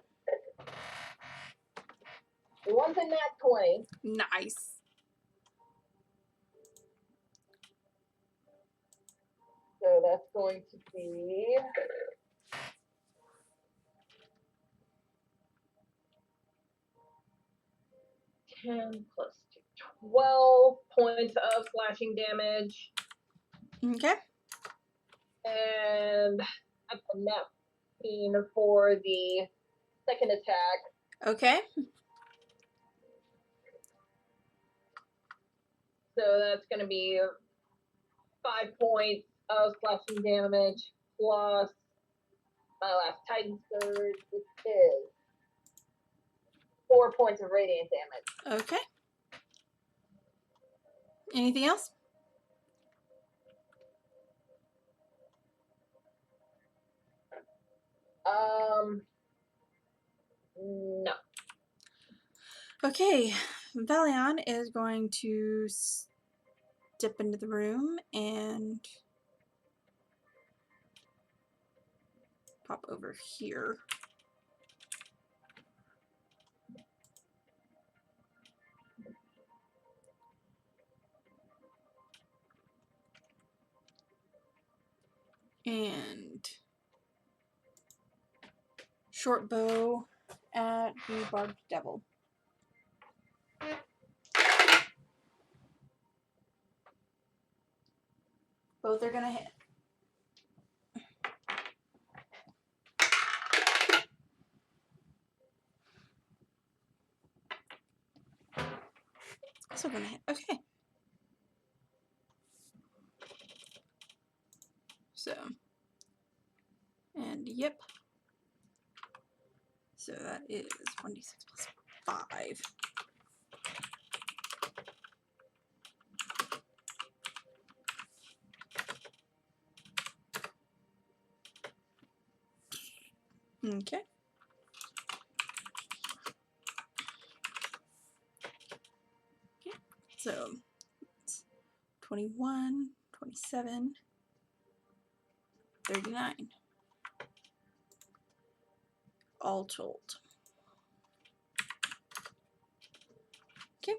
Speaker 2: One's a nat 20.
Speaker 1: Nice.
Speaker 2: So that's going to be 10 plus 2, 12 points of slashing damage.
Speaker 1: Okay.
Speaker 2: And I put a nat 15 for the second attack.
Speaker 1: Okay.
Speaker 2: So that's going to be 5 points of slashing damage plus my last Titan Surge, which is 4 points of radiant damage.
Speaker 1: Okay. Anything else?
Speaker 2: No.
Speaker 1: Okay. Valion is going to step into the room and pop over here. And short bow at the barbed devil. Both are gonna hit. Also gonna hit. Okay. So, and yep. So that is 1d6 plus 5. Okay. So, it's 21, 27, 39. All told. Okay.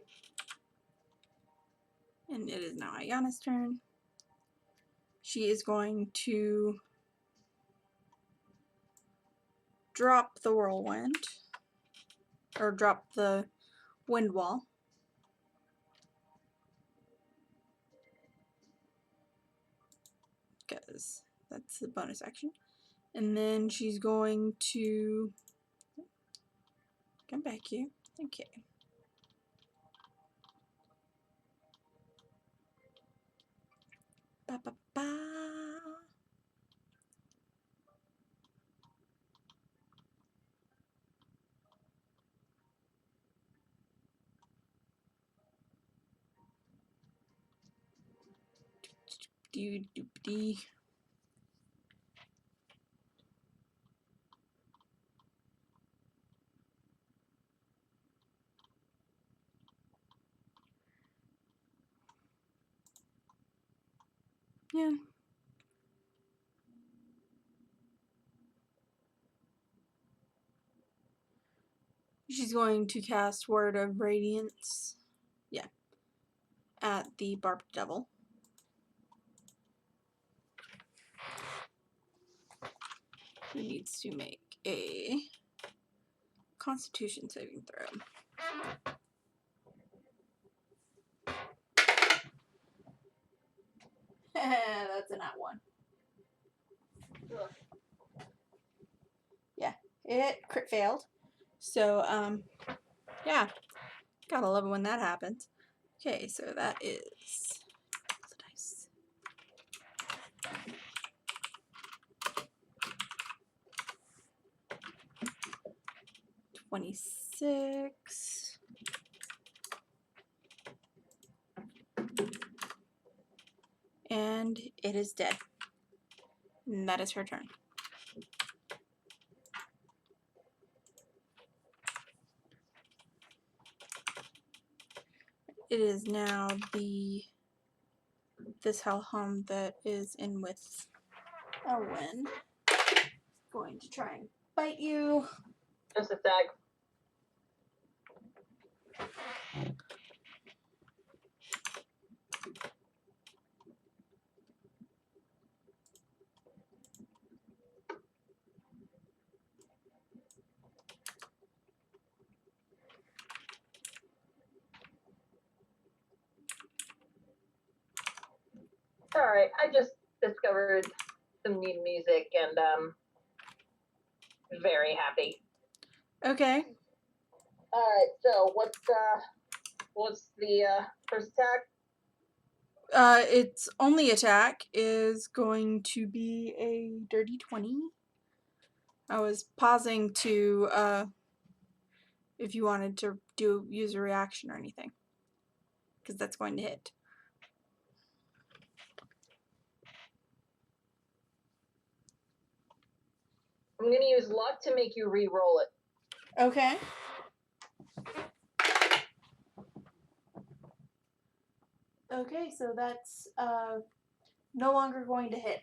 Speaker 1: And it is now Ayana's turn. She is going to drop the whirlwind, or drop the wind wall. Because that's the bonus action. And then she's going to come back here. Okay. Ba, ba, ba. Doo-doo-dee. Yeah. She's going to cast Word of Radiance. Yeah. At the barbed devil. Who needs to make a Constitution saving throw. That's a nat 1. Yeah, it crit failed. So, yeah, gotta love it when that happens. Okay, so that is the dice. $26. And it is dead. And that is her turn. It is now this Hellhound that is in with Elwyn. Going to try and bite you.
Speaker 2: Just a sec. Alright, I just discovered some new music and very happy.
Speaker 1: Okay.
Speaker 2: Alright, so what's the first attack?
Speaker 1: Its only attack is going to be a dirty 20. I was pausing to if you wanted to use a reaction or anything, because that's going to hit.
Speaker 2: I'm gonna use luck to make you re-roll it.
Speaker 1: Okay. Okay, so that's no longer going to hit.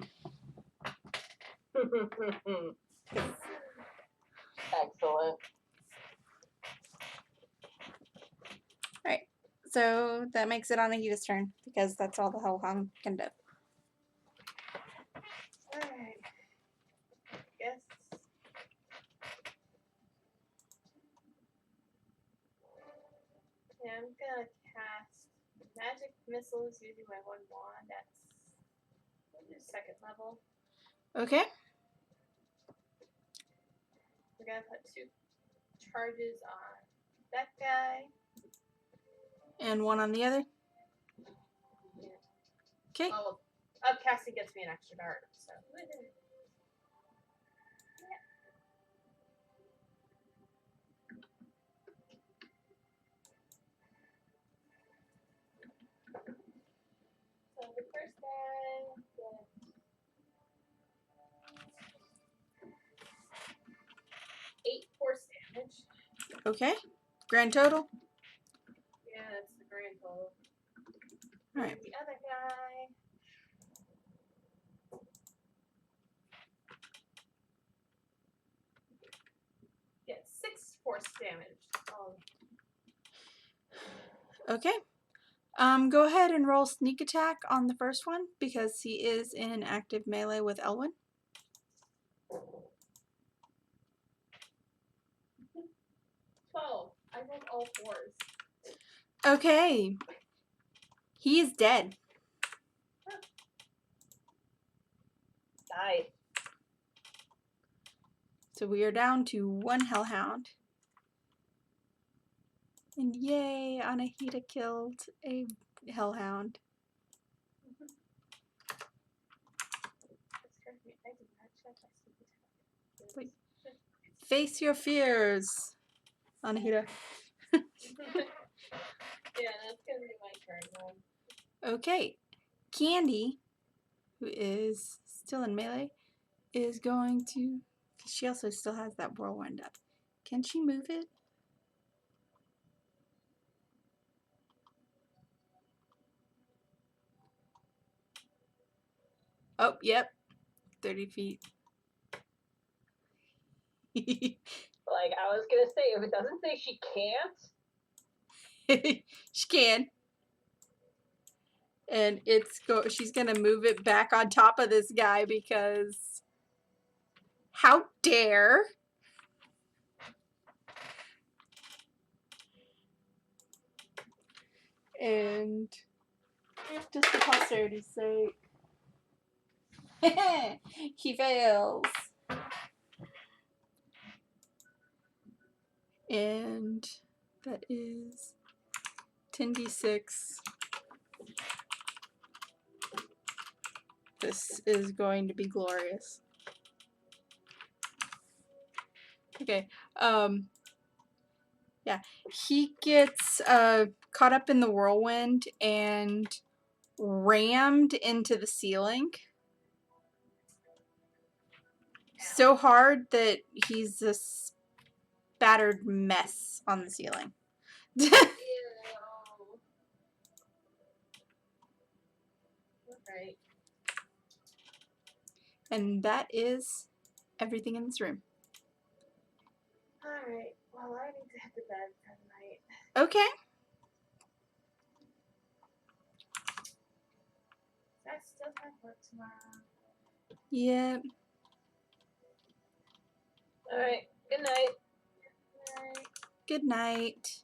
Speaker 2: Excellent.
Speaker 1: Alright, so that makes it Anahita's turn, because that's all the Hellhound can do.
Speaker 3: Alright. Guess. Yeah, I'm gonna cast magic missiles using my one wand. That's second level.
Speaker 1: Okay.
Speaker 3: We're gonna put 2 charges on that guy.
Speaker 1: And one on the other. Okay.
Speaker 3: Oh, upcasting gets me an extra dart, so. So the first guy gets 8 force damage.
Speaker 1: Okay. Grand total.
Speaker 3: Yeah, that's the grand total.
Speaker 1: Alright.
Speaker 3: And the other guy gets 6 force damage. Oh,
Speaker 1: Okay. Go ahead and roll sneak attack on the first one, because he is in active melee with Elwyn.
Speaker 3: 12. I rolled all 4s.
Speaker 1: Okay. He is dead.
Speaker 2: Nice.
Speaker 1: So we are down to 1 Hellhound. And yay, Anahita killed a Hellhound.
Speaker 3: I did not check my sneak attack.
Speaker 1: Wait. Face your fears, Anahita.
Speaker 3: Yeah, that's gonna be my turn then.
Speaker 1: Okay. Candy, who is still in melee, is going to... She also still has that whirlwind up. Can she move it? Oh, yep. 30 feet.
Speaker 2: Like, I was gonna say, if it doesn't say she can't.
Speaker 1: She can. And she's gonna move it back on top of this guy because how dare? And just for posterity's sake, he fails. And that is 10d6. This is going to be glorious. Okay. Yeah. He gets caught up in the whirlwind and rammed into the ceiling so hard that he's a spattered mess on the ceiling.
Speaker 3: Ew. Alright.
Speaker 1: And that is everything in this room.
Speaker 3: Alright. Well, I need to head to bed for the night.
Speaker 1: Okay.
Speaker 3: I still have work tomorrow.
Speaker 1: Yep.
Speaker 2: Alright, good night.
Speaker 3: Night.
Speaker 1: Good night.